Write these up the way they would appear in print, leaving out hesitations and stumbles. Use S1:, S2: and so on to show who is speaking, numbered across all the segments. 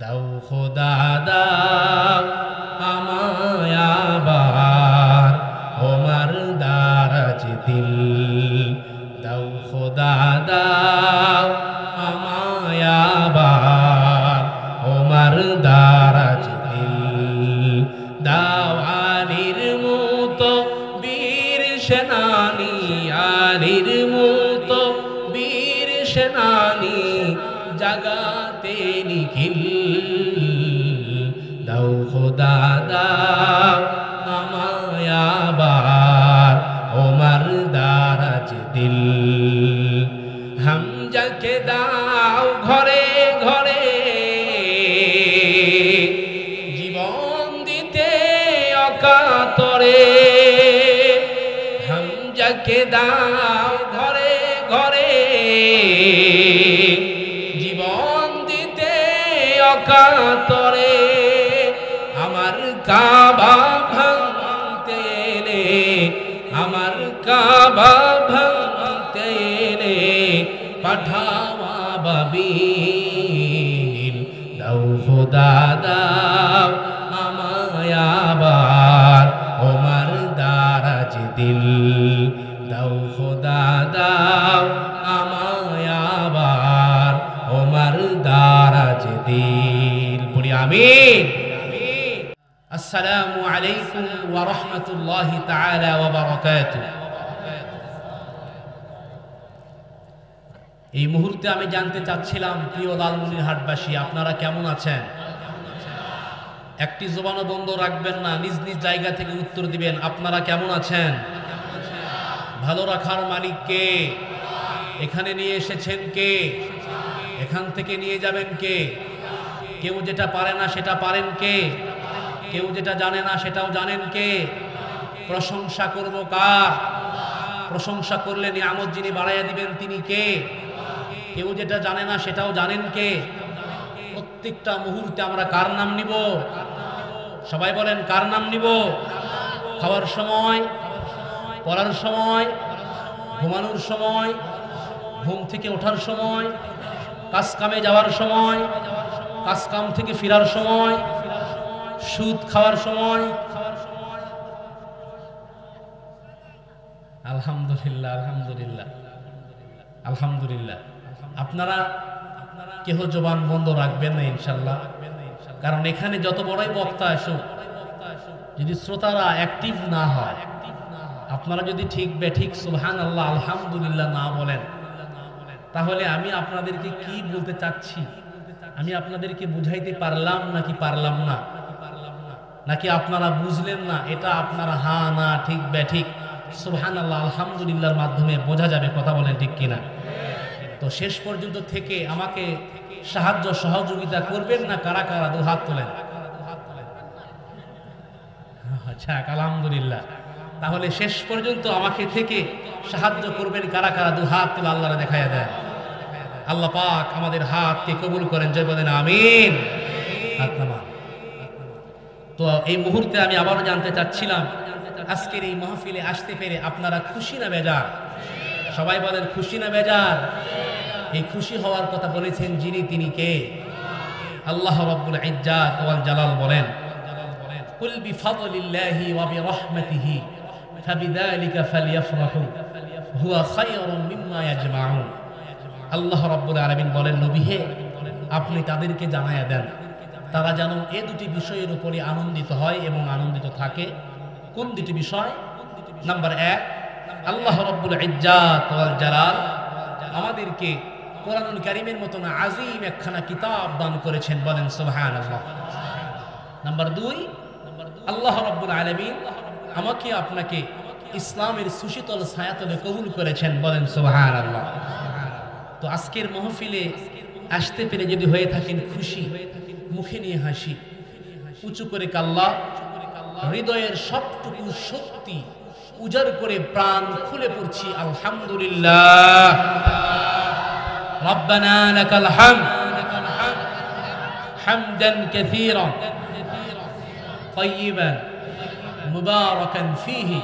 S1: দাও খোদা দাও আমায় আবার ওমার দারাজ দিল, দাও খোদা দাও আমায় আবার ওমার দারাজ দিল, দাও আলীর মতো বীর সেনানী, আলীর মতো বীর সেনানী জাগাতে নিখিল, দাও খোদা দাও আমায় আবার ওমর দারাজ দিল, হামজাকে দাও ঘরে ঘরে জীবন দিতে অকাতরে, হামজাকে দাও ঘরে ঘরে জীবন দিতে অকাতরে, আমার কাবা ভাঙতে এলে, আমার কাবা ভাঙতে এলে পাঠাওয়া বাবিল, দাও খোদা দাও আমায় আবার ওমর দারাজ দিল, দাও খোদা দাও আমায় আবার ওমর দারাজ দিল। বলি আমিন। আসসালামু আলাইকুম ওয়া রাহমাতুল্লাহি তাআলা ওয়া বারাকাতুহু। এই মুহূর্তে আমি জানতে চাচ্ছিলাম, প্রিয় লালমনিরহাটবাসী, আপনারা কেমন আছেন? একটি জবানও বন্ধ রাখবেন না, নিজ নিজ জায়গা থেকে উত্তর দিবেন, আপনারা কেমন আছেন? ভালো রাখার মালিক কে? এখানে নিয়ে এসেছেন কে? এখান থেকে নিয়ে যাবেন কে? কেউ যেটা পারে না সেটা পারেন কে? কেউ যেটা জানে না সেটাও জানেন কে? প্রশংসা করব কার? প্রশংসা করলে নিয়ামত যিনি বাড়াইয়া দিবেন তিনি কে? কেউ যেটা জানে না সেটাও জানেন কে? প্রত্যেকটা মুহূর্তে আমরা কার নাম নিব? সবাই বলেন, কার নাম নিব? খাওয়ার সময়, পড়ার সময়, ঘুমানোর সময়, ঘুম থেকে ওঠার সময়, কাজ কামে যাওয়ার সময়, কাজ কাম থেকে ফেরার সময়, সুদ খাওয়ার সময়। আলহামদুলিল্লাহ, আলহামদুলিল্লাহ, আলহামদুলিল্লাহ। আপনারা কেহ জবান বন্ধ রাখবেন না ইনশাল্লাহ, কারণ এখানে যত বড়ই বক্তা আসুক, যদি শ্রোতারা অ্যাক্টিভ না হয়, আপনারা যদি ঠিক বেঠিক সুবহানাল্লাহ আলহামদুলিল্লাহ না বলেন, তাহলে আমি আপনাদেরকে কি বলতে চাচ্ছি, আমি আপনাদেরকে বুঝাইতে পারলাম নাকি পারলাম না, নাকি আপনারা বুঝলেন না, এটা আপনারা হা না ঠিক বেঠিক সুবহানাল্লাহ আলহামদুলিল্লাহর মাধ্যমে বোঝা যাবে। কথা বলেন ঠিক কিনা? তো শেষ পর্যন্ত থেকে আমাকে সাহায্য সহযোগিতা করবেন না কারা কারা? দু হাত তোলেন। আচ্ছা, আলহামদুলিল্লাহ। তাহলে শেষ পর্যন্ত আমাকে থেকে সাহায্য করবেন কারা কারা? দু হাত তুলে আল্লাহরে দেখাইয়া দেয়। আল্লাহ পাক আমাদের হাতকে কবুল করেন, জয় বলেন আমিন। হাত নামান। তো এই মুহূর্তে আমি আবারও জানতে চাচ্ছিলাম, আজকের এই মাহফিলে আসতে পেরে আপনারা খুশি না বেজার? সবাই বলেন, খুশি না বেজার? এই খুশি হওয়ার কথা বলেছেন যিনি, তিনি কে? আল্লাহ রাব্বুল ইজ্জাত ওয়াল জালাল বলেন, কুল বিফাদলিল্লাহি ওয়া বিরহমাতিহি ফাবিযালিকা ফালইফরাহু হুয়া খায়রুম মিম্মা ইয়াজমাউন। আল্লাহ রাব্বুল আলামিন বলেন, নবী হে, আপনি তাদেরকে জানায়া দেন তারা যেন এই দুটি বিষয়ের উপরে আনন্দিত হয় এবং আনন্দিত থাকে। কোন দুটি বিষয়? নাম্বার 1, আল্লাহ রাব্বুল ইজ্জাত ওয়াল জালাল আমাদেরকে কোরআনুল কারীমের মতন আযীম একখানা কিতাব দান করেছেন, বলেন সুবহানাল্লাহ। নাম্বার 2, আল্লাহ রাব্বুল আলামিন আমাকে আপনাকে ইসলামের সুশীতল ছায়াতলে কবুল করেছেন, বলেন সুবহানাল্লাহ। তো আজকের মাহফিলে আসতে পেরে যদি হয়ে থাকেন খুশি, মুখে নিয়ে হাসি, উঁচু করে কাল্লা, হৃদয়ের সবটুকু শক্তি উজাড় করে প্রাণ খুলে পড়ছি আলহামদুলিল্লাহ। রব্বানা লাকাল হামদ হামদান কাসীরান তাইয়িবান মুবারাকান ফীহি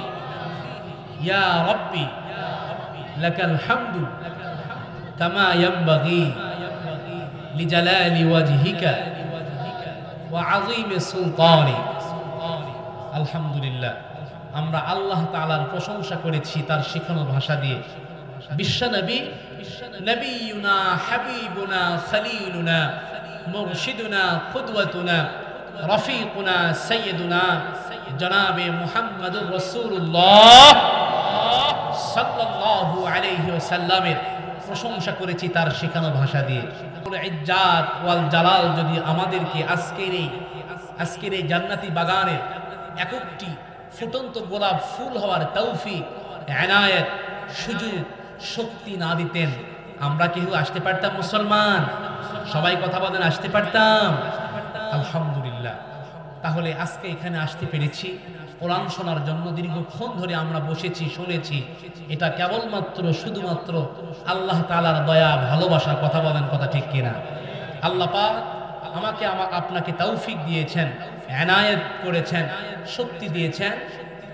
S1: ইয়া রাব্বি লাকাল হামদু কামা ইয়ানবাগি লিজালালি ওয়াজহিকা ওয়া আযীমি সুলতানি। আলহামদুলিল্লাহ, আমরা আল্লাহ তাআলার প্রশংসা করেছি তার শেখানো ভাষা দিয়ে। বিশ্বনবী নবিয়ুনা হাবিবুনা খলিলুনা মুরশিদুনা কুদওয়াতুনা রফিকুনা সাইয়্যিদুনা জনাবে মুহাম্মদুর রাসূলুল্লাহ সাল্লাল্লাহু আলাইহি ওয়াসাল্লামের প্রশংসা করেছি তার শেখানো ভাষা দিয়ে। ইজ্জাত ওয়াল জালাল যদি আমাদেরকে আজকের এই জান্নাতি বাগানের একটি ফুটন্ত গোলাপ ফুল হওয়ার তৌফিক, এনায়েত, সুযোগ, শক্তি না দিতেন, আমরা কেউ আসতে পারতাম? মুসলমান সবাই কথা বলেন, আসতে পারতাম? আলহামদুলিল্লাহ। তাহলে আজকে এখানে আসতে পেরেছি কোরআন শোনার জন্য। দীর্ঘক্ষণ ধরে আমরা বসেছি, শুনেছি। এটা কেবলমাত্র শুধুমাত্র আল্লাহ তাআলার দয়া, ভালোবাসা। কথা বলেন, কথা ঠিক কিনা? আল্লাহ পাক আমাকে আপনাকে তৌফিক দিয়েছেন, এনায়েত করেছেন, শক্তি দিয়েছেন,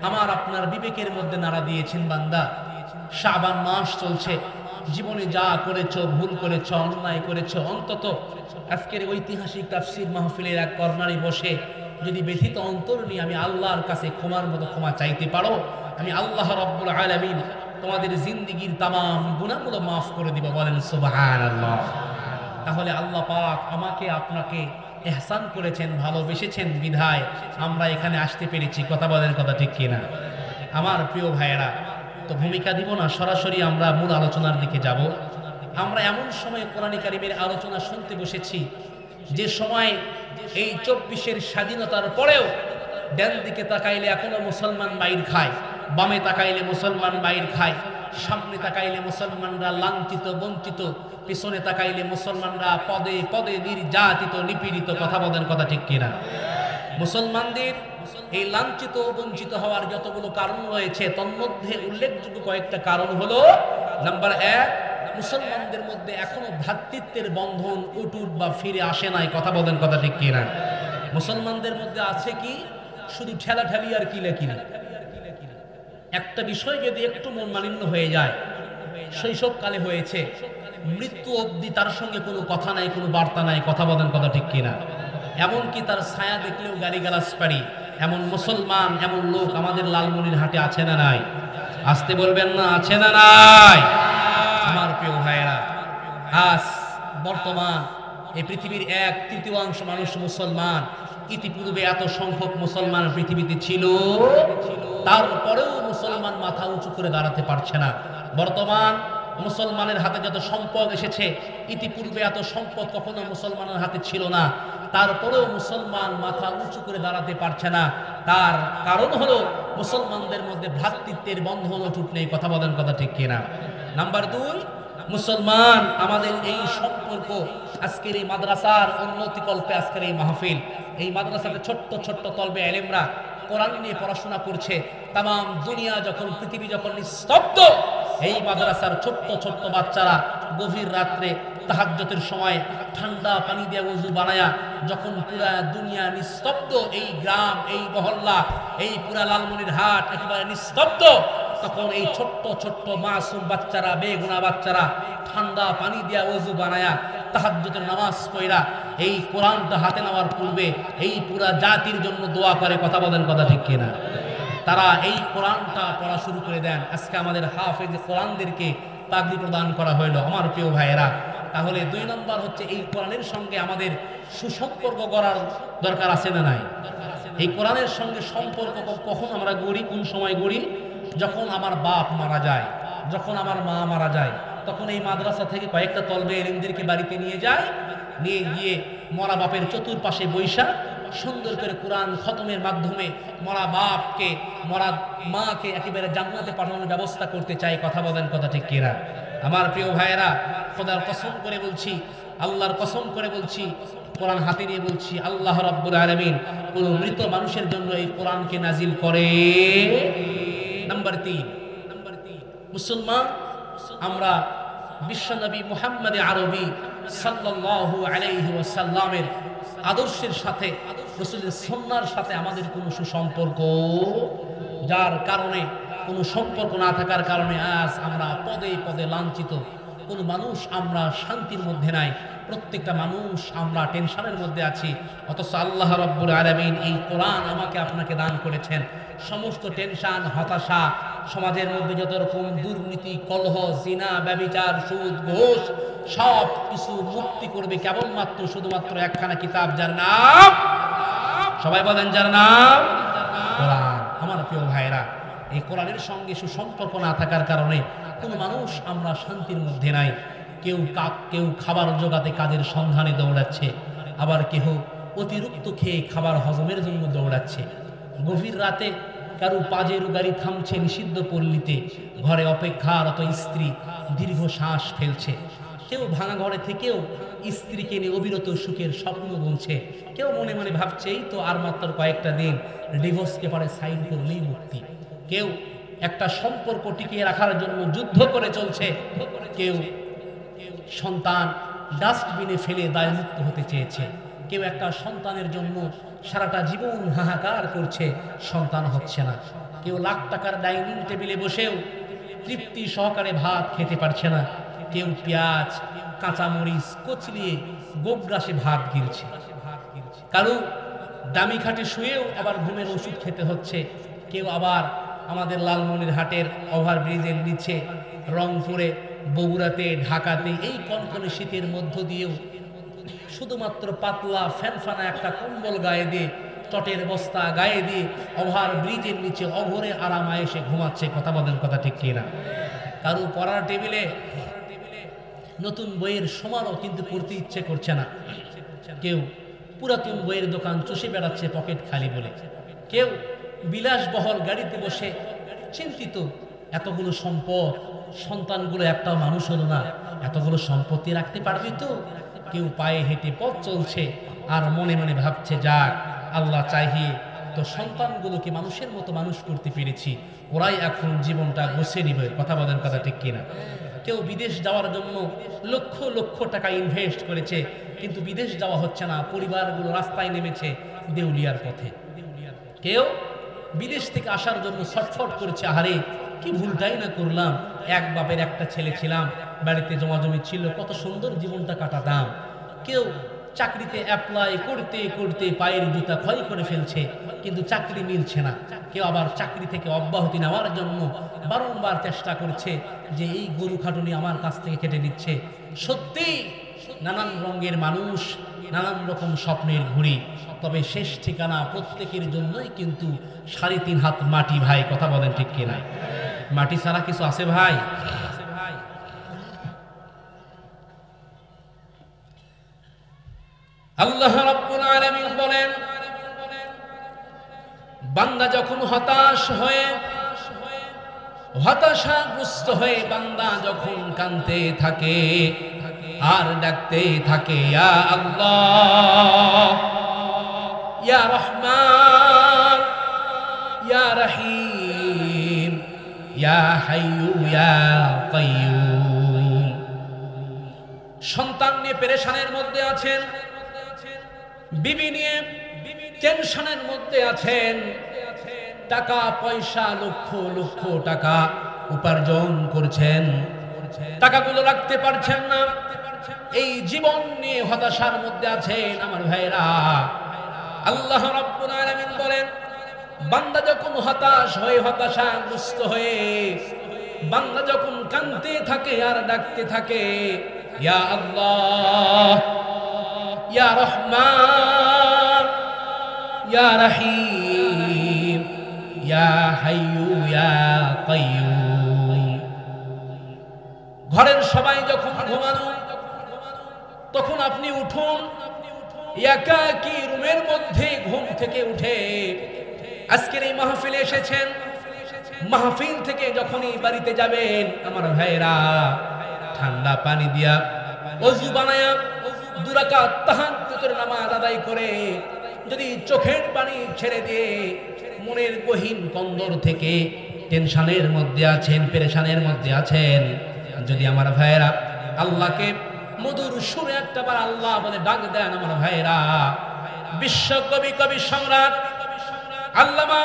S1: আমার আপনার বিবেকের মধ্যে নাড়া দিয়েছেন। বান্দা, শাবান মাস চলছে, জীবনে যা করেছো, ভুল করেছো, অন্যায় করেছো, অন্তত আজকের ঐতিহাসিক তাফসীর মাহফিলের এক কর্নারে বসে যদি ব্যথিত অন্তর নিয়ে আমি আল্লাহর কাছে ক্ষমার মতো ক্ষমা চাইতে পারো, আমি আল্লাহ রাব্বুল আলামিন তোমাদের জিন্দেগীর তামাম গুনাহগুলো মাফ করে দিব। বলেন সুবহানাল্লাহ। তাহলে আল্লাহ পাক আমাকে আপনাকে ইহসান করেছেন, ভালোবেসেছেন বিধায় আমরা এখানে আসতে পেরেছি। কথা বলেন, কথা ঠিক কিনা? আমার প্রিয় ভাইয়েরা, তো ভূমিকা দিব না, সরাসরি আমরা মূল আলোচনার দিকে যাব। আমরা এমন সময় কোরআন কারীমের আলোচনা শুনতে বসেছি যে সময় এই 24-এর স্বাধীনতার পরেও ডান দিকে তাকাইলে এখনো মুসলমান মাইর খায়, বামে তাকাইলে মুসলমান মাইর খায়, সামনে তাকাইলে মুসলমানরা লাঞ্ছিত, বঞ্চিত, পিছনে তাকাইলে মুসলমানরা পদে পদে নির্যাতিত, নিপীড়িত। কথা বলেন, কথা ঠিক কিনা? মুসলমানদের এই লাঞ্ছিত, বঞ্চিত হওয়ার যতগুলো কারণ রয়েছে, তন্মধ্যে উল্লেখযোগ্য কয়েকটা কারণ হলো, নাম্বার 1, মুসলমানদের মধ্যে এখনো ভ্রাতৃত্বের বন্ধন অটুট বা ফিরে আসে নাই। কথা বলেন, কথা ঠিক কিনা? মুসলমানদের মধ্যে আছে কি শুধু ঠেলাঠেলি আর কিলাকিলি। একটা বিষয় যদি একটু মন মালিন্য হয়ে যায়, শৈশবকালে হয়েছে, মৃত্যু অবধি তার সঙ্গে কোনো কথা নাই, কোনো বার্তা নাই। কথা বলেন, কথা ঠিক কিনা? এমনকি তার ছায়া দেখলেও গালিগালাজ পারি, এমন মুসলমান, এমন লোক আমাদের লালমনিরহাটে আছে না নাই? আসতে বলবেন না, আছে না নাই? আমার প্রিয় ভাইয়েরা, আজ বর্তমান এই পৃথিবীর 1/3 মানুষ মুসলমান। ইতিপূর্বে এত সংখ্যক মুসলমান পৃথিবীতে ছিল, তারপরেও মুসলমান মাথা উঁচু করে দাঁড়াতে পারছে না। বর্তমান মুসলমানের হাতে যত সম্পদ এসেছে, ইতিপূর্বে এত সম্পদ কখনো মুসলমানের হাতে ছিল না, তারপরেও মুসলমান মাথা উঁচু করে দাঁড়াতে পারছে না। তার কারণ হলো মুসলমানদের মধ্যে ভ্রাতৃত্বের বন্ধন অটুট নেই। কথা বলেন, কথা ঠিক কিনা? নাম্বার 2, মুসলমান আমাদের এই সম্পর্ক, আজকের এই মাদ্রাসার উন্নতি কল্পে আজকের এই মাহফিল, এই মাদ্রাসাতে ছোট্ট ছোট্ট তলবে আলেমরা কোরআন নিয়ে পড়াশোনা করছে। তামাম দুনিয়া যখন, পৃথিবী যখন নিস্তব্ধ, এই মাদ্রাসার ছোট্ট ছোট্ট বাচ্চারা গভীর রাত্রে তাহাজ্জুদের সময় ঠান্ডা পানি দিয়ে ওযু বানায়া, যখন পুরা দুনিয়া নিস্তব্ধ, এই গ্রাম, এই মহল্লা, এই পুরা লালমনিরহাট একেবারে নিস্তব্ধ, তখন এই ছোট্ট ছোট্ট মাসুম বাচ্চারা, বেগুনা বাচ্চারা ঠান্ডা পানি দিয়া ওযু বানায়া তাহাজ্জুদের নামাজ পড়া এই কোরআনটা হাতে নেওয়ার পূর্বে এই পুরা জাতির জন্য দোয়া করে। কথা বলেন, কথা ঠিক কিনা? তারা এই কোরআনটা পড়া শুরু করে দেন। আজকে আমাদের হাফেজ কোরআনদেরকে পাগড়ি প্রদান করা হইল। আমার প্রিয় ভাইয়েরা, তাহলে 2 নম্বর হচ্ছে এই কোরআনের সঙ্গে আমাদের সুসম্পর্ক করার দরকার আছে না নাই? এই কোরআনের সঙ্গে সম্পর্ক কখন আমরা গড়ি? কোন সময় গড়ি? যখন আমার বাপ মারা যায়, যখন আমার মা মারা যায়, তখন এই মাদ্রাসা থেকে কয়েকটা তলবে এলিমদেরকে বাড়িতে নিয়ে যায়, নিয়ে গিয়ে মরা বাপের চতুর্পাশে বৈশা সুন্দর করে কোরআন খতমের মাধ্যমে মরা বাপকে, মরা মাকে একেবারে জান্নাতে পাঠানোর ব্যবস্থা করতে চাই। কথা বলেন, কথা ঠিক কিনা? আমার প্রিয় ভাইয়েরা, খোদার কসম করে বলছি, আল্লাহর কসম করে বলছি, কোরআন হাতে নিয়ে বলছি, আল্লাহ রাব্বুল আলামিন কোন মৃত মানুষের জন্য এই কোরআনকে নাজিল করে। নাম্বার 3, মুসলমান আমরা বিশ্বনবী মুহাম্মদ আরবি সাল্লাল্লাহু আলাইহি ওয়াসাল্লামের আদর্শের সাথে, রাসূলের সুন্নাহর সাথে আমাদের কোনো সুসম্পর্ক, যার কারণে কোনো সম্পর্ক না থাকার কারণে আজ আমরা পদে পদে লাঞ্ছিত, কোন মানুষ আমরা শান্তির মধ্যে নাই, প্রত্যেকটা মানুষ আমরা টেনশনের মধ্যে আছি। অথচ আল্লাহ রাব্বুল আলামিন এই কোরআন আমাকে আপনাকে দান করেছেন সমস্ত টেনশন, হতাশা, সমাজের মধ্যে যত রকম দুর্নীতি, কলহ, জিনা, ব্যভিচার, সুদ, ঘুষ সব কিছু মুক্তি করবে কেবলমাত্র শুধুমাত্র একখানা কিতাব, যার নাম, সবাই বলেন, যার নাম কোরআন। আমার প্রিয় ভাইরা, এই কোরআনের সঙ্গে সুসম্পর্ক না থাকার কারণে কোন মানুষ আমরা শান্তির মধ্যে নাই। কেউ খাবার জোগাতে কাজের সন্ধানে দৌড়াচ্ছে, আবার কেউ অতিরিক্ত খেয়ে খাবার হজমের জন্য দৌড়াচ্ছে। গভীর রাতে কারো পাজের গাড়ি থামছে নিষিদ্ধ পল্লীতে, ঘরে অপেক্ষারত স্ত্রী দীর্ঘ শ্বাস ফেলছে। কেউ ভাঙা ঘরে থেকেও স্ত্রীকে নিয়ে অবিরত সুখের স্বপ্ন বুনছে। কেউ মনে মনে ভাবছে এই তো আর মাত্র কয়েকটা দিন, ডিভোর্স পেপারে সাইন করলেই মুক্তি। কেউ একটা সম্পর্ক টিকিয়ে রাখার জন্য যুদ্ধ করে চলছে। কেউ সন্তান ডাস্টবিনে ফেলে দায়মুক্ত হতে চেয়েছে। কেউ একটা সন্তানের জন্য সারাটা জীবন হাহাকার করছে, সন্তান হচ্ছে না। কেউ লাখ টাকার ডাইনিং টেবিলে বসেও তৃপ্তি সহকারে ভাত খেতে পারছে না। কেউ পেঁয়াজ, কাঁচামরিচ কচলিয়ে গোগ্রাসে ভাত গিলছে। কারো দামি খাটে শুয়েও আবার ঘুমের ওষুধ খেতে হচ্ছে। কেউ আবার আমাদের লালমনিরহাটের ওভারব্রিজের নিচে, রংপুরে, বগুড়াতে, ঢাকাতে এই কনকনে শীতের মধ্য দিয়েও শুধুমাত্র পাতলা ফ্যানফানা একটা কম্বল গায়ে দিয়ে, চটের বস্তা গায়ে দিয়ে ওভারব্রিজের নিচে অঘরে আরাম এসে ঘুমাচ্ছে। কথা বলেন, কথা ঠিক কিনা? কারো পড়ার টেবিলে নতুন বইয়ের সমারোহ কিন্তু পড়তে ইচ্ছে করছে না। কেউ পুরাতন বইয়ের দোকান চষে বেড়াচ্ছে পকেট খালি বলে। কেউ বিলাসবহল গাড়িতে বসে চিন্তিত, এতগুলো সম্পদ, সন্তানগুলো একটাও মানুষ হলো না, এতগুলো সম্পত্তি রাখতে পারবি তো? কেউ পায়ে হেঁটে পথ চলছে আর মনে মনে ভাবছে, যাক আল্লাহ চাইয়ে তো সন্তানগুলোকে মানুষের মতো মানুষ করতে পেরেছি, ওরাই এখন জীবনটা গুছিয়ে নিবে। কথা বলেন, কথা ঠিক কিনা? কেউ বিদেশ যাওয়ার জন্য লক্ষ লক্ষ টাকা ইনভেস্ট করেছে, কিন্তু বিদেশ যাওয়া হচ্ছে না, পরিবারগুলো রাস্তায় নেমেছে দেউলিয়ার পথে। কেউ বিদেশ থেকে আসার জন্য ছটফট করেছে, আহারে কি ভুলটাই না করলাম, এক বাপের একটা ছেলে ছিলাম, বাড়িতে জমাজমি ছিল, কত সুন্দর জীবনটা কাটাতাম। কেউ চাকরিতে অ্যাপ্লাই করতে করতে পায়ের জুতা ক্ষয় করে ফেলছে, কিন্তু চাকরি মিলছে না। কেউ আবার চাকরি থেকে অব্যাহতি নেওয়ার জন্য বারংবার চেষ্টা করছে যে এই গরু খাটুনি আমার কাছ থেকে কেটে নিচ্ছে। সত্যি নানান রঙের মানুষ, নানান রকম স্বপ্নের ঘুড়ি, তবে শেষ ঠিকানা প্রত্যেকের জন্যই কিন্তু 3.5 হাত মাটি। ভাই কথা বলেন ঠিক কিনা? মাটি ছাড়া কিছু আছে ভাই? আল্লাহ রাব্বুল আলামিন বলেন, বান্দা যখন হতাশাগ্রস্ত হয়ে বান্দা যখন কাঁদতে থাকে আর ডাকতে থাকে, ইয়া আল্লাহ, ইয়া রহমান, ইয়া রহিম, ইয়া হাইয়ু ইয়া কাইয়ুম। সন্তান নিয়ে পেরেশানের মধ্যে আছেন, বিবি নিয়ে টেনশনের মধ্যে আছেন, টাকা পয়সা লক্ষ লক্ষ টাকা উপার্জন করছেন, টাকাগুলো রাখতে পারছেন না, এই জীবন নিয়ে হতাশার মধ্যে আছেন। আমার ভাইরা, আল্লাহ রাব্বুল আলামিন বলেন, বান্দা যখন হতাশ হয়ে, হতাশাগ্রস্ত হয়ে বান্দা যখন কাঁদতে থাকে আর ডাকতে থাকে, ইয়া আল্লাহ, ইয়া রহমান, ইয়া রহিম, ইয়া হাইয়ু ইয়া কাইয়ুম। ঘরের সবাই যখন ঘুমানো, তখন আপনি উঠুন, একাকী রুমের মধ্যে ঘুম থেকে উঠে আজকের এই মাহফিলে এসেছেন, মাহফিল থেকে যখনই বাড়িতে যাবেন, আমার ভাইরা, ঠান্ডা পানি দিয়া ওযু বানায়া 2 রাকাত তাহাজ্জুদের নামাজ আদায় করে যদি চোখের পানি ছেড়ে দিয়ে মনের গহীন কন্দর থেকে টেনশনের মধ্যে আছেন, পেরেশানের মধ্যে আছেন, যদি আমার ভাইরা আল্লাহকে মধুর সুরে একটাবার আল্লাহ বলে ডাক দেন, আমার ভাইরা, বিশ্বকবি কবি সম্রাট আল্লামা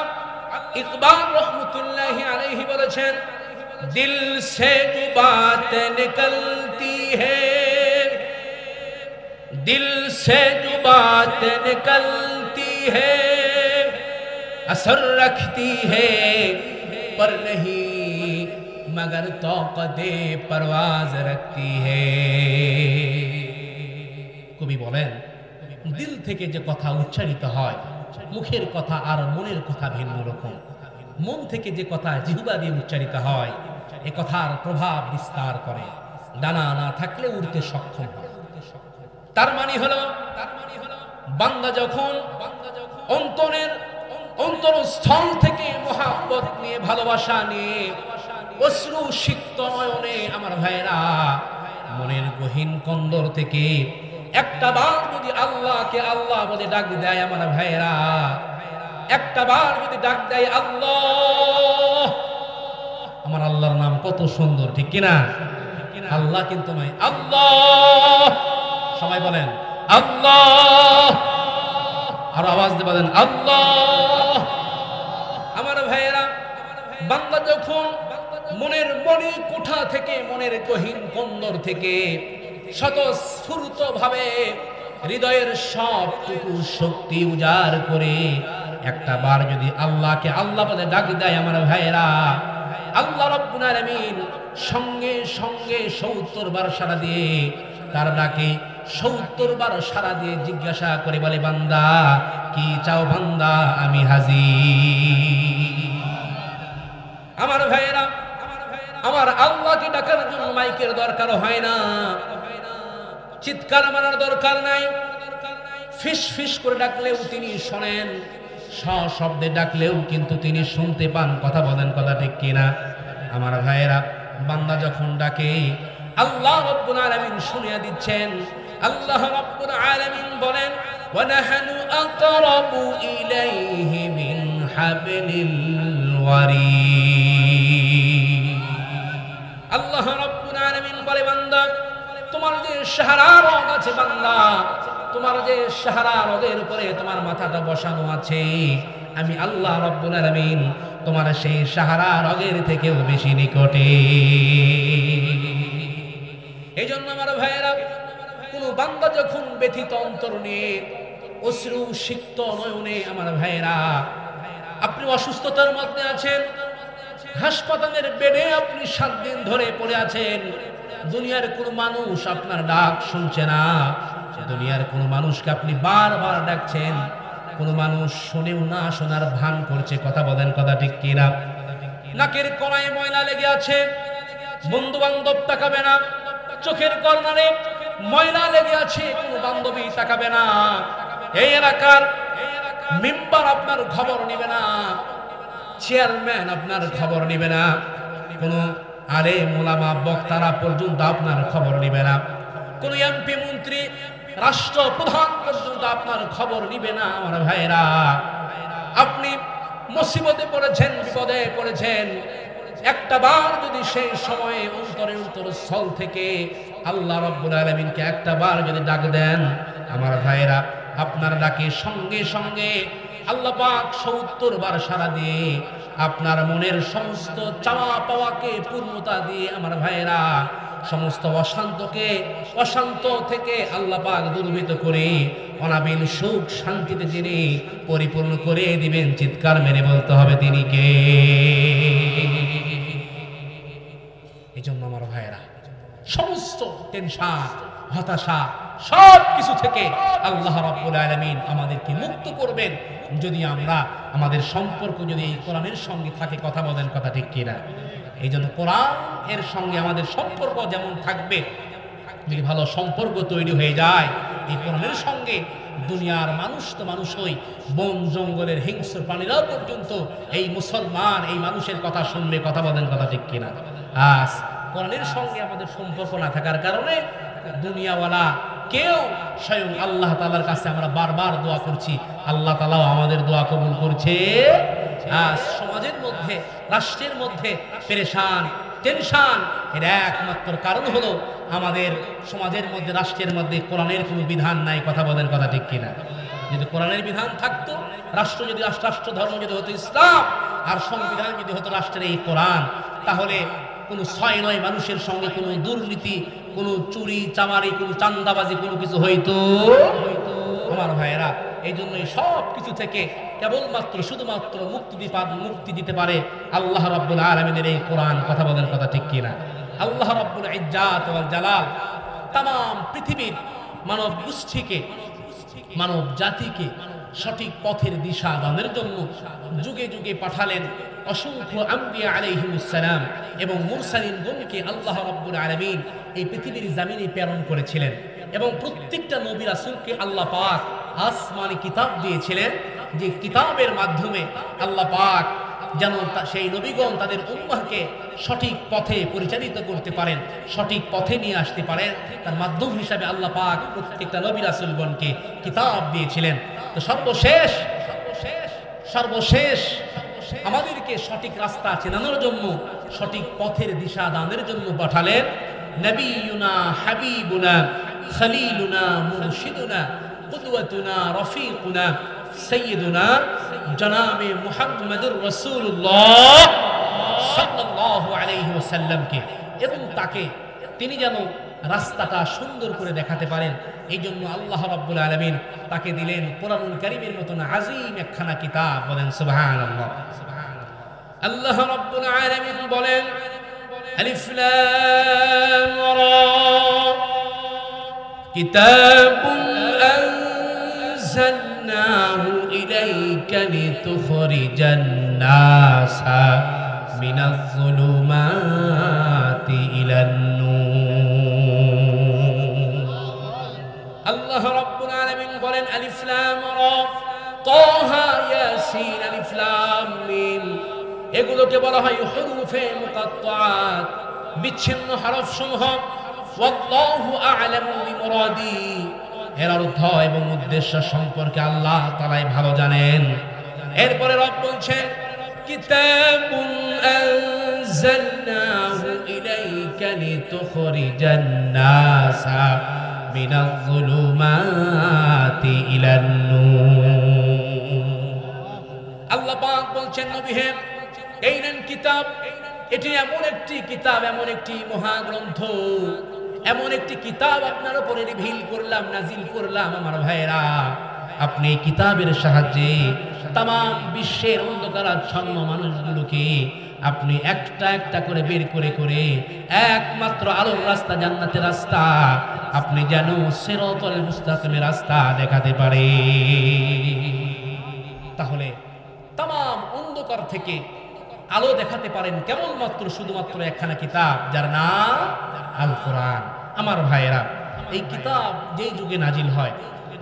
S1: ইকবাল রহমতুল্লাহি আলাইহি বলেছেন, दिल से जो बातें निकलती है, दिल से जो बातें निकलती है, असर रखती है पर नहीं मगर तौक़ते परवाज रखती है। কবি বলেন দিল থেকে যে কথা উচ্চারিত হয়, মুখের কথা আর মনের কথা ভিন্ন রকম। মন থেকে যে কথা জিহ্বা দিয়ে উচ্চারিত হয়, এ কথার প্রভাব বিস্তার করে, ডানা না থাকলে উড়তে সক্ষম হয়। তার মানে হলো বান্দা যখন অন্তরস্থল থেকে মহাব্বত নিয়ে, ভালোবাসা নিয়ে, অশ্রু সিক্ত নয়নে আমার ভাইরা মনের গহীন কন্দর থেকে একটা বার যদি আল্লাহকে আল্লাহ বলে ডাক দেয় আমার ভাইরা, একটা বার যদি ডাক দেয় আল্লাহ, আমার আল্লাহর নাম কত সুন্দর, ঠিক কিনা? আল্লাহ কিন্তু নয়, আল্লাহ। সবাই বলেন আল্লাহ, আর আওয়াজ দিয়ে বলেন আল্লাহ। আমার ভাইয়েরা বান্দা যখন মনের মনি কোঠা থেকে, মনের গহীন কন্দর থেকে স্বতঃস্ফূর্ত ভাবে হৃদয়ের সবটুকু শক্তি উজাড় করে একটা বার যদি আল্লাহকে আল্লাহ বলে ডাক দেয় আমার ভাইয়েরা, আল্লাহ রাব্বুল আলামিন সঙ্গে সঙ্গে ৭০ বার সাড়া দিয়ে, তার ডাকে ৭০ বার সাড়া দিয়ে জিজ্ঞাসা করে বলে, বান্দা কি চাও বান্দা, আমি হাজির। আমার ভাইয়েরা আমার আল্লাহকে ডাকার জন্য মাইকের দরকার হয় না, চিৎকার মারার দরকার নাই, ফিস ফিস করে ডাকলেও তিনি শোনেন, সশব্দে ডাকলেও কিন্তু তিনি শুনতে পান। কথা বলেন, কথা ঠিক কিনা? আমার ভাইয়েরা বান্দা যখন ডাকে আল্লাহ রাব্বুল আলামিন শুনিয়ে দিচ্ছেন। আল্লাহ রাব্বুল আলামিন বলেন, ওয়া নাহনু আকরাবু ইলাইহি মিন হাবলিল ওয়ারিদ। আল্লাহ রাব্বুল আলামিন বলে, বান্দা তোমার যে সাহারা রগ আছে, বান্দা তোমার যে সাহারা রগের উপরে তোমার মাথাটা বসানো আছে, আমি আল্লাহ রাব্বুল আলামিন তোমার সেই সাহারা রগের থেকেও বেশি নিকটে। এই জন্য আমার ভাইয়েরা কোন বান্দা যখন ব্যথিত অন্তর নিয়ে, অশ্রু সিক্ত নয়নে আমার ভাইয়েরা, আপনি অসুস্থতার মধ্যে আছেন, হাসপাতালের বেডে আপনি 7 দিন ধরে পড়ে আছেন, দুনিয়ার কোন মানুষ আপনার ডাক শুনছে না, দুনিয়ার কোন মানুষকে আপনি বারবার ডাকছেন, কোন মানুষ শুনেও না শোনার ভান করছে। কথা বলেন, কথা ঠিক কিনা? নাকের কোণায় ময়লা লেগে আছে, বন্ধু বান্ধব তাকাবে না, চোখের কর্নারে ময়লা লেগে আছে, কোন বান্ধবী তাকাবে না, এই এলাকার মেম্বার আপনার খবর নেবে না, চেয়ারম্যান আপনার খবর নেবে না, কোন আলেম ওলামা বক্তারা পর্যন্ত আপনার খবর নেবে না, কোন এমপি মন্ত্রী রাষ্ট্রপ্রধান পর্যন্ত আপনার খবর নিবে না। আমার ভাইয়েরা আপনি মুসিবতে পড়েছেন, বিপদে পড়েছেন, একটা বার যদি সেই সময়ে অন্তরস্থল থেকে আল্লাহ রাব্বুল আলামিনকে একটা বার যদি ডাক দেন, আমার ভাইয়েরা আপনার ডাকে সঙ্গে সঙ্গে আল্লাহ পাক ৭০ বার সাড়া দিয়ে আপনার মনের সমস্ত চাওয়া পাওয়াকে পূর্ণতা দিয়ে আমার ভাইয়েরা সমস্ত অশান্ত থেকে আল্লাহ পাক দূরীভূত করে অনাবিল সুখ শান্তিতে যিনি পরিপূর্ণ করে দিবেন। চিৎকার মেরে বলতে হবে তিনি কে? এই জন্য আমার ভাইয়েরা সমস্ত টেনশন, হতাশা সব কিছু থেকে আল্লাহ রাব্বুল আলামিন আমাদেরকে মুক্ত করবেন যদি আমরা আমাদের সম্পর্ক যদি এই কোরআনের সঙ্গে থাকে। কথা বলেন, কথা ঠিক কিনা? এই জন্য কোরআন এর সঙ্গে আমাদের সম্পর্ক যেমন থাকবে, যদি ভালো সম্পর্ক তৈরি হয়ে যায় এই কোরআনের সঙ্গে, দুনিয়ার মানুষ তো মানুষই, বন জঙ্গলের হিংস্র প্রাণীরাও পর্যন্ত এই মুসলমান এই মানুষের কথা শুনবে। কথা বলেন, কথা ঠিক কিনা? আজ কোরআনের সঙ্গে আমাদের সম্পর্ক না থাকার কারণে দুনিয়াওয়ালা কেউ, স্বয়ং আল্লাহ তাআলার কাছে আমরা বারবার দোয়া করছি, আল্লাহ তাআলাও আমাদের দোয়া কবুল করছে। আজ সমাজের মধ্যে, রাষ্ট্রের মধ্যে পেরেশান, টেনশন, এর একমাত্র কারণ হলো আমাদের সমাজের মধ্যে, রাষ্ট্রের মধ্যে কোরআনের কোনো বিধান নাই। কথা বলেন, কথা ঠিক কিনা? যদি কোরআনের বিধান থাকতো, রাষ্ট্র যদি রাষ্ট্র ধর্ম যদি হতো ইসলাম, আর সংবিধান যদি হতো রাষ্ট্রের এই কোরআন, তাহলে কোনো 6-9 মানুষের সঙ্গে কোনো দুর্নীতি, কোনো চুরি চামারি, কোনো চান্দাবাজি কোনো কিছু হইতো। আমার ভাইয়েরা, এই জন্য সব কিছু থেকে কেবলমাত্র শুধুমাত্র মুক্তি দিতে পারে আল্লাহ রাব্বুল আলামিনের এই কোরআন। কথা বলেন, কথা ঠিক কিনা? আল্লাহ রাব্বুল ইজ্জাত ওয়াল জালাল তাম পৃথিবীর মানব গোষ্ঠীকে, মানব জাতিকে সঠিক পথের দিশা দানের জন্য যুগে যুগে পাঠালেন অসংখ্য আম্বিয়া আলাইহিমুস সালাম এবং মুরসালিনগণকে আল্লাহ রাব্বুল আলামিন এই পৃথিবীর জমিনে প্রেরণ করেছিলেন। এবং প্রত্যেকটা নবী রাসূলকে আল্লাহ পাক আসমানি কিতাব দিয়েছিলেন, যে কিতাবের মাধ্যমে আল্লাহ পাক যেন সেই নবীগণ তাদের উম্মাহকে সঠিক পথে পরিচালিত করতে পারেন, সঠিক পথে নিয়ে আসতে পারেন। তার মাধ্যম হিসাবে আল্লাহ পাক প্রত্যেকটা নবী রাসূলগণকে কিতাব দিয়েছিলেন। তো সর্বশেষ আমাদেরকে সঠিক রাস্তা চেনানোর জন্য, সঠিক পথের দিশা দানের জন্য পাঠালেন নবিয়ুনা হাবিবুনা খলিলুনা মুরশিদুনা কুদওয়াতুনা রফিকুনা সাইয়্যিদুনা জনাবে মুহাম্মদুর রাসূলুল্লাহ সাল্লাল্লাহু আলাইহি ওয়াসাল্লামকে। এবং তাকে তিনি যেন রাস্তাটা সুন্দর করে দেখাতে পারেন, এই জন্য আল্লাহ রাব্বুল আলামিন তাকে দিলেন কোরআনুল কারীমের মতন আযীম একখানা কিতাব। বলেন সুবহানাল্লাহ। আল্লাহ রাব্বুল আলামিন বলেন, আলিফ লাম রা কিতাবুন আনজালনাহু ইলাইকা লিতুখরিজান নাসা মিনাজ যুলুমাতি ইলান নূর। আল্লাহ রাব্বুল আলামিন বলেন, আলিফ লাম রা, তাহা ইয়াসিন, আলিফ লাম মিম, এগুলোকে বলা হয় হুরুফে মুকাত্তাআত, বিচ্ছিন্ন হরফ সমূহ। ওয়াল্লাহু আ'লামু বিমুরাদি, এর অর্থ এবং উদ্দেশ্য সম্পর্কে আল্লাহ তাআলাই ভালো জানেন। এরপরে রব বলছেন, কিতাবুন আনজালনাহু ইলাইকা লিতুখরিজান নাসা মিনাজ যুলুমাতি ইলান নূর। আল্লাহ পাক বলছেন, নবী হে, এই নেন কিতাব, এটি এমন একটি কিতাব, এমন একটি মহাগ্রন্থ, এমন একটি কিতাব আপনার উপরে রিভিল করলাম, নাজিল করলাম। আমার ভাইয়েরা, আপনি এই কিতাবের সাহায্যে তাম বিশ্বের অন্ধকারাচ্ছন্ন মানুষগুলোকে আপনি একটা একটা করে বের করে করে একমাত্র আলোর রাস্তা, জান্নাতের রাস্তা, আপনি যেন সিরাতুল মুস্তাকিমের রাস্তা দেখাতে পারে। তাহলে তাম অন্ধকার থেকে আলো দেখাতে পারেন কেবলমাত্র শুধুমাত্র একখানা কিতাব, যার নাম আল কোরআন। আমার ভাইয়েরা, এই কিতাব যেই যুগে নাজিল হয়,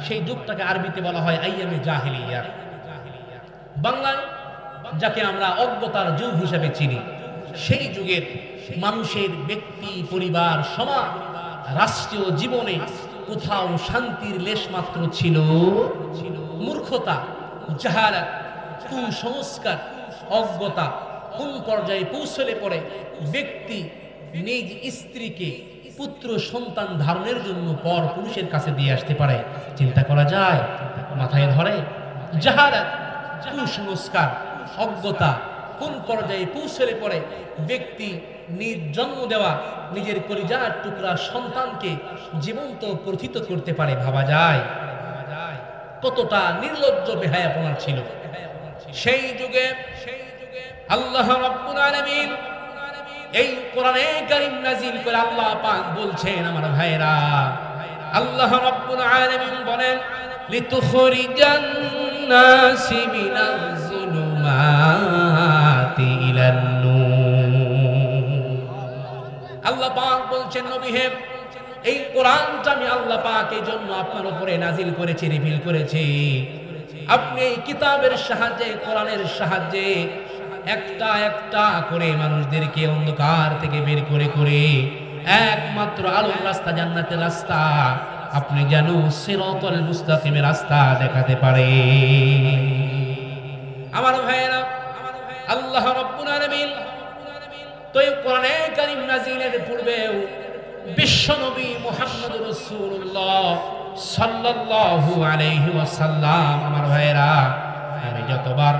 S1: সেই যুগটাকে আরবিতে বলা হয় আইয়ামে জাহিলিয়া। বাংলায় যাকে আমরা অজ্ঞতার যুগ হিসেবে চিনি, সেই যুগের মানুষের ব্যক্তি, পরিবার, সমাজ, রাষ্ট্রীয় জীবনে কোথাও শান্তির লেশমাত্র ছিল? মূর্খতা, জাহালাত, কুসংস্কার, অজ্ঞতা কোন পর্যায়ে পৌঁছলে পরে ব্যক্তি নিজ স্ত্রীকে পুত্র সন্তান ধারণের জন্য পর পুরুষের কাছে দিয়ে আসতে পারে? চিন্তা করা যায়? মাথায় ধরে? জাহালাত, কুসংস্কার, অজ্ঞতা কোন পর্যায়ে পৌঁছলে পরে ব্যক্তি নিজ জন্ম দেওয়া নিজের কলিজার টুকরা সন্তানকে জীবন্ত প্রথিত করতে পারে? ভাবা যায়? কতটা নির্লজ্জ বেহায়াপনা ছিল সেই যুগে। আল্লাহ রাব্বুল আলামিন এই কোরআনে কারীম নাযিল করে আল্লাহ পাক বলছেন, আমার ভাইরা, আল্লাহ রাব্বুল আলামিন বলেন, লিতুখরিজান নাসি মিনাজ যুলুমাতি ইলান নূর। আল্লাহ পাক বলছেন, নবী হে, এই কোরআনটা আমি আল্লাহ পাক এই জন্য আপনার উপরে নাযিল করেছি, রিভিল করেছি। আপনি এই কিতাবের সাহায্যে, কোরআনের সাহায্যে একটা একটা করে মানুষদেরকে অন্ধকার থেকে বের করে করে একমাত্র আলোর রাস্তা, জান্নাতের রাস্তা, আপনি যেন সিরাতুল মুস্তাকিমের রাস্তা দেখাতে পারে। আমার ভাইয়েরা, আল্লাহ রাব্বুল আলামিন তো এই কোরআনে কারীম নাযিলের পূর্বেও বিশ্ব নবী মুহাম্মদুর রাসূলুল্লাহ সাল্লাল্লাহু আলাইহি ওয়াসাল্লাম। আমার ভাইয়েরা, আমি যতবার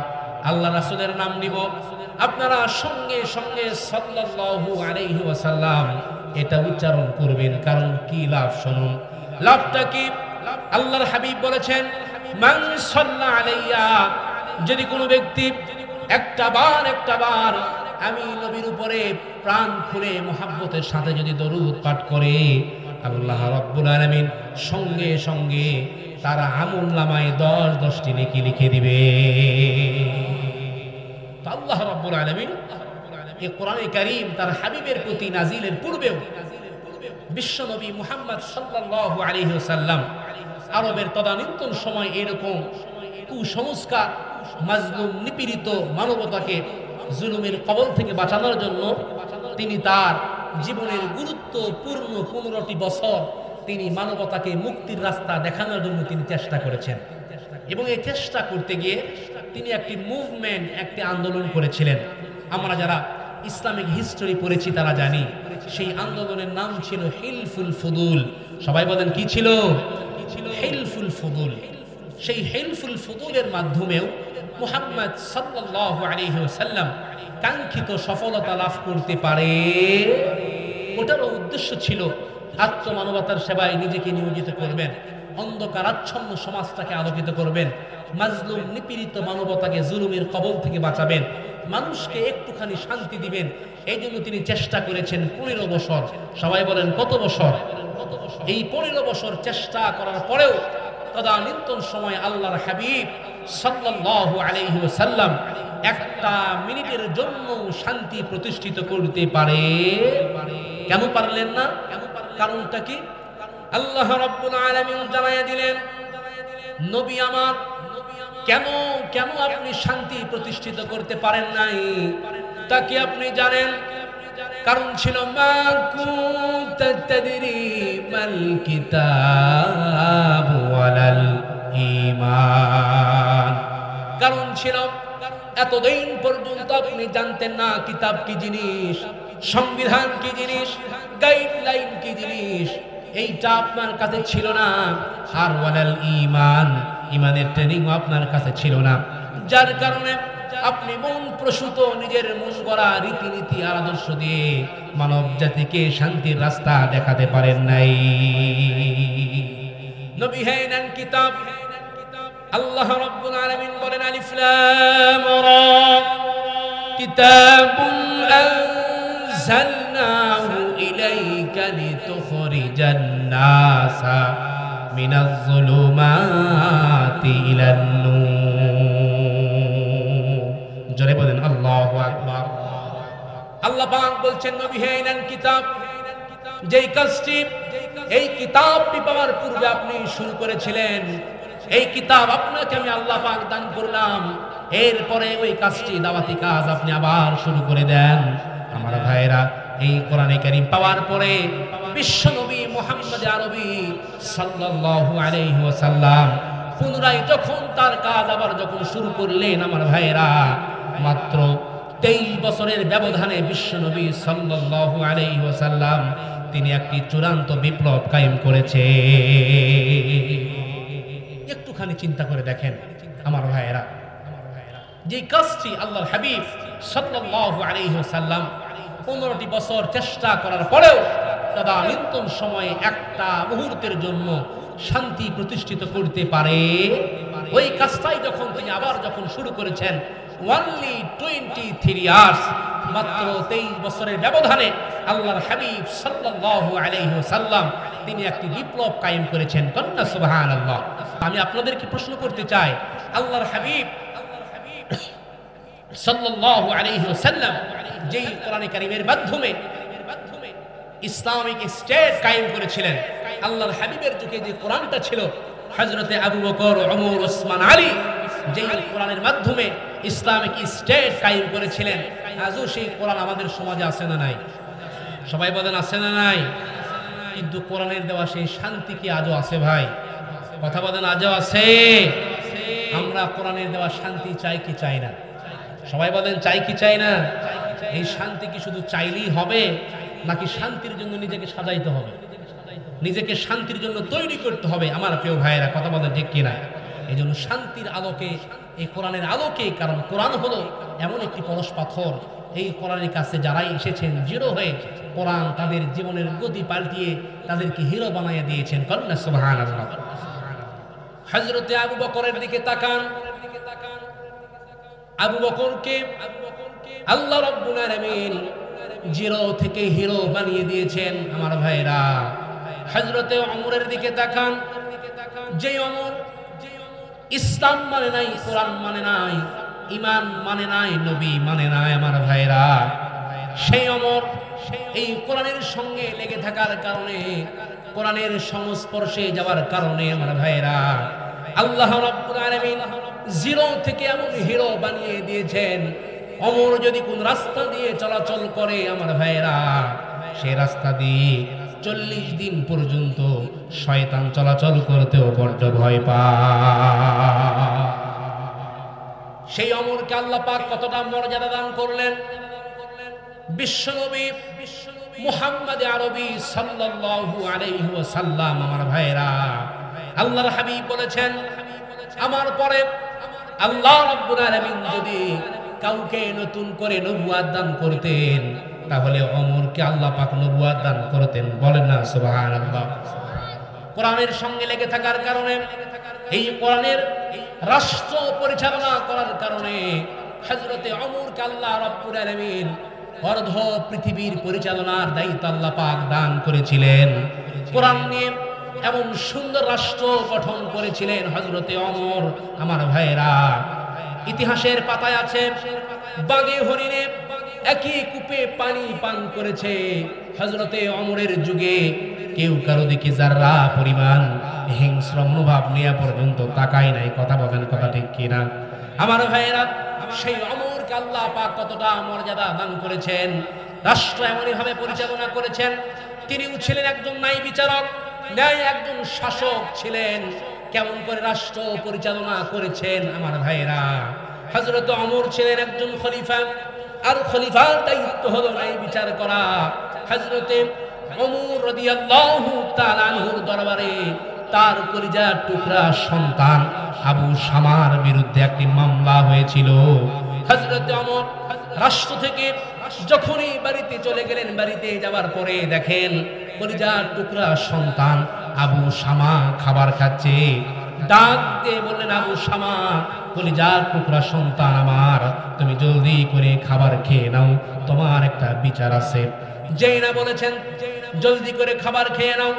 S1: আল্লাহ রাসূলের নাম নিব আপনারা সঙ্গে সঙ্গে সাল্লাল্লাহু আলাইহি ওয়াসাল্লাম এটা উচ্চারণ করবেন। কারণ কি লাভ শুনুন, লাভটা কি? আল্লাহর হাবিব বলেছেন, মান সাল্লা আলাইয়া, যদি কোনো ব্যক্তি একটা বার আমি নবীর উপরে প্রাণ খুলে মুহাব্বতের সাথে যদি দরুদ পাঠ করে, আল্লাহ রাব্বুল আলামিন সঙ্গে সঙ্গে তার আমলনামায় 10টি নেকি লিখে দিবে। তো আল্লাহ রাব্বুল আলামিন এই কোরআনে কারীম তার হাবিবের প্রতি নাজিলের পূর্বেও বিশ্ব নবী মুহাম্মদ সাল্লাল্লাহু আলাইহি ওয়াসাল্লাম আরবের তদানীন্তন সময় এরকম কুসংস্কার, মাজলুম নিপীড়িত মানবতাকে জুলুমের কবল থেকে বাঁচানোর জন্য তিনি তার জীবনের গুরুত্বপূর্ণ 15টি বছর তিনি মানবতাকে মুক্তির রাস্তা দেখানোর জন্য তিনি চেষ্টা করেছেন। এবং এই চেষ্টা করতে গিয়ে তিনি একটি মুভমেন্ট, একটি আন্দোলন করেছিলেন। আমরা যারা ইসলামিক হিস্টোরি পড়েছি তারা জানি সেই আন্দোলনের নাম ছিল হিলফুল ফুদুল। সবাই বলেন কি ছিল? হিলফুল ফুদুল। সেই হিলফুল ফুদুলের মাধ্যমেও মুহাম্মদ সাল্লাল্লাহু আলাইহি ওয়াসাল্লাম কাঙ্ক্ষিত সফলতা লাভ করতে পারে। ওটারও উদ্দেশ্য ছিল আত্মমানবতার সেবায় নিজেকে নিয়োজিত করবেন, অন্ধকারাচ্ছন্ন সমাজটাকে আলোকিত করবেন, মাজলুম নিপীড়িত মানবতাকে জুলুমের কবল থেকে বাঁচাবেন, মানুষকে একটুখানি শান্তি দিবেন। এই জন্য তিনি চেষ্টা করেছেন 15 বছর। সবাই বলেন কত বছর? এই 15 বছর চেষ্টা করার পরেও তদানীন্তন সময় আল্লাহর হাবিব সাল্লাল্লাহু আলাইহি ওয়াসাল্লাম একটা মিনিটের জন্য শান্তি প্রতিষ্ঠিত করতে পারে। কেন পারলেন না? কারণটা কি? আল্লাহ রাব্বুল আলামিন জানাইয়া দিলেন, নবী আমার, কেন আপনি শান্তি প্রতিষ্ঠিত করতে পারেন নাই তা কি আপনি জানেন? কারণ ছিল মা কুনতা তাদরি মাল কিতাব ওয়ালাল ঈমান। কারণ ছিল এতদিন পর্যন্ত আপনি জানতেন না কিতাব কি জিনিস, সংবিধান কি জিনিস, গাইডলাইন কি জিনিস, এইটা আপনার কাছে ছিল না। আর ওয়ালাল ঈমান, ঈমানের ট্রেনিংও আপনার কাছে ছিল না। যার কারণে আপনি মন প্রসূত নিজের মন গড়া রীতিনীতি আর আদর্শ দিয়ে মানব জাতিকে শান্তির রাস্তা দেখাতে পারেন নাই। নবী হ্যাঁ নেন কিতাব। আল্লাহ রাব্বুল আলামিন বলেন, আলিফ লাম রা, কিতাবুন আনজালনাহু ইলাইকা লিতুখরিজান নাসা মিনাজ যুলুমাতি ইলান নূর। জোরে বলেন আল্লাহু আকবার। আল্লাহ পাক বলছেন, নবী হে নেন কিতাব। যেই কাজটি এই কিতাবটি পাওয়ার পূর্বে আপনি শুরু করেছিলেন, এই কিতাব আপনাকে আমি আল্লাহ পাক দান করলাম। এরপরে ওই কাজটি, দাওয়াতি কাজ আপনি আবার শুরু করে দেন। আমার ভাইরা, এই কোরআনে কারীম পাওয়ার পরে বিশ্ব নবী মুহাম্মদ আরবি সাল্লাল্লাহু আলাইহি ওয়াসাল্লাম পুনরায় যখন তার কাজ আবার যখন শুরু করলেন, আমার ভাইরা, মাত্র 23 বছরের ব্যবধানে বিশ্ব নবী সাল্লাল্লাহু আলাইহি ওয়াসাল্লাম তিনি একটি চূড়ান্ত বিপ্লব কায়েম করেছে। একটুখানি চিন্তা করে দেখেন আমার ভাইয়েরা, যে কাজটি আল্লাহর হাবিব সাল্লাল্লাহু আলাইহি ওয়াসাল্লাম 15টি বছর চেষ্টা করার পরেও তদানীন্তন সময়ে একটা মুহূর্তের জন্য শান্তি প্রতিষ্ঠিত করতে পারে, ওই কাজটাই যখন তিনি আবার যখন শুরু করেছেন, only 23 ইয়ার্স, মাত্র 23 বছরের ব্যবধানে আল্লাহর হাবিব সাল্লাল্লাহু আলাইহি ওয়াসাল্লাম তিনি একটি বিপ্লব কায়েম করেছেন। কন্যা সুবহানাল্লাহ। আমি আপনাদেরকে প্রশ্ন করতে চাই, আল্লাহর হাবিব সাল্লাল্লাহু আলাইহি ওয়াসাল্লাম যেই কোরআনে কারীমের মাধ্যমে ইসলামিক স্টেট কায়েম করেছিলেন, আল্লাহর হাবিবের যুগে যে কোরআনটা ছিল, হযরতে আবু বকর, ওমর, ওসমান, আলী যেই কোরআনের মাধ্যমে ইসলামিক স্টেট কায়েম করেছিলেন, আজও সেই কোরআন আমাদের সমাজে আছে না নাই? সবাই বলেন আছে না নাই? কিন্তু কোরআনের দেওয়া সেই শান্তি কি আজও আছে ভাই? কথা বলেন আজও আছে? আমরা কোরআনের দেওয়া শান্তি চাই কি চাই না? সবাই বলেন চাই কি চাই না? এই শান্তি কি শুধু চাইলেই হবে, নাকি শান্তির জন্য নিজেকে সাজাইতে হবে? নিজেকে শান্তির জন্য তৈরি করতে হবে। আমার প্রিয় ভাইয়েরা, কথা বলেন ঠিক কিনা? এই জন্য শান্তির আলোকে, এই কোরআনের আলোকে, কারণ কোরআন হলো এমন একটি কলস পাথর, এই কোরআনের কাছে যারাই এসেছেন জিরো হয়ে, কোরআন তাদের জীবনের গতি পাল্টিয়ে তাদেরকে হিরো বানিয়ে দিয়েছেন। কন্যা সুবহানাল্লাহ। হযরতে আবু বকরের দিকে তাকান। আবু বকরকে আল্লাহ রাব্বুল আলামিন জিরো থেকে হিরো বানিয়ে দিয়েছেন। আমার ভাইরা, হযরতে ওমরের দিকে তাকান। যে ওমর ইসলাম মানে নাই, কোরআন মানে নাই, ঈমান মানে নাই, নবী মানে নাই, আমার ভাইরা, সেই ওমর এই কোরআনের সঙ্গে লেগে থাকার কারণে, কোরআনের সংস্পর্শে যাওয়ার কারণে, আমার ভাইরা, আল্লাহ রাব্বুল আলামিন জিরো থেকে এমন হিরো বানিয়ে দিয়েছেন। ওমর যদি কোন রাস্তা দিয়ে চলাচল করে, আমার ভাইরা, সেই রাস্তা দিয়ে 40 দিন পর্যন্ত শয়তান চলাচল করতেও বড্ড ভয় পায়। সেই ওমরকে আল্লাহ পাক কতটা মর্যাদা দান করলেন। বিশ্বনবী মুহাম্মদ আরবি সাল্লাল্লাহু আলাইহি ওয়াসাল্লাম, আমার ভাইরা, আল্লাহর হাবিব বলেছেন, আমার পরে আল্লাহ রাব্বুল আলামিন যদি কাউকে নতুন করে নবুয়ত দান করতেন, তাহলে ওমরকে আল্লাহ পাক নবুয়ত দান করতেন। বলেন না সুবহানাল্লাহ। কোরআনের সঙ্গে লেগে থাকার কারণে, এই কোরআনের রাষ্ট্র পরিচালনা করার কারণে হযরতে ওমরকে আল্লাহ রাব্বুল আলামিন অর্ধ পৃথিবীর পরিচালনার দায়িত্ব আল্লাহ পাক দান করেছিলেন। কোরআন নিয়ে এমন সুন্দর রাষ্ট্র গঠন করেছিলেন হযরতে ওমর। আমার ভাইরা, ইতিহাসের পাতায় আছে, বাগে হরিণে একই কূপে পানি পান করেছে। হযরতে ওমরের যুগে কেউ কারো দিকে যারা পরিমাণ হিংস্র মনোভাব নিয়ে পর্যন্ত তাকায় নাই। কথা বলেন, কথা ঠিক কিনা? আমার ভাইয়েরা, সেই ওমরকে আল্লাহ পাক কতটা মর্যাদা দান করেছেন, রাষ্ট্র এমনভাবে পরিচালনা করেছেন। তিনিও ছিলেন একজন ন্যায় বিচারক, ন্যায় একজন শাসক ছিলেন। কেমন করে রাষ্ট্র পরিচালনা করেছেন, আমার ভাইয়েরা, হযরত ওমর ছিলেন একজন খলিফা, আর খলিফার দায়িত্ব হলো ন্যায় বিচার করা। হযরতে ওমর রাদিয়াল্লাহু তাআলা আনহুর দরবারে তার কলিজার টুকরা সন্তান আবু শামার বিরুদ্ধে একটি মামলা হয়েছিল। হযরতে ওমর রাষ্ট্র থেকে যখনই বাড়িতে চলে গেলেন, বাড়িতে যাওয়ার পরে দেখেন কলিজার টুকরা সন্তান আবু শামা খাবার খাচ্ছে। ডাক দিয়ে বললেন, আবু শামা, কলিজার টুকরা সন্তান আমার, তুমি জলদি করে খাবার খেয়ে নাও, তোমার একটা বিচার আছে। যেই না বলেছেন জলদি করে খাবার খেয়ে নাও,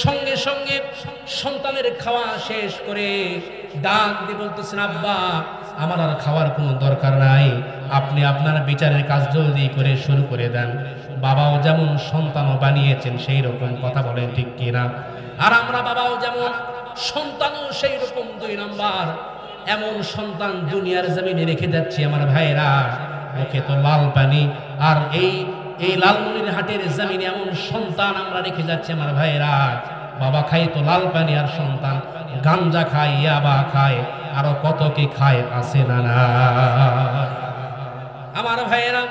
S1: সঙ্গে সঙ্গে সন্তানের খাওয়া শেষ করে ডাক দিয়ে বলতেছেন, আব্বা, আমার আর খাওয়ার কোনো দরকার নাই, আপনি আপনার বিচারের কাজ জলদি করে শুরু করে দেন। বাবাও যেমন সন্তানও বানিয়েছেন সেই রকম, কথা বলেন ঠিক কিনা? আর আমরা বাবাও যেমন, সন্তানও সেই রকম 2 নাম্বার। এমন সন্তান দুনিয়ার জমিনে রেখে যাচ্ছি আমার ভাইরা, মুখে তো লাল পানি, আর এই লালমনিরহাটের জমিনে এমন সন্তান আমরা রেখে যাচ্ছি আমার ভাইরা। বাবা খায় তো লাল পানি, আর সন্তান গাঞ্জা খায়, ইয়াবা খায়, আরো কত কি খায়, আছে না না? আমার ভাইরা,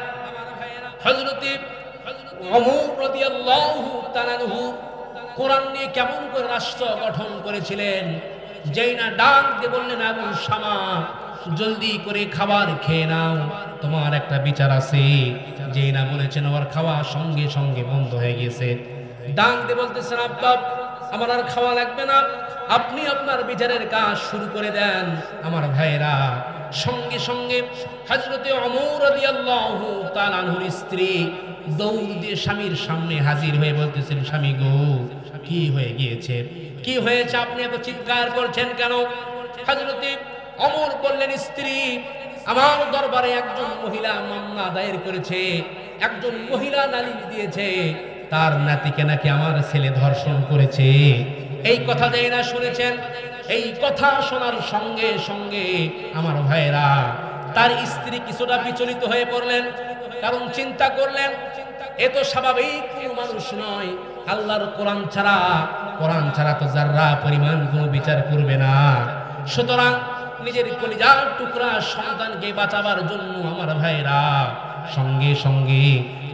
S1: হযরতে ওমর রাদিয়াল্লাহু তাআলা আনহু কোরআন নিয়ে কেমন করে রাষ্ট্র গঠন করেছিলেন। যেই না ডাক দিয়ে বললেন, আবু শামা, জলদি করে খাবার খেয়ে নাও, তোমার একটা বিচার আছে। যেই না বলেছেন, আমার খাওয়া সঙ্গে সঙ্গে বন্ধ হয়ে গেছে। ডাক দিয়ে বলতেছেন, আব্বা, আমার আর খাওয়া লাগবে না, আপনি আপনার বিচারের কাজ শুরু করে দেন। আমার ভাইরা, সঙ্গে সঙ্গে হযরতে ওমর রাদিয়াল্লাহু তাআলা আনহুর স্ত্রী দৌড় দিয়ে স্বামীর সামনে হাজির হয়ে বলতেছেন, স্বামী গো, কি হয়ে গিয়েছে, কি হয়েছে, আপনি এত চিৎকার করছেন কেন? হযরতে ওমর বললেন, স্ত্রী, আমার দরবারে একজন মহিলা মামলা দায়ের করেছে, একজন মহিলা নালিশ দিয়েছে, তার নাতিকে নাকি আমার ছেলে ধর্ষণ করেছে। এই কথা যেই না শুনেছেন, এই কথা শোনার সঙ্গে সঙ্গে আমার ভাইরা, তার স্ত্রী কিছুটা বিচলিত হয়ে পড়লেন। কারণ চিন্তা করলেন, এ তো স্বাভাবিক কোনো মানুষ নয়, আল্লাহর কোরআন ছাড়া তো যারা পরিমাণ কোনো বিচার করবে না। সুতরাং নিজের কলিজার টুকরা সন্তানকে বাঁচাবার জন্য আমার ভাইরা সঙ্গে সঙ্গে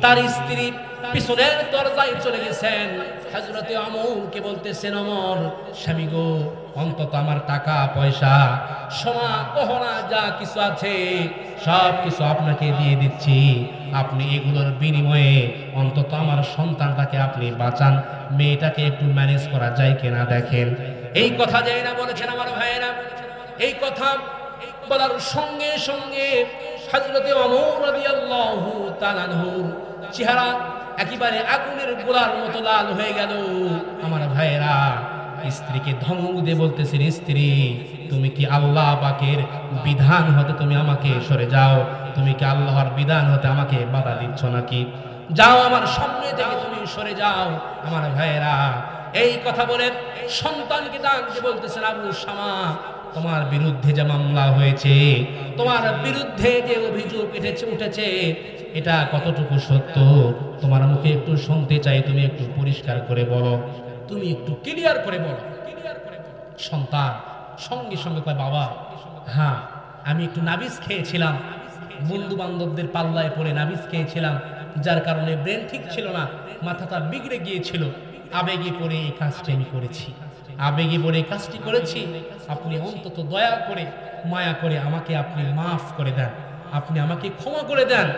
S1: তার স্ত্রী পিছনের দরজায় চলে গেছেন। হযরতে ওমরকে বলতেছেন, ওমর স্বামী গো, অন্তত আমার টাকা পয়সা সোনা গহনা যা কিছু আছে সব কিছু আপনাকে দিয়ে দিচ্ছি, আপনি এগুলোর বিনিময়ে অন্তত আমার সন্তানটাকে আপনি বাঁচান, মেয়েটাকে একটু ম্যানেজ করা যায় কিনা দেখেন। এই কথা যাই না বলেছেন আমার ভাইয়েরা। এই কথা বলার সঙ্গে সঙ্গে হযরতে ওমর রাদিয়াল্লাহু তাআলা আনহুর চেহারা একেবারে আগুনের গোলার মতো লাল হয়ে গেল। আমার ভাইয়েরা, স্ত্রীকে ধমক দিয়ে বলতেছেন, স্ত্রী তুমি কি আল্লাহ পাকের বিধান হতে তুমি আমাকে সরে যাও? তুমি কি আল্লাহর বিধান হতে আমাকে বাধা দিচ্ছ নাকি? যাও, আমার সামনে থেকে তুমি সরে যাও। আমার ভাইয়েরা, এই কথা বলে সন্তানকে ডাক দিয়ে বলতেছেন, আবু শামা, তোমার বিরুদ্ধে যে মামলা হয়েছে, তোমার বিরুদ্ধে যে অভিযোগ উঠেছে এটা কতটুকু সত্য তোমার মুখে একটু শুনতে চাই, তুমি একটু পরিষ্কার করে বলো, তুমি একটু ক্লিয়ার করে বলো। সন্তান সঙ্গে সঙ্গে কয়, বাবা হ্যাঁ, আমি একটু নাবিজ খেয়েছিলাম, বন্ধু বান্ধবদের পাল্লায় পড়ে নাবিজ খেয়েছিলাম, যার কারণে ব্রেন ঠিক ছিল না, মাথাটা বিগড়ে গিয়েছিল, আবেগে পড়ে এই কাজটি আমি করেছি, আবেগে পড়ে এই কাজটি করেছি। আপনি অন্তত দয়া করে মায়া করে আমাকে আপনি মাফ করে দেন, আপনি আমাকে ক্ষমা করে দেন।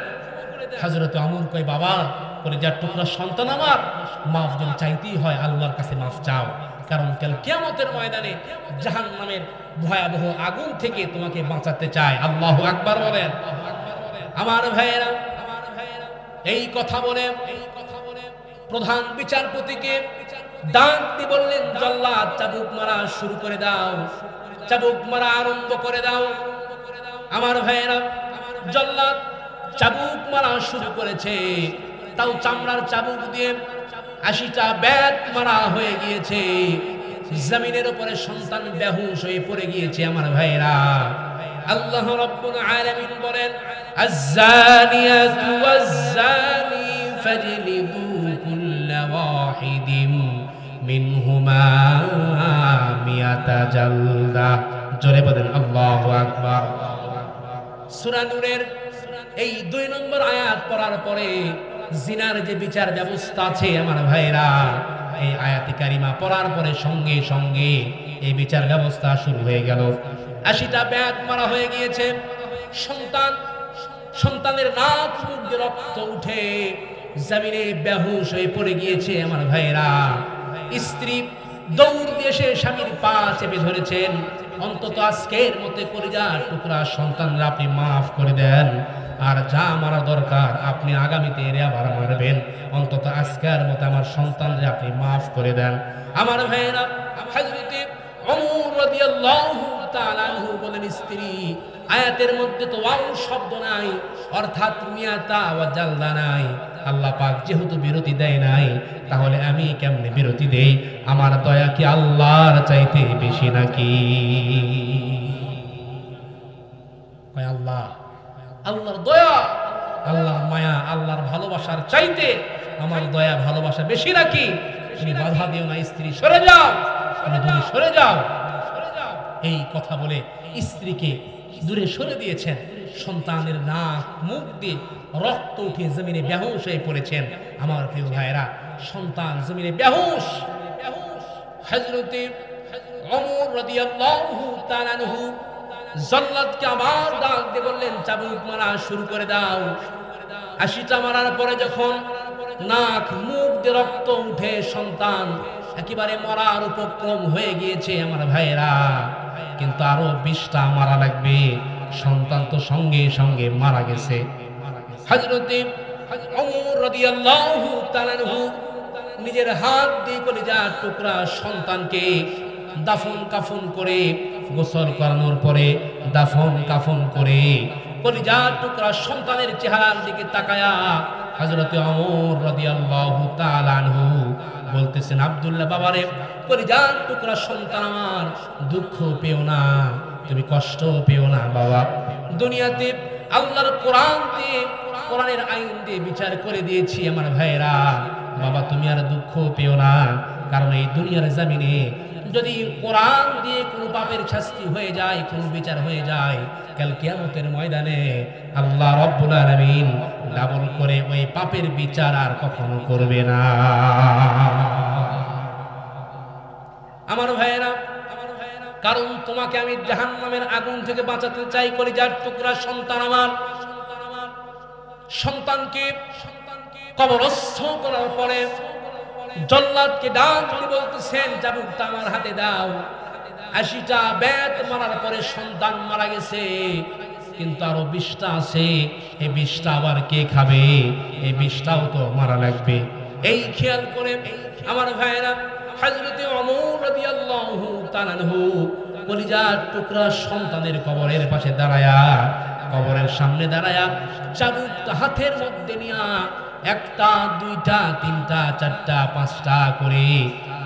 S1: হযরত ওমর কয়, বাবা করে যার টুকরা সন্তান আমার, মাফ যদি চাইতেই হয় আল্লাহর কাছে মাফ চাও, কারণ কাল কিয়ামতের ময়দানে জাহান্নামের ভয়াবহ আগুন থেকে তোমাকে বাঁচাতে চায়। আল্লাহু আকবার বলেন। আমার ভাইয়েরা, এই কথা বলে প্রধান বিচারপতিকে ডাক দিয়ে বললেন, জল্লাদ চাবুক মারা শুরু করে দাও, চাবুক মারা আরম্ভ করে দাও। আমার ভাইয়েরা, জল্লাদ চাবুক মারা শুরু করেছে, তাও চামড়ার চাবুক দিয়ে 80টা ব্যাট মারা হয়ে গিয়েছে। জমিনের উপরে সন্তান বেহুশ হয়ে পড়ে গিয়েছে। আমার ভাইয়েরা, আল্লাহ রাব্বুল আলামিন বলেন, আয-যানিয়াতু ওয়াজ-যানি ফাজলিদু কুল্লা ওয়াহিদিম মিনহুমা মিয়াতা জালদা। জোরে বলেন আল্লাহু আকবার। সূরা নূরের এই 2 নম্বর আয়াত পড়ার পরে জিনার যে বিচার ব্যবস্থা আছে আমার ভাইরা, এই আয়াতে কারিমা পড়ার পরে সঙ্গে সঙ্গে এই বিচার ব্যবস্থা শুরু হয়ে গেল। 80টা ব্যাট মারা হয়ে গিয়েছে। সন্তানের নাক মুখ দিয়ে রক্ত উঠে জমিনে বেহুশ হয়ে পড়ে গিয়েছে। আমার ভাইরা, স্ত্রী দৌড় দিয়ে এসে স্বামীর পা চেপে ধরেছেন, অন্তত আজকের মধ্যে কলিজার টুকরা সন্তানরা আপনি মাফ করে দেন, আর যা মারা দরকার আপনি আগামীতে এর আবার মারবেন, অন্তত আজকের মতো আমার সন্তানরা আপনি মাফ করে দেন। আমার ভাইয়েরা, হযরতে ওমর রাদিয়াল্লাহু তাআলা আনহু বলেন, স্ত্রী আয়াতের মধ্যে তো ওয়াও শব্দ নাই, অর্থাৎ মিয়াতা ওয়া জালদা নাই। আল্লাহ পাক যেহেতু বিরতি দেয় নাই, তাহলে আমি কেমনে বিরতি দেই? আমার দয়া কি আল্লাহর চাইতে বেশি নাকি? কয় আল্লাহ, আল্লাহর দয়া, আল্লাহর মায়া, আল্লাহর ভালোবাসার চাইতে আমার দয়া ভালোবাসা বেশি নাকি? তুমি বাধা দিও না, স্ত্রী সরে যাও, তুমি দূরে সরে যাও। এই কথা বলে স্ত্রীকে দূরে সরে দিয়েছেন। সন্তানের নাক মুখ দিয়ে রক্ত উঠে জমিনে বেহুশ হয়ে পড়েছেন। আমার প্রিয় ভাইরা, সন্তান জমিনে বেহুশ। হযরতে ওমর রাদিয়াল্লাহু তাআলা আনহু জল্লাদকে আবার ডাক দিয়ে বললেন, চাবুক মারা শুরু করে দাও। 80টা মারার পরে যখন নাক মুখ দিয়ে রক্ত উঠে সন্তান একেবারে মরার উপক্রম হয়ে গিয়েছে আমার ভাইয়েরা, কিন্তু আরো 20টা মারা লাগবে। সন্তান তো সঙ্গে সঙ্গে মারা গেছে। হযরতে ওমর রাদিয়াল্লাহু তাআলা আনহু নিজের হাত দিয়ে কলিজার টুকরা সন্তানকে দাফন কাফন করে, গোসল করানোর পরে দাফন কাফন করে কলিজার টুকরা সন্তানের চেহারার দিকে তাকায়া হযরতে ওমর রাদিয়াল্লাহু তাআলা আনহু বলতেছেন, আব্দুল্লাহ বাবারে, কলিজার টুকরা সন্তান আমার, দুঃখ পেও না, তুমি কষ্ট পেও না বাবা। দুনিয়াতে আল্লাহর কোরআন দিয়ে, কোরআনের আইন দিয়ে বিচার করে দিয়েছি আমার ভাইরা। বাবা তুমি আর দুঃখ পেও না, কারণ এই দুনিয়ার জমিনে যদি কোরআন দিয়ে কোনো পাপের শাস্তি হয়ে যায়, কোনো বিচার হয়ে যায়, কাল কিয়ামতের ময়দানে আল্লাহ রাব্বুল আলামিন ডাবল করে ওই পাপের বিচার আর কখনো করবে না। আমার ভাইয়েরা, কারণ তোমাকে আমি জাহান্নামের আগুন থেকে বাঁচাতে চাই। কলিজার টুকরা সন্তান, আমার সন্তানকে কবরস্থ করার পরে জল্লাদকে ডাক দিয়ে বলতেছেন, চাবুকটা আমার হাতে দাও। 80টা বেত মারার পরে সন্তান মারা গেছে, কিন্তু আরো 20টা আছে। এই 20টা আবার কে খাবে? এই 20টাও তো মারা লাগবে। এই খেয়াল করে আমার ভাইয়েরা, হযরতে ওমর রাদিয়াল্লাহু তাআলা আনহু কলিজার টুকরা সন্তানের কবরের পাশে দাঁড়ায়া, কবরের সামনে দাঁড়ায়া চাবুকটা হাতের মধ্যে নিয়া 1টা 2টা 3টা 4টা 5টা করে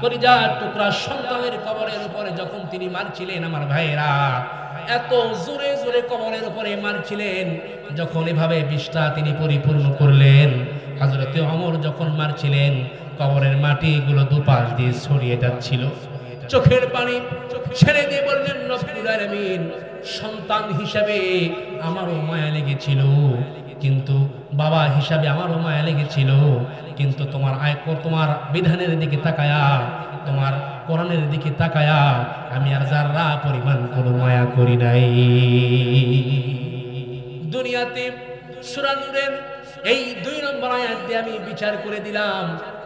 S1: কলিজার টুকরা সন্তানের কবরের উপরে যখন তিনি মারছিলেন, আমার ভাইয়েরা, এত জোরে জোরে কবরের উপরে মারছিলেন। যখন এভাবে 20টা তিনি পরিপূর্ণ করলেন, হযরতে ওমর যখন মারছিলেন, কবরের মাটিগুলো দুপাশ দিয়ে ছড়িয়ে যাচ্ছিল। চোখের পানি ছেড়ে দিয়ে বললেন, রব্বুল আলামিন, সন্তান হিসাবে আমারও মায়া লেগেছিল, কিন্তু বাবা হিসাবে আমারও মায়া লেগেছিল, কিন্তু তোমার বিধানের দিকে তাকায়া, তোমার কোরআনের দিকে তাকায়া আমি আর যারা পরিমাণ কোনো মায়া করি নাই। দুনিয়াতে সূরা নূরের এই 2 নম্বর আয়াত দিয়ে আমি বিচার করে দিলাম,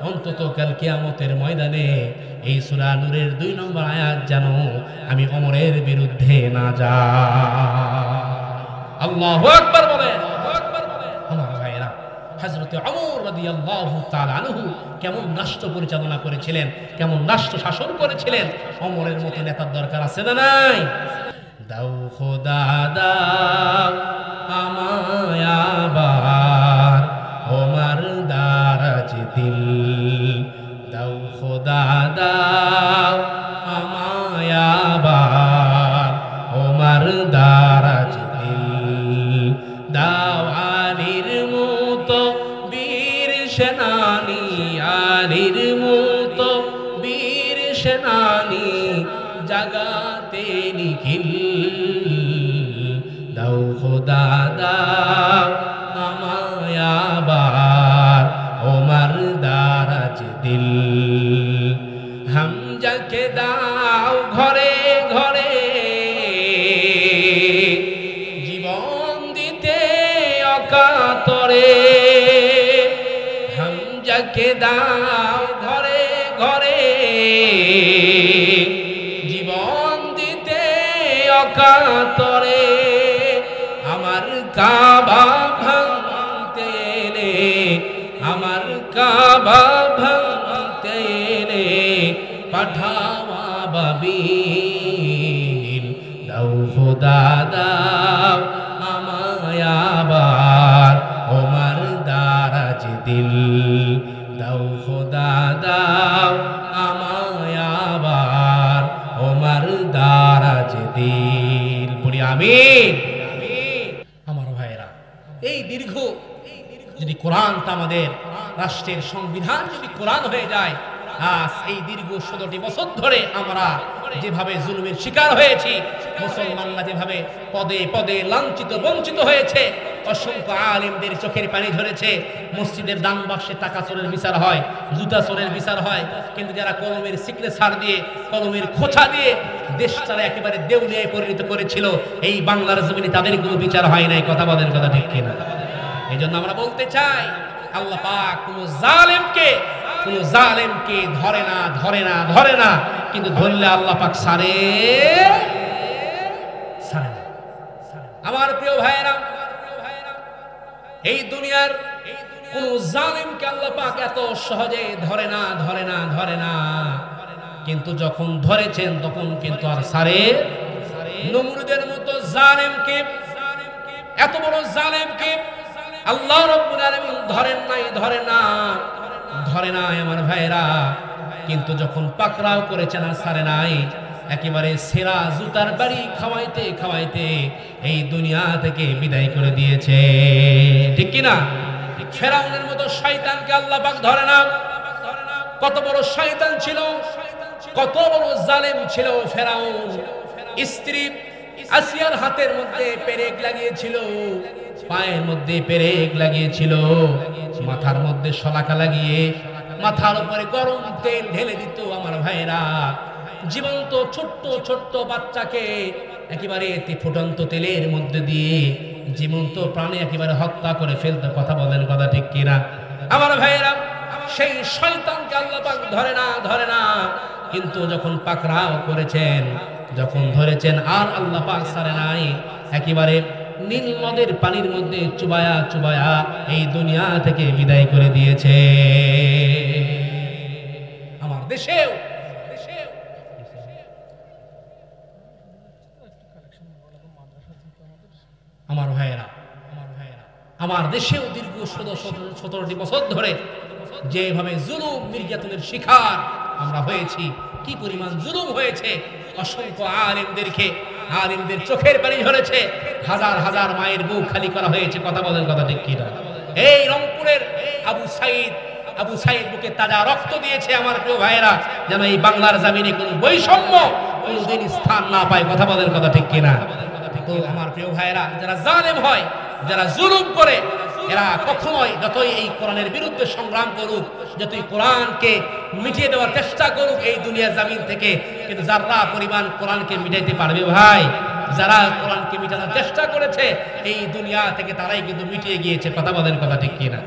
S1: অন্তত কাল কিয়ামতের ময়দানে এই সূরা নূরের 2 নম্বর আয়াত যেন আমি ওমরের বিরুদ্ধে না যাই। আল্লাহু আকবার বলেন। আমার ভাইরা, হযরতে ওমর রাদিয়াল্লাহু তাআলা আনহু কেমন রাষ্ট্র পরিচালনা করেছিলেন, কেমন রাষ্ট্র শাসন করেছিলেন। ওমরের মতো নেতার দরকার আছে না নাই? দাও খোদা দাও আমায় আবার ওমর দারাজ দিল, দাও খোদা দাও আমায় আবার ওমর দারাজ দিল, দাও আলীর মতো বীর সেনানী, আলীর মতো বীর সেনানী জাগাতে নিখিল, দাও খোদা দাও আমায় আবার ওমর দারাজ দিল, হামজাকে দাও ঘরে ঘরে জীবন দিতে অকাতরে, হামজাকে দাও ঘরে ঘরে জীবন দিতে অকাতরে, আমার কাবা ভাঙতে এলে, আমার কাবা ভাঙতে এলে পাঠাওয়া বাবিল, দাও খোদা দাও আমায় আবার ওমর দারাজ দিল, দাও খোদা দাও আমায় আবার ওমর দারাজ দিল। পড়ি আমিন। আমার ভাইরা, এই দীর্ঘ যদি কোরআনটা আমাদের রাষ্ট্রের সংবিধান যদি কোরআন হয়ে যায়, আজ এই দীর্ঘ ১৭টি বছর ধরে আমরা যেভাবে জুলুমের শিকার হয়েছি, মুসলমানরা যেভাবে পদে পদে লাঞ্ছিত বঞ্চিত হয়েছে, অসংখ্য আলেমদের চোখের পানি ঝরেছে। মসজিদের দান বাক্সে টাকা চোরের বিচার হয়, জুতা চোরের বিচার হয়, কিন্তু যারা কলমের সিগনেচার দিয়ে, কলমের খোঁচা দিয়ে দেশটারে একেবারে দেউলিয়ায় পরিণত করেছিল, এই বাংলার জমিনে তাদের কোনো বিচার হয় নাই। কথা বলেন, কথা ঠিক কিনা? এই জন্য আমরা বলতে চাই, আল্লাহ পাক কোনো জালেমকে ধরে না, ধরে না, ধরে না, কিন্তু ধরলে আল্লাহ পাক ছাড়ে না। আমার প্রিয় ভাইয়েরা, এই দুনিয়ার কোন জালেমকে আল্লাহ পাক এত সহজে ধরে না, ধরে না, ধরে না, কিন্তু যখন ধরেছেন তখন কিন্তু আর ছাড়ে। নমরুদের মতো জালেমকে, এত বড় জালেমকে আল্লাহ রাব্বুল আলামিন ধরেন নাই, ধরে না, ধরে নাই আমার ভাইরা, কিন্তু যখন পাকড়াও করেছেন আর ছাড়ে নাই। একেবারে সেরা জুতার বাড়ি খাওয়াইতে খাওয়াইতে এই দুনিয়া থেকে বিদায় করে দিয়েছে, ঠিক কিনা? ফেরাউনের মতো শয়তানকে আল্লাহ পাক ধরে না। কত বড় শয়তান ছিল, কত বড় জালেম ছিল ফেরাউন। স্ত্রী আসিয়ার হাতের মধ্যে পেরেক লাগিয়েছিল, পায়ের মধ্যে পেরেক লাগিয়েছিল, মাথার মধ্যে শলাকা লাগিয়ে মাথার উপরে গরম তেল ঢেলে দিত। আমার ভাইরা, জীবন্ত ছোট্ট ছোট্ট বাচ্চাকে একেবারে ফুটন্ত তেলের মধ্যে দিয়ে জীবন্ত প্রাণে একেবারে হত্যা করে ফেলতে। কথা বলেন, কথা ঠিক কিনা? আমার ভাইরা, সেই শয়তানকে আল্লাহ পাক ধরে না, কিন্তু যখন পাকড়াও করেছেন, যখন ধরেছেন, আর আল্লাহ পাক ছাড়ে নাই। একেবারে নীল নদের পানির মধ্যে চুবায়া চুবায়া এই দুনিয়া থেকে বিদায় করে দিয়েছে। আমার দেশেও আমার ভাইয়েরা, আমার দেশেও দীর্ঘ 17টি বছর ধরে যেভাবে জুলুম নির্যাতনের শিকার আমরা হয়েছি, কি পরিমাণ জুলুম হয়েছে, অসংখ্য আলেমদের চোখের পানি ঝরেছে, হাজার হাজার মায়ের বুক খালি করা হয়েছে। কথা বলেন, কথা ঠিক কিনা? এই রংপুরের আবু সাইদ বুকে তাজা রক্ত দিয়েছে। আমার প্রিয় ভাইয়েরা, যেন এই বাংলার জমিনে কোনো বৈষম্য কোনোদিন স্থান না পায়। কথা বলেন, কথা ঠিক কিনা? তো আমার প্রিয় ভাইয়েরা, যারা জালেম হয়, যারা জুলুম করে, এরা কখনোই যতই এই কোরআনের বিরুদ্ধে সংগ্রাম করুক, যতই কোরআনকে মিটিয়ে দেওয়ার চেষ্টা করুক এই দুনিয়ার জমিন থেকে, কিন্তু যারা পরিমাণ কোরআনকে মিটাইতে পারবে ভাই, যারা কোরআনকে মিটানোর চেষ্টা করেছে এই দুনিয়া থেকে, তারাই কিন্তু মিটিয়ে গিয়েছে। কথা বলেন, কথা ঠিক কিনা?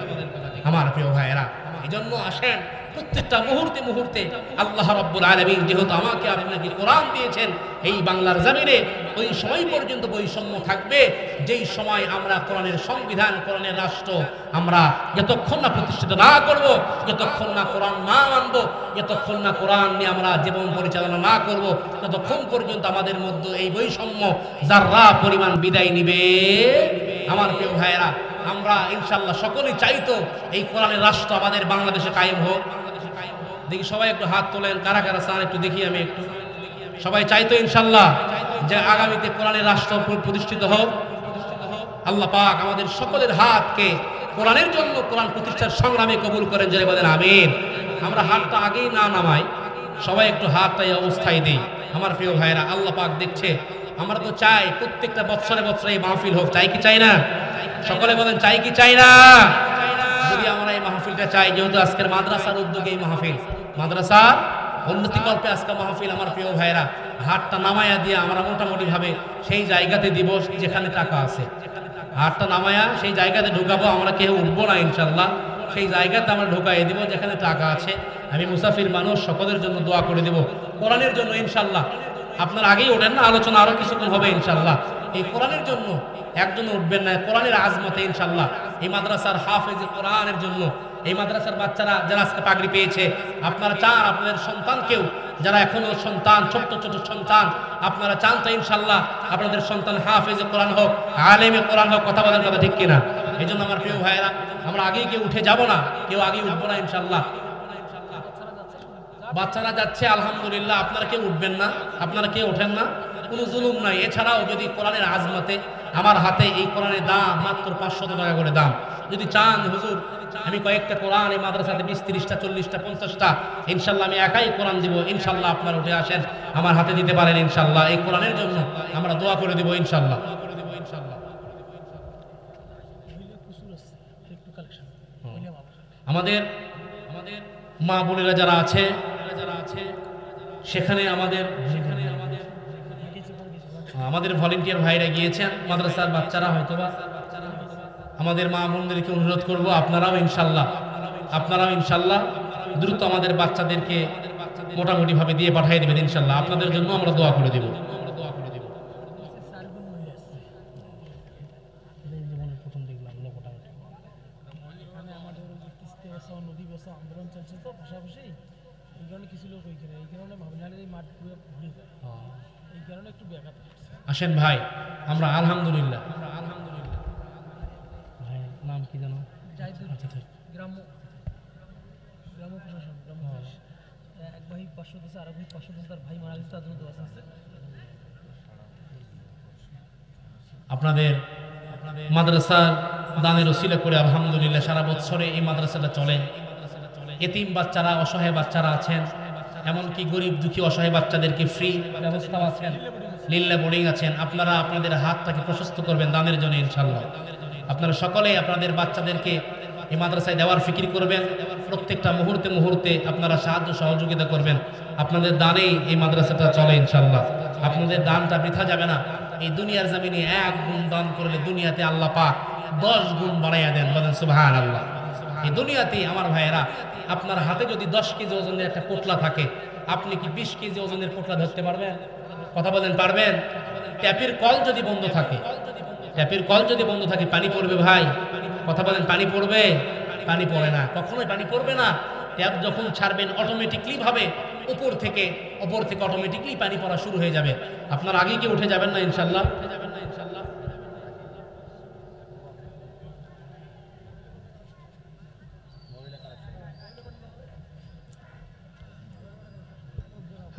S1: আমার প্রিয় ভাইয়েরা, এই জন্য আসেন প্রত্যেকটা মুহূর্তে মুহূর্তে আল্লাহ রাব্বুল আলামিন যেহেতু আমাকে আপনাকে কোরআন দিয়েছেন, এই বাংলার জমিনে ওই সময় পর্যন্ত বৈষম্য থাকবে যেই সময় আমরা কোরআনের সংবিধান, কোরআনের রাষ্ট্র আমরা যতক্ষণ না প্রতিষ্ঠিত না করব, যতক্ষণ না কোরআন না মানব, যতক্ষণ না কোরআন নিয়ে আমরা জীবন পরিচালনা না করব, ততক্ষণ পর্যন্ত আমাদের মধ্যে এই বৈষম্য যারা পরিমাণ বিদায় নিবে। আমার প্রিয় ভাইয়েরা, আমরা ইনশাআল্লাহ সকলেই চাইতো এই কোরআনের রাষ্ট্র আমাদের বাংলাদেশে কায়েম হোক। দেখি সবাই একটু হাত তোলেন, কারা কারা চান একটু দেখি। আমি একটু, সবাই চাইতো ইনশাআল্লাহ যে আগামীতে কোরআনের রাষ্ট্র প্রতিষ্ঠিত হোক। আল্লাহ পাক আমাদের সকলের হাতকে কোরআনের জন্য, কোরআন প্রতিষ্ঠার সংগ্রামে কবুল করেন, যারা বলেন আমিন। আমরা হাতটা আগেই না নামাই, সবাই একটু হাতটা এই অবস্থায় দিই। আমার প্রিয় ভাইয়েরা, আল্লাহ পাক দেখছে, আমরা তো চাই প্রত্যেকটা বছরে বছরে এই মাহফিল হোক, চাই কি চাই না? সকলে বলেন, চাই কি চাই না? যদি আমরা এই মাহফিলটা চাই, যেহেতু আজকের মাদ্রাসার উদ্যোগে এই মাহফিল, মাদ্রাসার উন্নতি কল্পে আজকে মাহফিল, আমার প্রিয় ভাইয়েরা, হাতটা নামায়া দিয়ে আমরা মোটামুটি ভাবে সেই জায়গাতে দিব যেখানে টাকা আছে। হাতটা নামায়া সেই জায়গাতে ঢুকাবো, আমরা কেউ উঠবো না ইনশাল্লাহ। সেই জায়গাতে আমরা ঢুকাই দিব যেখানে টাকা আছে। আমি মুসাফির মানুষ, সকলের জন্য দোয়া করে দেব, কোরআনের জন্য ইনশাল্লাহ। আপনার আগেই ওঠেন না, আলোচনা আরো কিছুক্ষণ হবে ইনশাল্লাহ। এই কোরআনের জন্য একজন উঠবেন না, কোরআনের আজমতে ইনশাল্লাহ। এই মাদ্রাসার হাফেজে কোরআনের জন্য, এই মাদ্রাসার বাচ্চারা যারা আজকে পাগড়ি পেয়েছে, আপনারা চান আপনাদের সন্তানকেও, যারা এখনো সন্তান, ছোট্ট ছোট সন্তান, আপনারা চান তো ইনশাল্লাহ আপনাদের সন্তান হাফেজে কোরআন হোক, আলেমে কোরআন হোক। কথা বলার কথা ঠিক কিনা? এই জন্য আমার প্রিয় ভাইয়েরা, আমরা আগেই কেউ উঠে যাব না, কেউ আগে উঠবো না ইনশাল্লাহ। বাচ্চারা যাচ্ছে আলহামদুলিল্লাহ, আপনারা কেউ উঠবেন না, আপনারা কেউ ওঠেন না, কোনো জুলুম নাই। এছাড়াও যদি কোরআনের আজমতে, আমার হাতে এই কোরআনের দাম মাত্র 500 টাকা করে দাম। যদি চান হুজুর আমি কয়েকটা কোরআন এই মাদ্রাসাতে 20, 30টা, 40টা, 50টা ইনশাল্লাহ আমি একাই কোরআন দিব, ইনশাল্লাহ আপনারা উঠে আসেন, আমার হাতে দিতে পারেন ইনশাল্লাহ। এই কোরআনের জন্য আমরা দোয়া করে দিব ইনশাল্লাহ। আমাদের মা বোনেরা যারা আছে সেখানে আমাদের ভলেন্টিয়ার ভাইরা গিয়েছেন, মাদ্রাসার বাচ্চারা হয়তোবা। আমাদের মা বোনদেরকে অনুরোধ করব, আপনারাও ইনশাল্লাহ দ্রুত আমাদের বাচ্চাদেরকে মোটামুটি ভাবে দিয়ে পাঠিয়ে দেবেন ইনশাল্লাহ। আপনাদের জন্য আমরা দোয়া করে দেব। আসেন ভাই, আমরা আলহামদুলিল্লাহ। ভাই নাম কি জানো? গ্রাম্য প্রশাসন, এক ভাই 500 দিয়েছে, আর এক ভাই 500 দিয়েছে, তার ভাই মারা গেছে, তার জন্য দোয়া আছে। আপনাদের মাদ্রাসার দানের ওসিলা করে আলহামদুলিল্লাহ সারা বছরে এই মাদ্রাসাটা চলে। এতিম বাচ্চারা, অসহায় বাচ্চারা আছেন, এমনকি গরিব দুঃখী অসহায় বাচ্চাদেরকে ফ্রি ব্যবস্থা আছেন, লিল্লা বোর্ডিং আছেন। আপনারা আপনাদের হাতটাকে প্রশস্ত করবেন দানের জন্য ইনশাআল্লাহ। আপনারা সকলে আপনাদের বাচ্চাদেরকে এই মাদ্রাসায় দেওয়ার ফিকির করবেন। প্রত্যেকটা মুহূর্তে মুহূর্তে আপনারা সাহায্য সহযোগিতা করবেন। আপনাদের দানেই এই মাদ্রাসাটা চলে ইনশাআল্লাহ। আপনাদের দানটা বৃথা যাবে না। এই দুনিয়ার জমিনে 1 গুণ দান করলে দুনিয়াতে আল্লাহ পাক 10 গুণ বাড়াইয়া দেন। বলেন সুবহানাল্লাহ। এই দুনিয়াতে আমার ভাইয়েরা, আপনার হাতে যদি 10 কেজি ওজনের একটা পোটলা থাকে, আপনি কি 20 কেজি ওজনের পোটলা ধরতে পারবেন? কথা বলেন, পারবেন? ট্যাপের কল যদি বন্ধ থাকে, ট্যাপের কল যদি বন্ধ থাকে, পানি পড়বে ভাই? কথা বলেন, পানি পড়বে? পানি পড়ে না, কখনোই পানি পড়বে না। ট্যাপ যখন ছাড়বেন অটোমেটিকলি ভাবে উপর থেকে অটোমেটিকলি পানি পড়া শুরু হয়ে যাবে। আপনার আগে কি উঠে যাবেন না ইনশাআল্লাহ?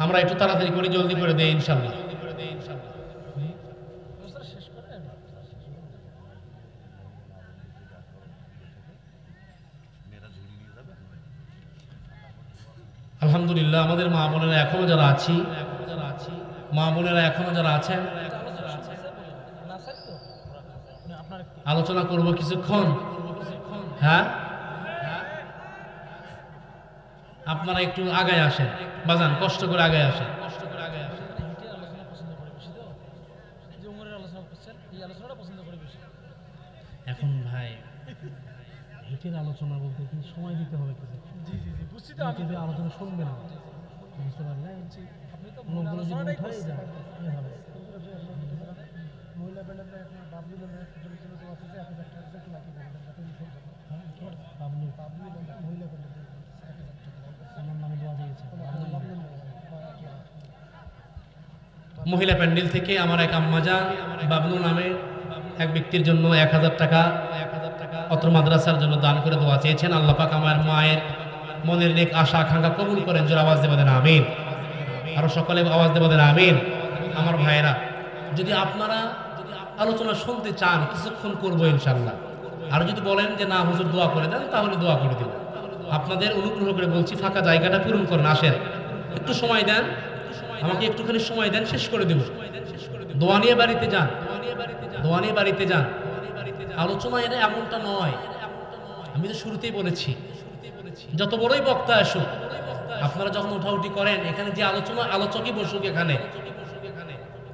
S1: আমরা একটু তাড়াতাড়ি করে জলদি করে দেই ইনশাআল্লাহ। আলহামদুলিল্লাহ, আমাদের মা বোনেরা এখনো যারা আছি, মা বোনেরা এখনো যারা আছেন, আলোচনা করব কিছুক্ষণ। হ্যাঁ, আপনারা একটু আগায় আসেন বাজান, কষ্ট করে আগায় আসেন। এখন ভাই হিটের আলোচনা বলতে কি সময় দিতে হবে কিছু? জি জি জি, বুঝছি তো। আমি আলোচনা শুনবে না, বুঝতে পারলেন? আপনি তো আলোচনাটাই করছেন। মহিলা প্যানেলে একটা বাবলু নামে একটা ছেলে তো আছে, আপনি একটা একটু বাকি বলবেন, বাবলু মহিলা প্যানেলে আমার নামে দোয়া দিয়েছে। মহিলা প্যান্ডেল থেকে আমার এক আম্মাজান বাবলু নামে এক ব্যক্তির জন্য 1000 টাকা অত্র মাদ্রাসার জন্য দান করে দোয়া চেয়েছেন। আল্লাহ পাক আমার মায়ের মনের নেক আশা আকাঙ্ক্ষা কবুল করেন। জোরে আওয়াজ দিয়ে বলেন আমিন। আরো সকলে আওয়াজ দিয়ে বলেন আমিন। আমার ভাইয়েরা, যদি আপনারা আলোচনা শুনতে চান কিছুক্ষণ করবো ইনশাআল্লাহ। আর যদি বলেন যে না হুজুর দোয়া করে দেন, তাহলে দোয়া করে দেব। আপনাদের অনুগ্রহ করে বলছি, ফাঁকা জায়গাটা পূরণ করেন, আসেন, একটু সময় দেন আমাকে, একটুখানি সময় দেন, শেষ করে দেব। দোয়া নিয়ে বাড়িতে যান, দোয়া নিয়ে বাড়িতে যান। আলোচনা এটা এমনটা নয়, আমি তো শুরুতেই বলেছি, যত বড়ই বক্তা আসুক, আপনারা যখন উঠাউঠি করেন, এখানে যে আলোচনা আলোচকই বসুক, এখানে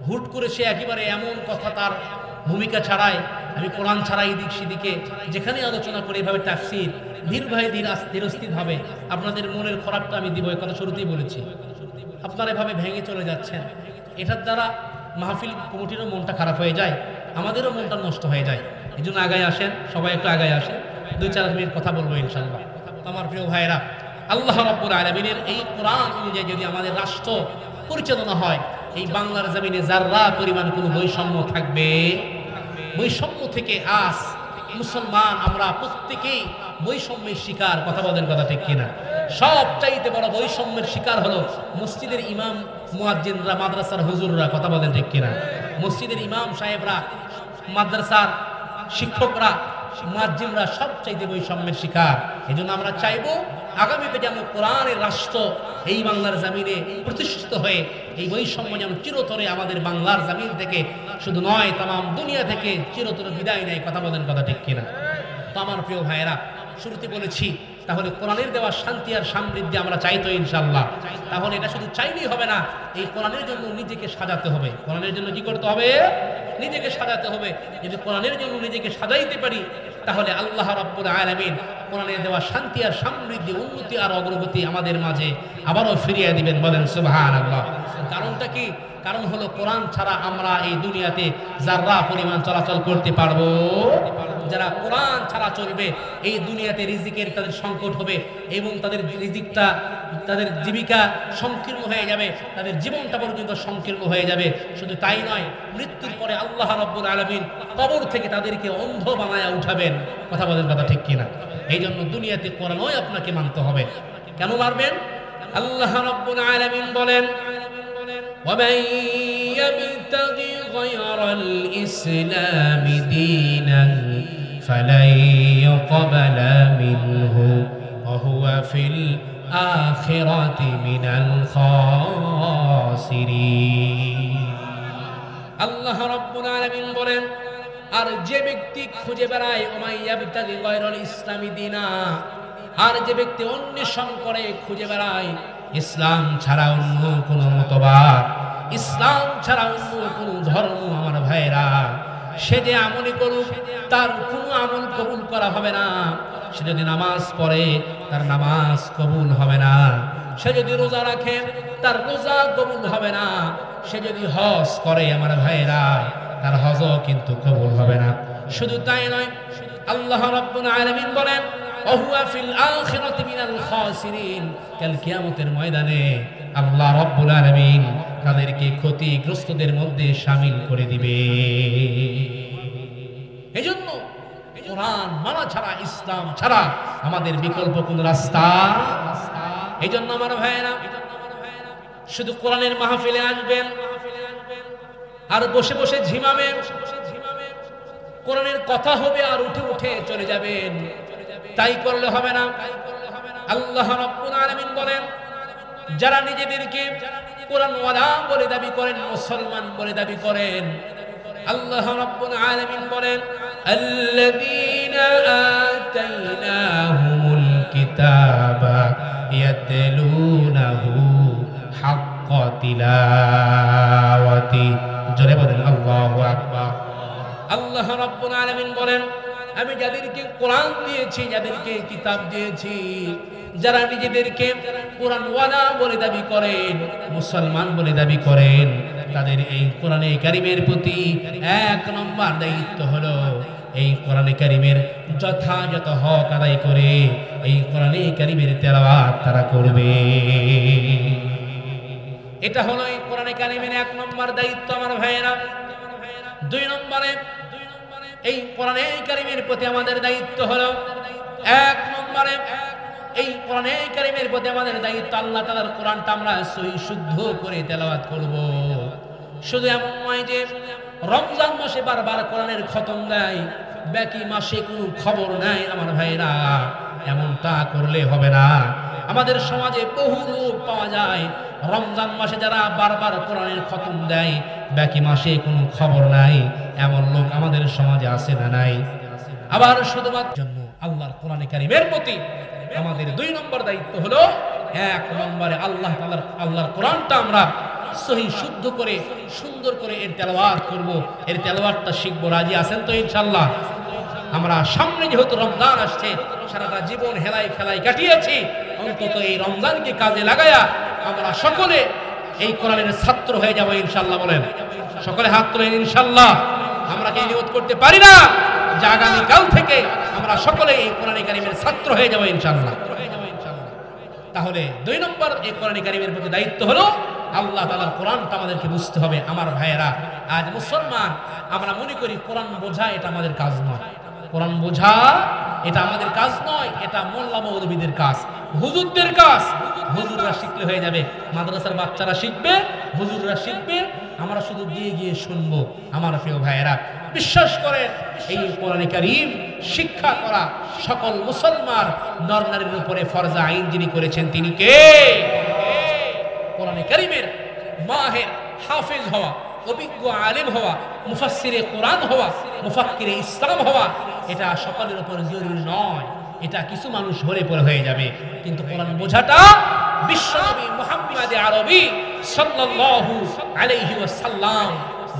S1: হুট করে সে একেবারে এমন কথা তার ভূমিকা ছাড়াই, আমি কোরআন ছাড়াই এদিক সেদিকে যেখানে আলোচনা করে এভাবে তাফসীর ধীর ভাই ধীরস্থির ভাবে, আপনাদের মনের খরাপটা আমি দিব, এই কথা শুরুতেই বলেছি। আপনারা এভাবে ভেঙে চলে যাচ্ছেন, এটার দ্বারা মাহফিল কমিটিরও মনটা খারাপ হয়ে যায়, আমাদেরও মনটা নষ্ট হয়ে যায়। এই জন্য আগায় আসেন, সবাই একটু আগায় আসেন, 2-4 মিনিট কথা বলবো ইনশাআল্লাহ। আমার প্রিয় ভাইয়েরা, আল্লাহ রাব্বুল আলামিনের এই কোরআন অনুযায়ী যদি আমাদের রাষ্ট্র পরিচালনা হয়, এই বাংলার জমিনে যাররা পরিমাণ কোনো বৈষম্য থাকবে, বৈষম্য থেকে আজ মুসলমান আমরা প্রত্যেকেই বৈষম্যের শিকার। কথা বলেন, কথা ঠিক কিনা? সবচাইতে বড় বৈষম্যের শিকার হলো মসজিদের ইমাম মুয়াজ্জিনরা, মাদ্রাসার হুজুররা। কথা বলেন ঠিক কিনা? মসজিদের ইমাম সাহেবরা, মাদ্রাসার শিক্ষকরা, মুয়াজ্জিনরা সবচাইতে বৈষম্যের শিকার। এই জন্য আমরা চাইবো আগামীতে যেন কোরআনের রাষ্ট্র এই বাংলার জমিনে প্রতিষ্ঠিত হয়ে এই বৈষম্য যেন চিরতরে আমাদের বাংলার জমিন থেকে শুধু নয়, তাম দুনিয়া থেকে চিরতরে বিদায় নেয়। কথা বলেন, কথা ঠিক কিনা? তো আমার প্রিয় ভাইয়েরা, শুরুতে বলেছি, তাহলে কোরআনের দেওয়া শান্তি আর সমৃদ্ধি আমরা চাইতো ইনশাআল্লাহ। তাহলে এটা শুধু চাইলেই হবে না, এই কোরআনের জন্য নিজেকে সাজাতে হবে। কোরআনের জন্য কি করতে হবে? নিজেকে সাজাতে হবে। যদি কোরআনের জন্য নিজেকে সাজাইতে পারি, তাহলে আল্লাহ রাব্বুল আলামিন কোরআনের দেওয়া শান্তি আর সমৃদ্ধি, উন্নতি আর অগ্রগতি আমাদের মাঝে আবারও ফিরিয়ে দিবেন। বলেন সুবহানাল্লাহ। কারণটা কি? কারণ হলো কোরআন ছাড়া আমরা এই দুনিয়াতে যাররা পরিমাণ চলাচল করতে পারবো। যারা কোরআন ছাড়া চলবে, এই দুনিয়াতে রিজিকের তাদের সংকট হবে এবং তাদের রিজিকটা, তাদের জীবিকা সংকীর্ণ হয়ে যাবে, তাদের জীবনটা পর্যন্ত সংকীর্ণ হয়ে যাবে। শুধু তাই নয়, মৃত্যুর পরে আল্লাহ রাব্বুল আলামিন কবর থেকে তাদেরকে অন্ধ বানায়া উঠাবেন। কথা বলেন, কথা ঠিক কিনা? এই জন্য দুনিয়াতে কোরআনই আপনাকে মানতে হবে। কেন মানবেন? আল্লাহ রাব্বুল আলামিন বলেন, ومن يبتغي غير الإسلام دينا فلن يقبل منه وهو في الآخرة من الخاسرين আল্লাহ রাব্বুল আলামিন বলেন আর যে ব্যক্তি খুঁজে বেড়ায় ওমাইয়াবতাগি গায়রুল ইসলামি দীনা আর যে ব্যক্তি অন্বেষণ করে খুঁজে বেড়ায় ইসলাম ছাড়া অন্য কোনো মতবাদ ইসলাম ছাড়া অন্য কোনো ধর্ম আমার ভাইরা সে যে আমলই করুক তার কোনো আমল কবুল করা হবে না সে যদি নামাজ পড়ে তার নামাজ কবুল হবে না সে যদি রোজা রাখে তার রোজা কবুল হবে না সে যদি হজ করে আমার ভাইরা তার হজও কিন্তু কবুল হবে না শুধু তাই নয় আল্লাহ রাব্বুল আলামিন বলেন ওহুয়া ফিল আখিরাতি মিনাল খাসিরিন কাল কিয়ামতের ময়দানে আল্লাহ রাব্বুল আলামিন তাদেরকে ক্ষতিগ্রস্তদের মধ্যে শামিল করে দিবে এজন্য কোরআন মানা ছাড়া ইসলাম ছাড়া আমাদের বিকল্প কোন রাস্তা এজন্য আমার ভাইয়েরা শুধু কোরআনের মাহফিলে আসবেন আর বসে বসে ঝিমাবেন কোরআনের কথা হবে আর উঠে উঠে চলে যাবেন তাই করলে হবে না আল্লাহ রাব্বুল আলামিন বলেন যারা নিজেদেরকে কোরআন ওয়ালা বলে দাবি করেন মুসলমান বলে দাবি করেন আল্লাহ রাব্বুল আলামিন বলেন আল্লাযীনা আতাইনাহুমুল কিতাবা ইয়াতলুনাহু হাক্কা তিলাওয়াতি জোরে বলেন আল্লাহু আকবার আল্লাহ রাব্বুল আলামিন বলেন আমি যাদেরকে কোরআন দিয়েছি যাদেরকে কিতাব দিয়েছি যারা নিজেদেরকে কোরআন ওয়ালা বলে দাবি করেন মুসলমান বলে দাবি করেন তাদের এই কোরআনে কারীমের প্রতি এক নম্বর দায়িত্ব হলো এই কোরআনে কারীমের যথাযথ হক আদায় করে এই কোরআনে কারীমের তেলাওয়াত তারা করবে এটা হলো এই কোরআনে কারীমের এক নম্বর দায়িত্ব আমার ভাইয়েরা দুই নম্বরে এই কোরআনে কারীমের প্রতি আমাদের দায়িত্ব হলো এক নম্বরে এই কোরআনে কারীমের প্রতি আমাদের দায়িত্ব আল্লাহ তাআলার কোরআনটা আমরা সহি শুদ্ধ করে তেলাওয়াত করব শুধু এমন নয় যে রমজান মাসে বারবার কোরআনের খতম দেয় বাকি মাসে কোনো খবর নাই আমার ভাইরা এমনটা করলে হবে না আমাদের সমাজে বহু লোক পাওয়া যায় রমজান মাসে যারা বারবার কোরআনের খতম দেয় বাকি মাসে কোনো খবর নাই এমন লোক আমাদের সমাজে আছে না নাই আবার শুধুমাত্র জন্য আল্লাহর কোরআনে কারীমের প্রতি আমাদের দুই নম্বর দায়িত্ব হলো এক নম্বরে আল্লাহর কোরআনটা আমরা সহি শুদ্ধ করে সুন্দর করে এর তেলাওয়াত করব এর তেলাওয়াতটা শিখব রাজি আছেন তো ইনশাআল্লাহ আমরা সামনে যেহেতু রমজান আসছে সারাটা জীবন হেলাই খেলাই কাটিয়েছি অন্তত এই রমজানকে কাজে লাগায়া আমরা সকলে এই কোরআনের ছাত্র হয়ে যাব ইনশাআল্লাহ বলেন সকলে হাত তোলেন ইনশাআল্লাহ আমরা কি নিয়ত করতে পারি না যে আগামী কাল থেকে আমরা সকলে এই কোরআনে কারীমের ছাত্র হয়ে যাব ইনশাআল্লাহ তাহলে দুই নম্বর এই কোরআনে কারীমের প্রতি দায়িত্ব হলো আল্লাহ তাআলার কোরআনটা আমাদেরকে বুঝতে হবে আমার ভাইয়েরা আজ মুসলমান আমরা মনে করি কোরআন বোঝা এটা আমাদের কাজ নয় কোরআন বোঝা এটা আমাদের কাজ নয় এটা মোল্লা মৌলবীদের কাজ হুজুরদের কাজ হুজুররা শিখলে হয়ে যাবে মাদ্রাসার বাচ্চারা শিখবে হুজুররা শিখবে আমরা শুধু গিয়ে গিয়ে শুনবো আমার প্রিয় ভাইয়েরা বিশ্বাস করেন এই কোরআনে কারীম শিক্ষা করা সকল মুসলমান নর নারীর উপরে ফরজা আইন যিনি করেছেন তিনি কে কোরআনে কারীমের মাহির হাফেজ হওয়া অভিজ্ঞ আলেম হওয়া মুফাসসিরে কোরআন হওয়া মুফাক্কিরে ইসলাম হওয়া এটা সকলের উপর জরুরি নয় এটা কিছু মানুষ হলে পরে হয়ে যাবে কিন্তু কোরআন বোঝাটা বিশ্বনবী মুহাম্মদ আরবি সাল্লাল্লাহু আলাইহি ওয়াসাল্লাম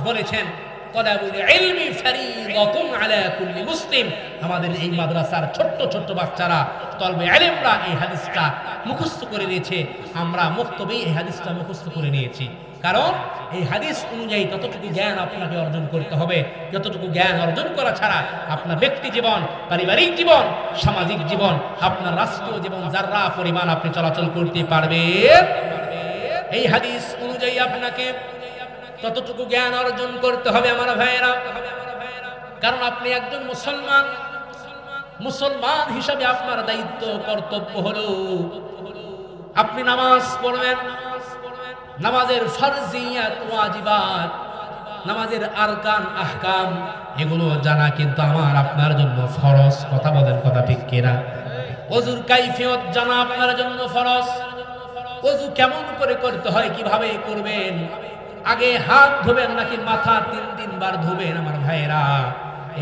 S1: বলেছেন তলাবুল ইলমি ফরিদাতুন আলা কুল্লি মুসলিম আমাদের এই মাদ্রাসার ছোট ছোট বাচ্চারা তলবে ইলমরা এই হাদিসটা মুখস্থ করে নিয়েছে আমরা মুক্তবি এই হাদিসটা মুখস্থ করে নিয়েছি কারণ এই হাদিস অনুযায়ী ততটুকু জ্ঞান আপনাকে অর্জন করতে হবে যতটুকু জ্ঞান অর্জন করা ছাড়া আপনার ব্যক্তি জীবন পারিবারিক জীবন সামাজিক জীবন আপনার রাষ্ট্রীয় জীবন যারা পরিমাণ আপনি চলাচল করতে পারবেন এই হাদিস অনুযায়ী আপনাকে ততটুকু জ্ঞান অর্জন করতে হবে আমার ভাইয়েরা কারণ আপনি একজন মুসলমান হিসাবে আপনার দায়িত্ব কর্তব্য হলো আপনি নামাজ পড়বেন নামাজের ফরজিয়াত ওয়াজিবাত নামাজের আরকান আহকাম এগুলো জানা কিন্তু আমার আপনার জন্য ফরজ কথা বলেন কথা ঠিক কিনা ওযুর কাইফিয়ত জানা আপনার জন্য ফরজ। ওযু কেমন করে করতে হয়, কিভাবে করবেন, আগে হাত ধোবেন নাকি মাথা 3 বার ধোবেন, আমার ভাইয়েরা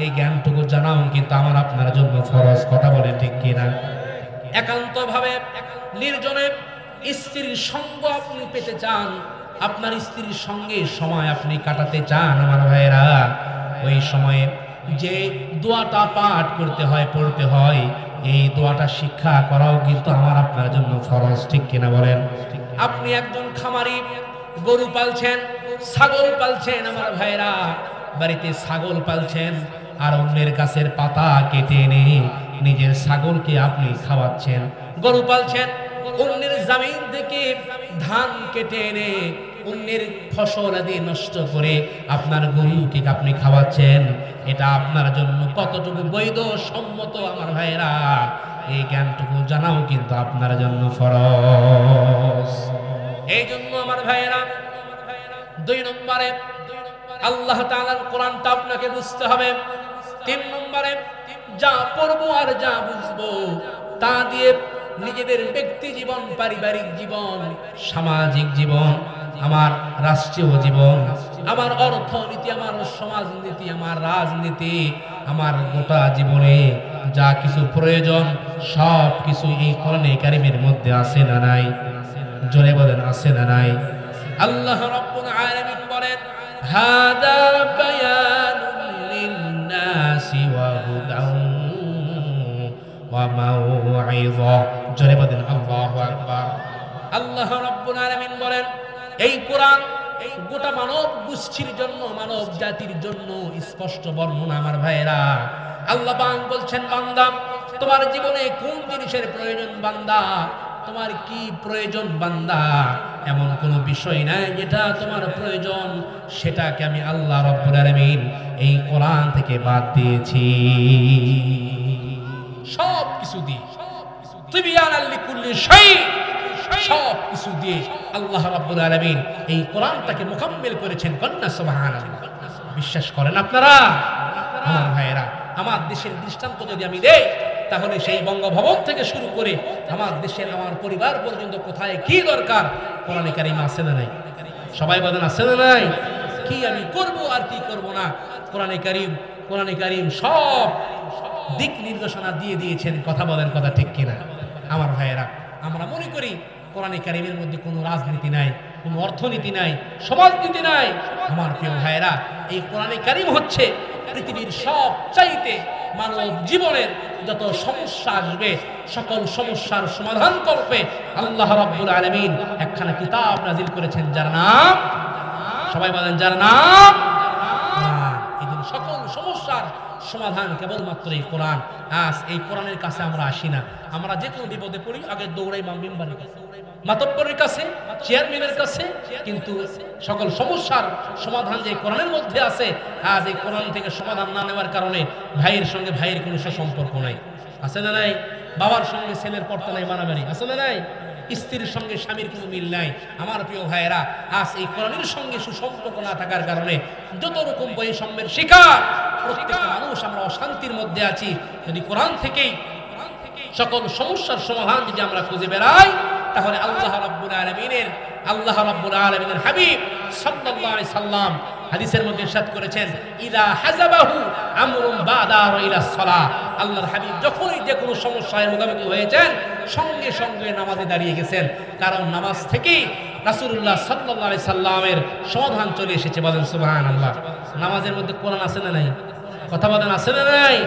S1: এই জ্ঞানটুকু জানাও কিন্তু আমার আপনার জন্য ফরজ। কথা বলে ঠিক কিনা? একান্তভাবে নির্জনে স্ত্রীর সঙ্গ আপনি পেতে চান, আপনার স্ত্রীর সঙ্গে সময় আপনি কাটাতে চান, আমার ভাইয়েরা ওই সময়ে যে দোয়াটা পাঠ করতে হয়, পড়তে হয়, এই দোয়াটা শিক্ষা করাও কিন্তু আমার আপনার জন্য ফরজ। ঠিক কিনা বলেন? আপনি একজন খামারি, গরু পালছেন, ছাগল পালছেন, আমার ভাইরা বাড়িতে ছাগল পালছেন আর অন্যের গাছের পাতা কেটে এনে নিজের ছাগলকে আপনি খাওয়াচ্ছেন। গরু পালছেন, অন্যের জমিন থেকে ধান কেটে এনে অন্যের ফসল আদি নষ্ট করে আপনার গরুকে আপনি খাওয়াচ্ছেন। এটা আপনার জন্য কতটুকু বৈধ সম্মত, আমার ভাইরা এই জ্ঞানটুকু জানাও কিন্তু আপনার জন্য ফরজ। এই জন্য আমার ভাইরা 2 নম্বরে আল্লাহ তাআলার কোরআনটা আপনাকে বুঝতে হবে। 3 নম্বরে যা পড়বো আর যা বুঝবো তা দিয়ে নিজেদের ব্যক্তি জীবন, পারিবারিক জীবন, সামাজিক জীবন, আমার রাষ্ট্রীয় জীবন, আমার অর্থনীতি, আমার সমাজনীতি, আমার রাজনীতি, আমার গোটা জীবনে যা কিছু প্রয়োজন সব কিছু এই কোরআনে কারীমের মধ্যে আছে না নাই? জোরে বলেন, আছে না নাই? আল্লাহ রাব্বুল আলামিন বলেন, হাদা বায়ানুন লিন-নাসি ওয়া হুদাও ওয়া মাউইযা। জোরে বলেন আল্লাহু আকবার। আল্লাহ রাব্বুল আলামিন বলেন, এই কোরআন এই গোটা মানব গোষ্ঠীর জন্য, মানব জাতির জন্য স্পষ্ট বর্ণনা, আমার ভাইরা। আল্লাহ পাক বলছেন, বান্দা তোমার জীবনে কোন জিনিসের প্রয়োজন, বান্দা তোমার কি প্রয়োজন, বান্দা এমন কোন বিষয় নাই যেটা তোমার প্রয়োজন সেটাকে আমি আল্লাহ রাব্বুল আলামিন এই কোরআন থেকে বাদ দিয়েছি। সব কিছু দিয়ে তিবিয়ানাল লিকুল্লি শাই, সব কিছু দিয়ে আল্লাহ রাব্বুল আলামিন এই কোরআনটাকে মুকাম্মিল করেছেন। কন্যা সুবহানাল্লাহ। বিশ্বাস করেন আপনারা? আমার ভাইয়েরা, আমার দেশের দৃষ্টান্ত যদি আমি দেই তাহলে সেই বঙ্গভবন থেকে শুরু করে আমার দেশের, আমার পরিবার পর্যন্ত কোথায় কি দরকার কোরআনে কারীম আছে না নাই? সবাই বলেন, আছে না নাই? কি আমি করব আর কি করব না, কোরআনে কারীম সব দিক নির্দেশনা দিয়ে দিয়েছেন। কথা বলেন, কথা ঠিক কিনা? আমার ভাইয়েরা, আমরা মনে করি কোরআনে কারীমের মধ্যে কোনো রাজনীতি নাই, কোনো অর্থনীতি নাই, সমাজনীতি নাই। আমার প্রিয় ভাইয়েরা, এই কোরআনে কারীম হচ্ছে পৃথিবীর সব চাইতে মানব জীবনের যত সমস্যা আসবে সকল সমস্যার সমাধান করবে আল্লাহ রাব্বুল আলামিন একখানা কিতাব নাজিল করেছেন, যার নাম, সবাই বলেন, যার নাম কোরআন। এই জন্য সকল সমস্যার সমাধান কেবলমাত্র এই কোরআন। আজ এই কোরআনের কাছে আমরা আসি না, আমরা যে কোনো বিপদে পড়ি আগে দৌড়াই মেম্বারের কাছে, মাতব্বরের কাছে, চেয়ারম্যানের কাছে, কিন্তু সকল সমস্যার সমাধান যে কোরআনের মধ্যে আছে, আজ এই কোরআন থেকে সমাধান না নেওয়ার কারণে ভাইয়ের সঙ্গে ভাইয়ের কোনো সুসম্পর্ক নাই। আছে না নাই? বাবার সঙ্গে ছেলের পর্তা নাই, মারামারি। আছে না নাই? স্ত্রীর সঙ্গে স্বামীর কোনো মিল নাই। আমার প্রিয় ভাইয়েরা, আজ এই কোরআনের সঙ্গে সুসম্পর্ক না থাকার কারণে যত রকম বৈষম্যের শিকার প্রত্যেকটা মানুষ, আমরা অশান্তির মধ্যে আছি। যদি কোরআন থেকেই সকল সমস্যার সমাধান যদি আমরা খুঁজে বেড়াই তাহলে আল্লাহ রাব্বুল আলামিনের হাবিব সাল্লাল্লাহু আলাইহি সাল্লাম হাদিসের মধ্যে ইরশাদ করেছেন, ইযা হাযাবাহু আমরুন বাদার ইলা সালাহ। আল্লাহর হাবিব যখনই যে কোনো সমস্যায় মুখোমুখি হয়েছেন সঙ্গে সঙ্গে নামাজে দাঁড়িয়ে গেছেন, কারণ নামাজ থেকেই রাসূলুল্লাহ সাল্লাল্লাহু আলাইহি সাল্লামের সমাধান চলে এসেছে। বলেন সুবহানাল্লাহ। নামাজের মধ্যে কোরআন আছে না নাই? কথা বলেন, আছে না নাই?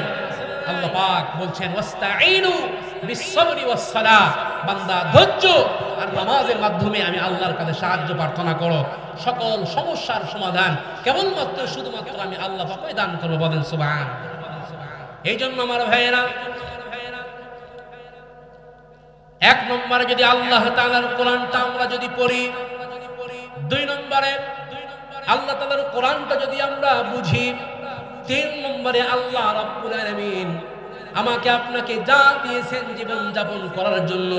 S1: আল্লাহ পাক বলছেন, ওয়াস্তাঈনু বিস-সাবরি ওয়াস-সালাহ, বান্দা ধৈর্য আর নামাজের মাধ্যমে আমি আল্লাহর কাছে সাহায্য প্রার্থনা করো, সকল সমস্যার সমাধান কেবলমাত্র শুধুমাত্র আমি আল্লাহ পাকই দান করব। বলেন সুবহানাল্লাহ। এই জন্য আমার ভাইয়েরা, এক নম্বরে যদি আল্লাহ তাআলার কোরআনটা আমরা যদি পড়ি, 2 নম্বরে আল্লাহ তাআলার কোরআনটা যদি আমরা বুঝি, 3 নম্বরে আল্লাহ রাব্বুল আলামিন আমাকে আপনাকে যা দিয়েছেন জীবন যাপন করার জন্য,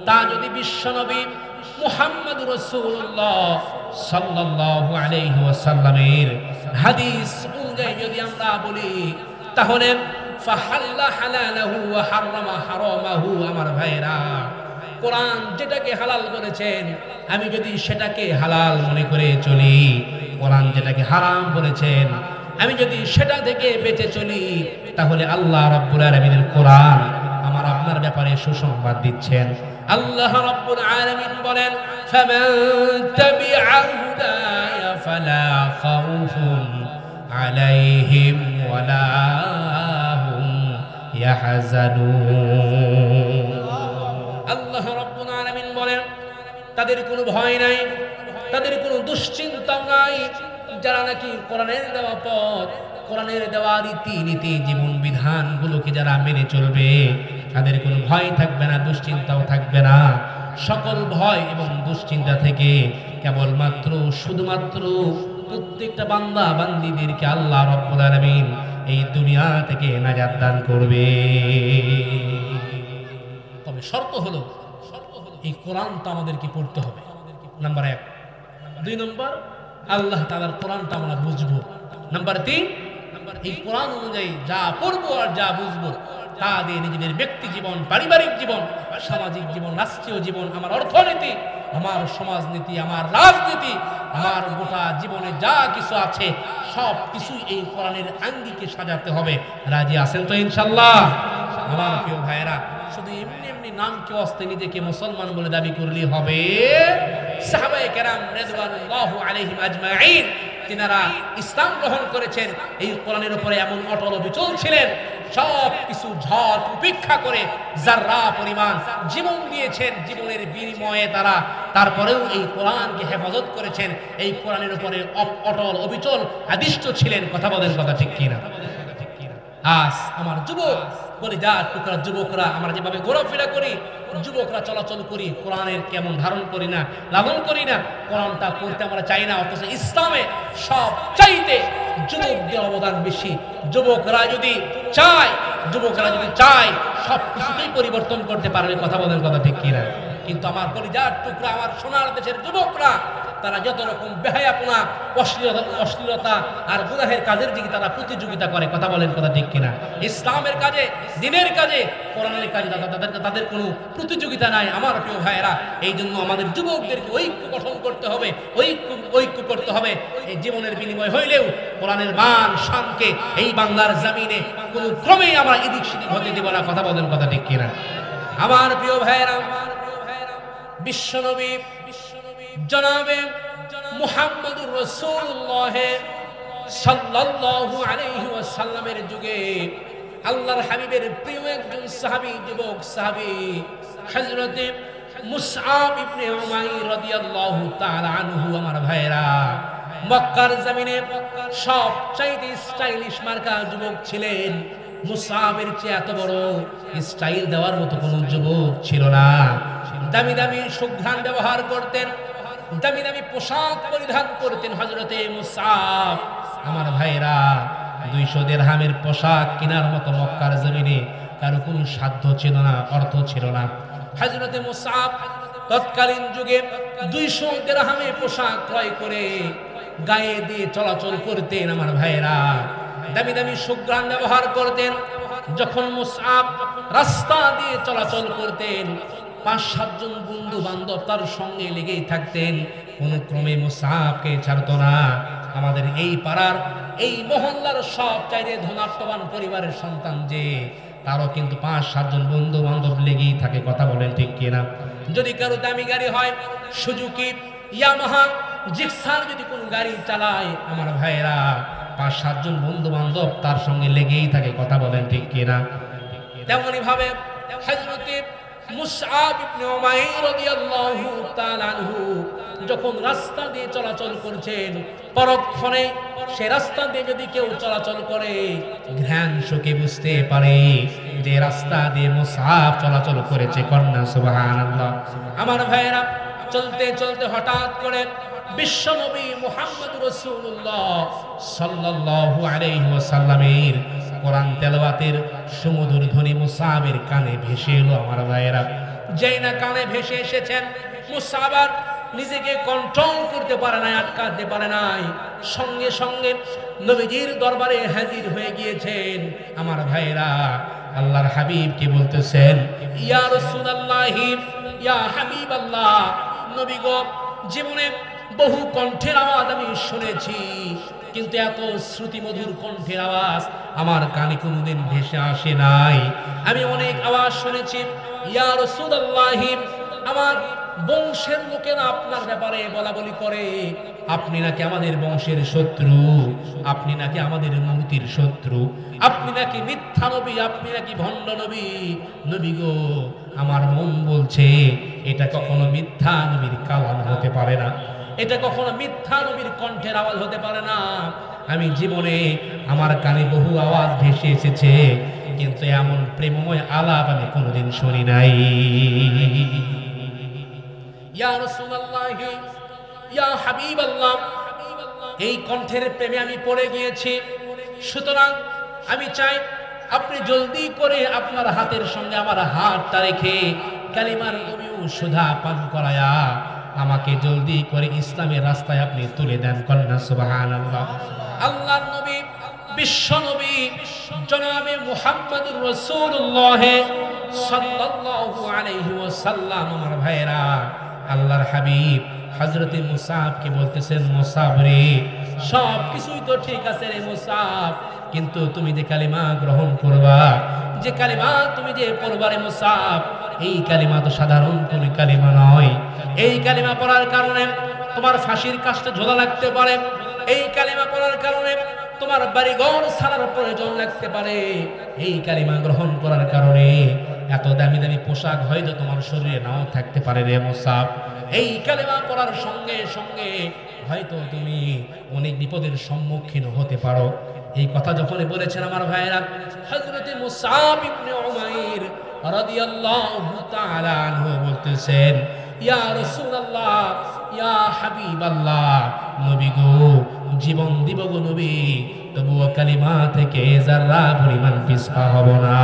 S1: তা যদি বিশ্বনবী মুহাম্মদুর রাসূলুল্লাহ সাল্লাল্লাহু আলাইহি ওয়াসাল্লামের হাদিস অনুযায়ী যদি আমরা বলি, তাহলে ফাহাল্লা হালালাহু ওয়া হারামা হারামাহু। আমার ভাইরা, কোরআন যেটাকে হালাল বলেছেন আমি যদি সেটাকে হালাল মনে করে চলি, কোরআন যেটাকে হারাম বলেছেন আমি যদি সেটা থেকে বেঁচে চলি, তাহলে আল্লাহ রাব্বুল আলামিনের কোরআন আমার আপনার ব্যাপারে সুসংবাদ দিচ্ছেন। আল্লাহ রাব্বুল আলামিন বলেন, ফামান তাবিআ হুদায়া ফালা খাউফুন আলাইহিম ওয়ালা হুম ইয়াহজানুন। আল্লাহ রাব্বুল আলামিন বলেন, তাদের কোনো ভয় নাই, তাদের কোনো দুশ্চিন্তাও নাই, যারা নাকি কোরআনের দেওয়া পথ, কোরআনের দেওয়া রীতি জীবন বিধানগুলোকে যারা মেনে চলবে, তাদের কোনো ভয় থাকবে না, দুশ্চিন্তাও থাকবে না। সকল ভয় এবং দুশ্চিন্তা থেকে কেবলমাত্র শুধুমাত্র প্রত্যেকটা বান্দা বান্দীদেরকে আল্লাহ রাব্বুল আলামিন এই দুনিয়া থেকে নাজাত দান করবে। তবে শর্ত হলো এই কোরআনটা আমাদেরকে পড়তে হবে, নাম্বার 1। 2 নম্বর, আল্লাহ তাআলার কোরআনটা আমরা বুঝবো। নাম্বার 3, এই কোরআন অনুযায়ী যা পড়বো আর যা বুঝবো তা দিয়ে নিজেদের ব্যক্তি জীবন, পারিবারিক জীবন, সামাজিক জীবন, রাষ্ট্রীয় জীবন, আমার অর্থনীতি, আমার সমাজনীতি, আমার রাজনীতি, আমার গোটা জীবনে যা কিছু আছে সব কিছুই এই কোরআনের আঙ্গিকে সাজাতে হবে। রাজি আছেন তো ইনশাআল্লাহ? আমার প্রিয় ভাইরা, শুধু এমনি এমনি নাম কেউ আসতে নিজেকে মুসলমান বলে দাবি করলেই হবে? সাহাবায়ে কেরাম রাদিয়াল্লাহু আলাইহিম আজমাইন, তিনারা ইসলাম গ্রহণ করেছেন, এই কোরআনের উপরে এমন অটল অবিচল ছিলেন, সব কিছু ঝড় উপেক্ষা করে যাররা পরিমাণ জীবন দিয়েছেন, জীবনের বিনিময়ে তারা তারপরেও এই কোরআনকে হেফাজত করেছেন, এই কোরআনের উপরে অটল অবিচল আদিষ্ট ছিলেন। কথা বলেন, কথা ঠিক কিনা? আজ আমার যুবক কলিজার টুকরা যুবকরা আমরা যেভাবে ঘোরাফেরা করি, যুবকরা চলাচল করি, কোরআনের কেমন ধারণ করি না, লালন করি না, কোরআনটা পড়তে আমরা চাই না। অথচ ইসলামে সব চাইতে যুবকদের অবদান বেশি। যুবকরা যদি চায় সব কিছুকেই পরিবর্তন করতে পারবে। কথা বলেন, কথা ঠিক কিনা? কিন্তু আমার কলিজার টুকরা, আমার সোনার দেশের যুবকরা, তারা যত রকম বেহায়াপনা, অশ্লীলতা আর গুনাহের কাজের দিকে তারা প্রতিযোগিতা করে। কথা বলেন, কথা ঠিক কিনা? ইসলামের কাজে, দ্বীনের কাজে, কোরআনের কাজে তাদের কোনো প্রতিযোগিতা নাই। আমার প্রিয় ভাইয়েরা, এই জন্য আমাদের যুবকদেরকে ঐক্য গঠন করতে হবে, ঐক্য করতে হবে। এই জীবনের বিনিময় হইলেও কোরআনের মান শানকে এই বাংলার জমিনে কোনো ক্রমেই আমরা এদিক সেদিক হতে দেব না। কথা বলেন, কথা ঠিক কিনা? আমার প্রিয় ভাইয়েরা, বিশ্বনবী জনাবে মুহাম্মদুর রাসূলুল্লাহ সাল্লাল্লাহু আলাইহি ওয়াসাল্লামের যুগে আল্লাহর হাবিবের প্রিয় একজন সাহাবী, যুবক সাহাবী হযরতে মুসআব ইবনে উমাইর রাদিয়াল্লাহু তাআলা আনহু। আমার ভাইরা, মক্কার জমিনে সবচাইতে স্টাইলিশ মার্কা যুবক ছিলেন। মুসআবের চেয়ে এত বড় স্টাইল দেওয়ার মতো কোনো যুবক ছিল না। দামি দামি সুঘ্রাণ ব্যবহার করতেন, দামি দামি পোশাক পরিধান করতেন হযরতে মুসআব। আমার ভাইরা, 200 দিরহামের পোশাক কেনার মতো মক্কার জমিনে কারো কোনো সাধ্য ছিল না, অর্থ ছিল না। হযরতে মুসআব তৎকালীন যুগে 200 দিরহামে পোশাক ক্রয় করে গায়ে দিয়ে চলাচল করতেন। আমার ভাইরা, দামি দামি সুঘ্রাণ ব্যবহার করতেন। যখন মুসআব রাস্তা দিয়ে চলাচল করতেন, 5-7 জন বন্ধু বান্ধব তার সঙ্গে লেগেই থাকতেন, কোনো ক্রমে মুসআবকে ছাড়তো না। আমাদের এই পাড়ার, এই মহল্লার সব চাইতে ধনাত্মবান পরিবারের সন্তান যে, তারও কিন্তু 5-7 জন বন্ধু বান্ধব লেগেই থাকে। কথা বলেন, ঠিক কিনা? যদি কারো দামি গাড়ি হয়, সুজুকি, ইয়ামাহা, জিক্সার যদি কোনো গাড়ি চালায়, আমার ভাইয়েরা 5-7 জন বন্ধু বান্ধব তার সঙ্গে লেগেই থাকে। কথা বলেন, ঠিক কিনা? তেমনি ভাবে হযরতে মুসআব ইবনে উমাইর রাদিয়াল্লাহু তাআলা আনহু যখন রাস্তা দিয়ে চলাচল করছেন, পরক্ষণে সে রাস্তা দিয়ে যদি কেউ চলাচল করে, ঘ্রাণ শুকে বুঝতে পারে যে রাস্তা দিয়ে মুসআব চলাচল করেছে। কন্যা সুবহানাল্লাহ। আমার ভাইয়েরা, চলতে চলতে হঠাৎ করে বিশ্বনবী মুহাম্মদুর রাসূলুল্লাহ সাল্লাল্লাহু আলাইহি ওয়াসাল্লামের কোরআন তেলাওয়াতের সুমধুর ধ্বনি মুসআবের কানে ভেসে এলো। আমার ভাইয়েরা, যেই না কানে ভেসে এসেছেন, মুসআব নিজেকে কন্ট্রোল করতে পারে নাই, আটকাতে পারে নাই, সঙ্গে সঙ্গে নবীজির দরবারে হাজির হয়ে গিয়েছেন। আমার ভাইরা, আল্লাহর হাবিবকে বলতেছেন, ইয়া রাসূলুল্লাহ, ইয়া হাবিবাল্লাহ, নবী গো, জীবনে বহু কণ্ঠের আওয়াজ আমি শুনেছি, কিন্তু এত শ্রুতিমধুর কণ্ঠের আওয়াজ আমার কানে কোনোদিন ভেসে আসে নাই। আমি অনেক আওয়াজ শুনেছি, ইয়া রাসূলুল্লাহ, আমার বংশের লোকেরা আপনার ব্যাপারে বলা বলি করে, আপনি নাকি আমাদের বংশের শত্রু, আপনি নাকি আমাদের উম্মতের শত্রু, আপনি নাকি মিথ্যা নবী, আপনি নাকি ভণ্ড নবী। নবী গো, আমার মন বলছে এটা কখনো মিথ্যা নবীর কালাম হতে পারে না, এটা কখনো মিথ্যা নবীর কণ্ঠের আওয়াজ হতে পারে না। আমি জীবনে আমার কানে বহু আওয়াজ ভেসে এসেছে, কিন্তু এমন প্রেমময় আলাপ আমি কোনোদিন শুনি নাই। ইয়া রাসূলুল্লাহ, ইয়া হাবিবাল্লাহ, এই কণ্ঠের প্রেমে আমি পড়ে গিয়েছি। সুতরাং আমি চাই আপনি জলদি করে আপনার হাতের সঙ্গে আমার হাতটা রেখে কালিমার অমিউ সুধা পান করায়া আমাকে জলদি করে ইসলামের রাস্তায় আপনি তুলে দেন। কন্যা সুবহানাল্লাহ। আল্লাহর নবী, বিশ্ব নবী জনাবে মুহাম্মদুর রাসূলুল্লাহ সাল্লাল্লাহু আলাইহি ওয়াসাল্লাম, আমার ভাইরা, আল্লাহর হাবিব হযরতে মুসাবকে বলতেছেন, মুসাব রে, সব কিছুই তো ঠিক আছে রে মুসাব, কিন্তু তুমি যে কালিমা গ্রহণ করবা, যে কালিমা তুমি যে পড়বা রে মুসাব, এই কালিমা তো সাধারণ কোন কালিমা নয়। এই কালিমা পড়ার কারণে তোমার ফাঁসির কাস্টে ঝোলা লাগতে পারে, এই কালিমা পড়ার কারণে তোমার বাড়িঘর ছাড়ার প্রয়োজন লাগতে পারে, এই কালিমা গ্রহণ করার কারণে এত দামি দামি পোশাক হয়তো তোমার শরীরে নাও থাকতে পারে রে মুসাব। এই কালিমা পড়ার সঙ্গে সঙ্গে হয়তো তুমি অনেক বিপদের সম্মুখীন হতে পারো। এই কথা যখনই বলেছেন আমার ভাইরা, হযরতে মুসাব ইবনে উমাইর রাদিয়াল্লাহু তাআলা আনহু বলতেছেন, ইয়া রাসূলুল্লাহ, ইয়া হাবিবাল্লাহ, নবী গো, জীবন দিব গো নবী, তবুও কালিমা থেকে যারা পরিমাণ পিছপা হব না।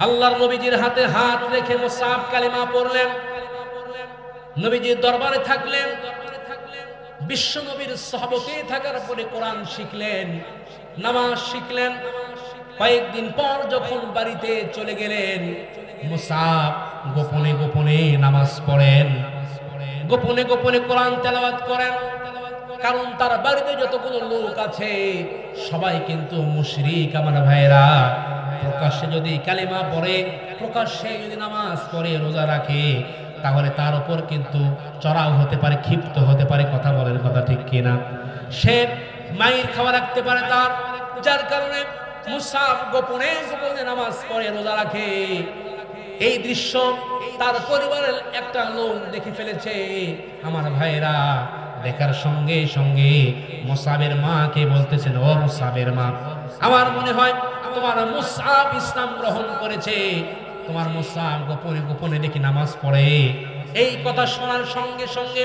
S1: আল্লাহর নবীজির হাতে হাত রেখে মুসাব কালিমা পড়লেন, নবীজির দরবারে থাকলেন, বিশ্ব নবীর সহবতে থাকার পরে কোরআন শিখলেন, নামাজ শিখলেন। কয়েকদিন পর যখন বাড়িতে চলে গেলেন, মুসাব গোপনে গোপনে নামাজ পড়েন, গোপনে গোপনে কোরআন তেলাওয়াত করেন। কারণ তার বাড়িতে যতগুলো লোক আছে সবাই কিন্তু মুশরিক। আমার ভাইরা, প্রকাশ্যে যদি কালিমা পড়ে, প্রকাশ্যে যদি নামাজ পড়ে, রোজা রাখে, তাহলে তার উপর কিন্তু চড়াও হতে পারে, ক্ষিপ্ত হতে পারে। কথা বলেন, কথা ঠিক কিনা? সে মায়ের খাওয়া রাখতে পারে তার, যার কারণে মুসাব গোপনে গোপনে নামাজ পড়ে, রোজা রাখে। এই দৃশ্য তার পরিবারের একটা লোক দেখে ফেলেছে। আমার ভাইরা, দেখার সঙ্গে সঙ্গে মুসাবের মাকে বলতেছেন, ও মুসাবের মা, আমার মনে হয় তোমার মুসাব ইসলাম গ্রহণ করেছে, তোমার মুসাব গোপনে গোপনে দেখি নামাজ পড়ে। এই কথা শোনার সঙ্গে সঙ্গে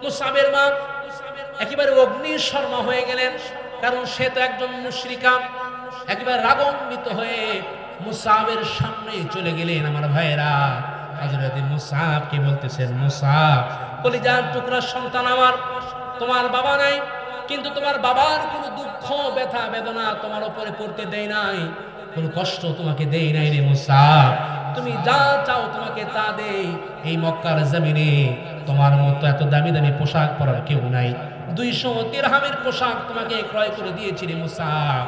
S1: মুসাবের মা একেবারে অগ্নিশর্মা হয়ে গেলেন, কারণ সে তো একজন মুশরিকা। একেবারে রাগান্বিত হয়ে মুসাবের সামনে চলে গেলেন। আমার ভাইরা, হযরত মুসাবকে বলতেছেন, মুসাব, কলিজার টুকরা সন্তান আমার, তোমার বাবা নাই, কিন্তু তোমার বাবার কোনো দুঃখ ব্যথা বেদনা তোমার উপরে পড়তে দেয় নাই, কোনো কষ্ট তোমাকে দেয় নাই রে মুসাব। তুমি যা চাও তোমাকে তা দেই। এই মক্কার জমিনে তোমার মতো এত দামি দামি পোশাক পরার কেউ নাই। 200 দিরহামের পোশাক তোমাকে ক্রয় করে দিয়েছি রে মুসাব।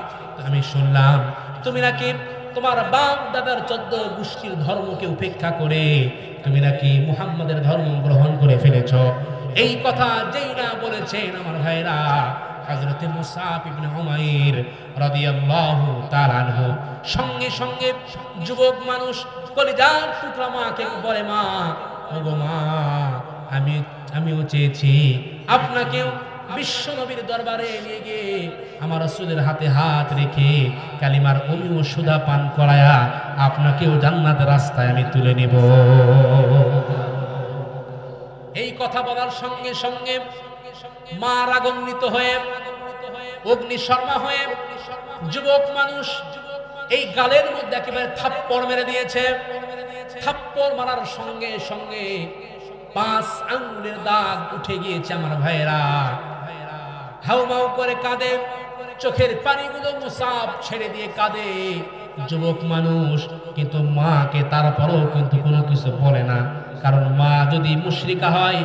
S1: আমি শুনলাম তুমি নাকি তোমার বাপ দাদার 14 গোষ্ঠীর ধর্মকে উপেক্ষা করে তুমি নাকি মুহাম্মাদের ধর্ম গ্রহণ করে ফেলেছ। এই কথা যেই না বলেছেন আমার ভাইরা, হযরত মুসাব ইবনে উমাইর রাদিয়াল্লাহু তাআলা আনহু সঙ্গে সঙ্গে যুবক মানুষ কলিজার টুকরা মাকে বলে, মা, ওগো মা, আমিও চেয়েছি আপনাকেও বিশ্ব নবীর দরবারে নিয়ে গিয়ে আমার রাসূলের হাতে হাত রেখে কালিমার অমিয় সুধা পান করায়া আপনাকেও জান্নাতের রাস্তায় আমি তুলে নেব। এই কথা বলার সঙ্গে সঙ্গে মা রাগান্বিত হয়ে অগ্নিশর্মা হয়ে যুবক মানুষ এই গালের মধ্যে একেবারে থাপ্পড় মেরে দিয়েছে। থাপ্পড় মারার সঙ্গে সঙ্গে 5 আঙ্গুলের দাগ উঠে গিয়েছে আমার ভাইয়েরা। হাউমাউ করে কাঁদে, চোখের পানিগুলো মুসাব ছেড়ে দিয়ে কাঁদে যুবক মানুষ, কিন্তু মাকে তারপরেও কিন্তু কোনো কিছু বলে না। কারণ মা যদি মুশরিকা হয়,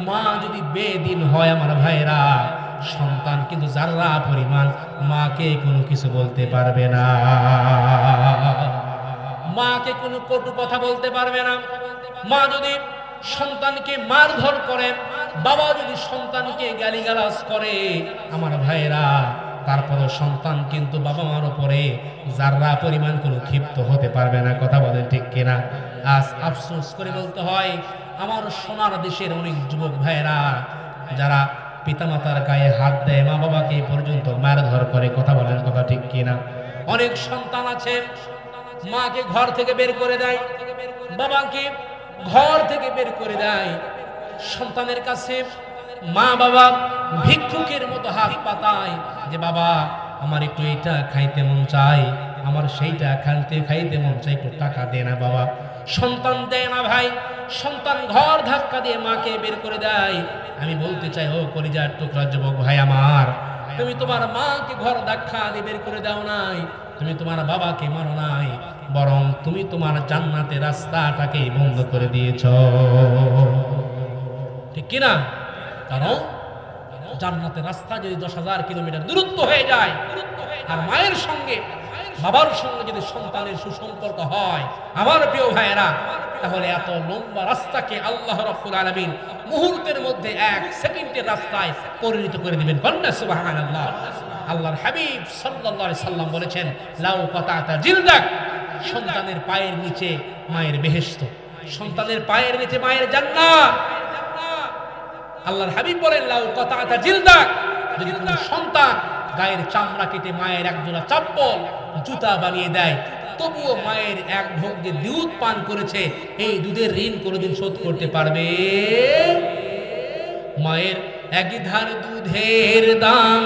S1: মা যদি বেদিন হয় আমার ভাইয়েরা, সন্তান কিন্তু যারা পরিমাণ মাকে কোনো কিছু বলতে পারবে না, মাকে কোনো কটু কথা বলতে পারবে না। মা যদি সন্তানকে মারধর করে, বাবা যদি সন্তানকে গালিগালাজ করে আমার ভাইয়েরা, তারপরও সন্তান কিন্তু বাবা মার উপরে যারা পরিমাণ কোনো ক্ষিপ্ত হতে পারবে না। কথা বলেন ঠিক কিনা? আজ আফসোস করে বলতে হয়, আমার সোনার দেশের অনেক যুবক ভাইয়েরা যারা পিতামাতার গায়ে হাত দেয়, মা বাবাকে পর্যন্ত মারধর করে। কথা বলেন, কথা ঠিক কিনা? অনেক সন্তান আছে মাকে ঘর থেকে বের করে দেয়, বাবাকে ঘর থেকে বের করে দেয়। সন্তানের কাছে মা বাবা ভিক্ষুকের মতো হাত পাতায় যে বাবা আমার একটু এটা খাইতে মন চাই, আমার সেইটা খাইতে মন চাই, একটু টাকা দে না বাবা। সন্তান দেয় না ভাই, সন্তান ঘর ধাক্কা দিয়ে মাকে বের করে দেয়। আমি বলতে চাই, ও কলিজার টুকরা যুবক ভাই আমার, তুমি তোমার মাকে ঘর ধাক্কা দিয়ে বের করে দাও নাই, তুমি তোমার বাবাকে মারো নাই, বরং তুমি তোমার জান্নাতের রাস্তাটাকে বন্ধ করে দিয়েছ। ঠিক কিনা? কারণ জান্নাতের রাস্তা যদি 10,000 কিলোমিটার দূরত্ব হয়ে যায়, আর মায়ের সঙ্গে বাবার সঙ্গে যদি সন্তানের সুসম্পর্ক হয় আমার প্রিয় ভাইয়েরা, তাহলে এত লম্বা রাস্তাকে আল্লাহ রাব্বুল আলামিন মুহূর্তের মধ্যে 1 সেকেন্ডের রাস্তায় পরিণত করে দিবেন। বলেন সুবহানাল্লাহ। আল্লাহর হাবিব সাল্লাল্লাহু আলাইহি সাল্লাম বলেছেন, লাউ কাতাতা জিলদাক, সন্তানের পায়ের নিচে মায়ের বেহেশত, সন্তানের পায়ের নিচে মায়ের জান্নাত। আল্লাহর হাবিব বলেন, লাউ কাতাতা জিলদাক, যদি কোনো সন্তান গায়ের চামড়া কেটে মায়ের একজোড়া চপ্পল জুতা বানিয়ে দেয়, তবুও মায়ের এক ঢোক যে দুধ পান করেছে, এই দুধের ঋণ কোনোদিন শোধ করতে পারবে? মায়ের এক ধার দুধের দাম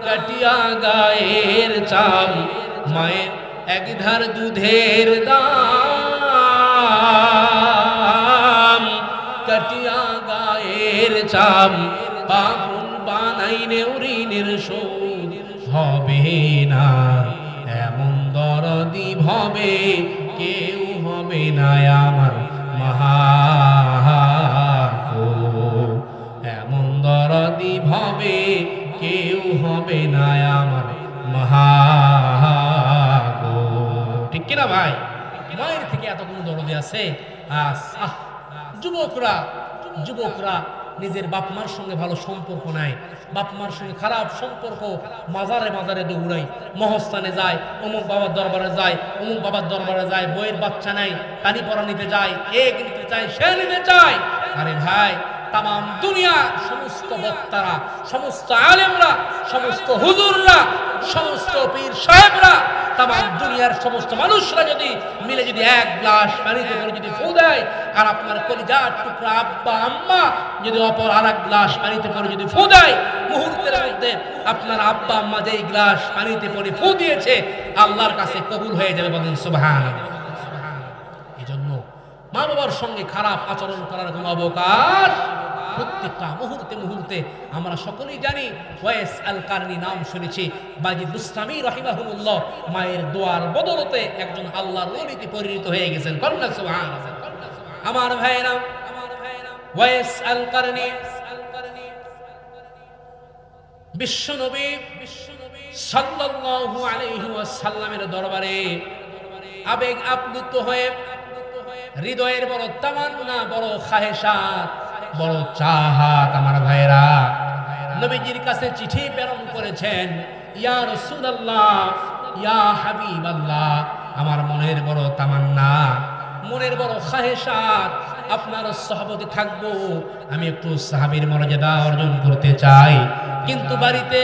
S1: কাটিয়া গায়ের চাম, মায়ের এক ধার দুধের দাম কাটিয়া গায়ের চাম, বাবুল বানাইলেও ঋণের শোধ হবে না, এমন দরদি হবে কেউ হবে না আমার মহাগো, এমন দরদি হবে কেউ হবে না আমার মহাগো। ঠিক কিনা ভাই? মায়ের থেকে এত কোনো দরদি আছে? যুবকরা নিজের বাপ মার সঙ্গে ভালো সম্পর্ক নাই, বাপ মার সঙ্গে খারাপ সম্পর্ক, মাজারে মাজারে দৌড়াই, মহস্থানে যায়, অমুক বাবার দরবারে যায়, অমুক বাবার দরবারে যায়, বইয়ের বাচ্চা নাই, পানি পড়া নিতে যায়, এক নিতে চায়, সে নিতে চায়। আরে ভাই, তামাম দুনিয়া সমস্ত বক্তারা, সমস্ত আলেমরা, সমস্ত হুজুররা, সমস্ত পীর সাহেবরা, তামাম দুনিয়ার সমস্ত মানুষরা যদি মিলে যদি 1 গ্লাস পানিতে করে যদি ফু দেয়, আর আপনার কলিজার টুকরা আব্বা আম্মা যদি অপর আর 1 গ্লাস পানিতে করে যদি ফু দেয়, মুহূর্তের মধ্যে আপনার আব্বা আম্মা যেই গ্লাস পানিতে করে ফু দিয়েছে আল্লাহর কাছে কবুল হয়ে যাবে। বলেন সুবহানাল্লাহ। এই জন্য মা বাবার সঙ্গে খারাপ আচরণ করার কোনো অবকাশ প্রত্যেকটা মুহূর্তে মুহূর্তে আমরা সকলেই জানি। ওয়াইস আল কারনি নাম শুনেছি, বাজিদ বুস্তামি রাহিমাহুল্লাহ মায়ের দোয়ার বদলতে একজন আল্লাহর ওলিতে পরিণত হয়ে গেছেন। কন্যা সুবহানাল্লাহ। আমার ভাইরা, ওয়াইস আল কারনি বিশ্বনবী সাল্লাল্লাহু আলাইহি ওয়াসাল্লামের দরবারে আবেগ আপ্লুত হয়ে হৃদয়ের বড় তামান্না, বড় খাহেশাত, বড় চাহাত আমার ভাইরা নবীজির কাছে চিঠি প্রেরণ করেছেন। ইয়া রাসূলুল্লাহ, ইয়া হাবিবাল্লাহ, আমার মনের বড় তামান্না, মনের বড় খাহেশাত, আপনার সাহাবতে থাকবো, আমি একটু সাহাবীর মর্যাদা অর্জন করতে চাই, কিন্তু বাড়িতে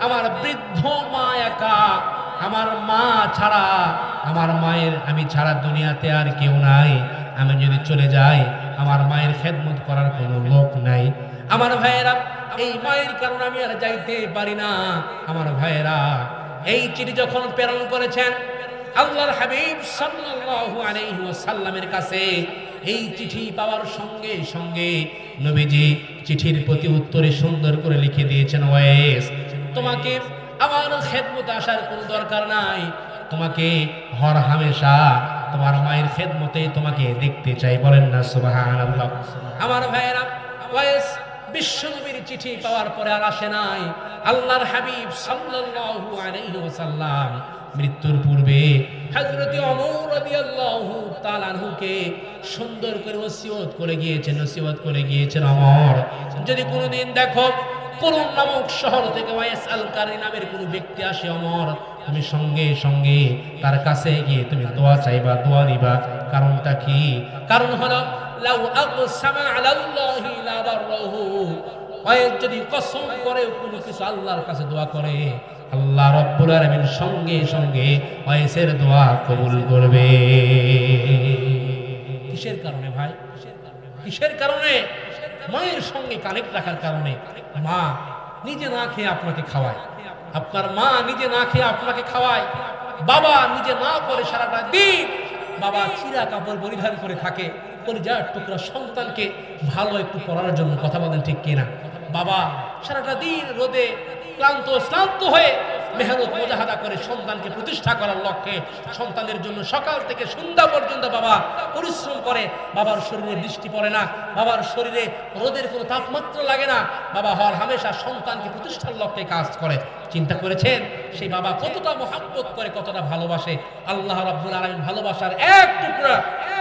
S1: আমার বৃদ্ধ মা একা, আমার মা ছাড়া, আমার মায়ের আমি ছাড়া দুনিয়াতে আর কেউ নাই, আমি যদি চলে যাই আমার মায়ের খেদমত করার কোনো লোক নাই। আমার ভাইয়েরা, এই মায়ের কারণে আমি আর যাইতে পারি না। আমার ভাইয়েরা, এই চিঠি যখন প্রেরণ করেছেন আল্লাহর হাবিব সাল্লাল্লাহু আলাইহি ওয়াসাল্লামের কাছে এই চিঠি পাওয়ার সঙ্গে সঙ্গে নবীজি চিঠির প্রতি উত্তরে সুন্দর করে লিখে দিয়েছেন, ওয়াইস তোমাকে আমার খেদমতে আসার কোনো দরকার নাই, তোমাকে হর হামেশা তোমার মায়ের খেদমতে তোমাকে দেখতে চাই। বলেন না সুবহানাল্লাহ। আমার ভাইয়েরা, ওয়াইস বিশ্বনবীর চিঠি পাওয়ার পরে আর আসে নাই। আল্লাহর হাবিব সাল্লাল্লাহু আলাইহি ওয়াসাল্লাম মৃত্যুর পূর্বে হযরত ওমর রাদিয়াল্লাহু তাআলা আনহুকে সুন্দর করে ওসিয়ত করে গিয়েছেন, ওমর যদি কোনোদিন দেখো কুরুন নামক শহর থেকে ওয়াইস আল কারী নামের কোনো ব্যক্তি আসে, ওমর তুমি সঙ্গে সঙ্গে তার কাছে গিয়ে তুমি দোয়া চাইবা, দোয়া নিবা। কারণটা কি? কারণ হলো লাউ আকসামা আলাল্লাহি লা বাররাহু, ওয়াইস যদি কসম করে কোনো কিছু আল্লাহর কাছে দোয়া করে, আল্লাহ রাব্বুল আলামিন সঙ্গে সঙ্গে ওয়াইসের দোয়া কবুল করবে। কিসের কারণে ভাই? কিসের কারণে? মায়ের সঙ্গে কানেক্ট রাখার কারণে। মা নিজে না খেয়ে আপনাকে খাওয়ায়, আপনার মা নিজে না খেয়ে আপনাকে খাওয়ায়, বাবা নিজে না করে সারাটা দিন বাবা চিরা কাপড় পরিধান করে থাকে কলিজার টুকরা সন্তানকে ভালো একটু পড়ার জন্য। কথা বলেন ঠিক কিনা? বাবা সারাটা দিন রোদে ক্লান্ত হয়ে মেহনত মুজাহাদা করে সন্তানকে প্রতিষ্ঠা করার লক্ষ্যে সন্তানের জন্য সকাল থেকে সন্ধ্যা পর্যন্ত বাবা পরিশ্রম করে। বাবার শরীরে বৃষ্টি পড়ে না, বাবার শরীরে রোদের কোনো তাপমাত্রা লাগে না, বাবা হর হামেশা সন্তানকে প্রতিষ্ঠার লক্ষ্যে কাজ করে। চিন্তা করেছেন সেই বাবা কতটা মহব্বত করে, কতটা ভালোবাসে? আল্লাহ রাব্বুল আলামিন ভালোবাসার এক টুকরা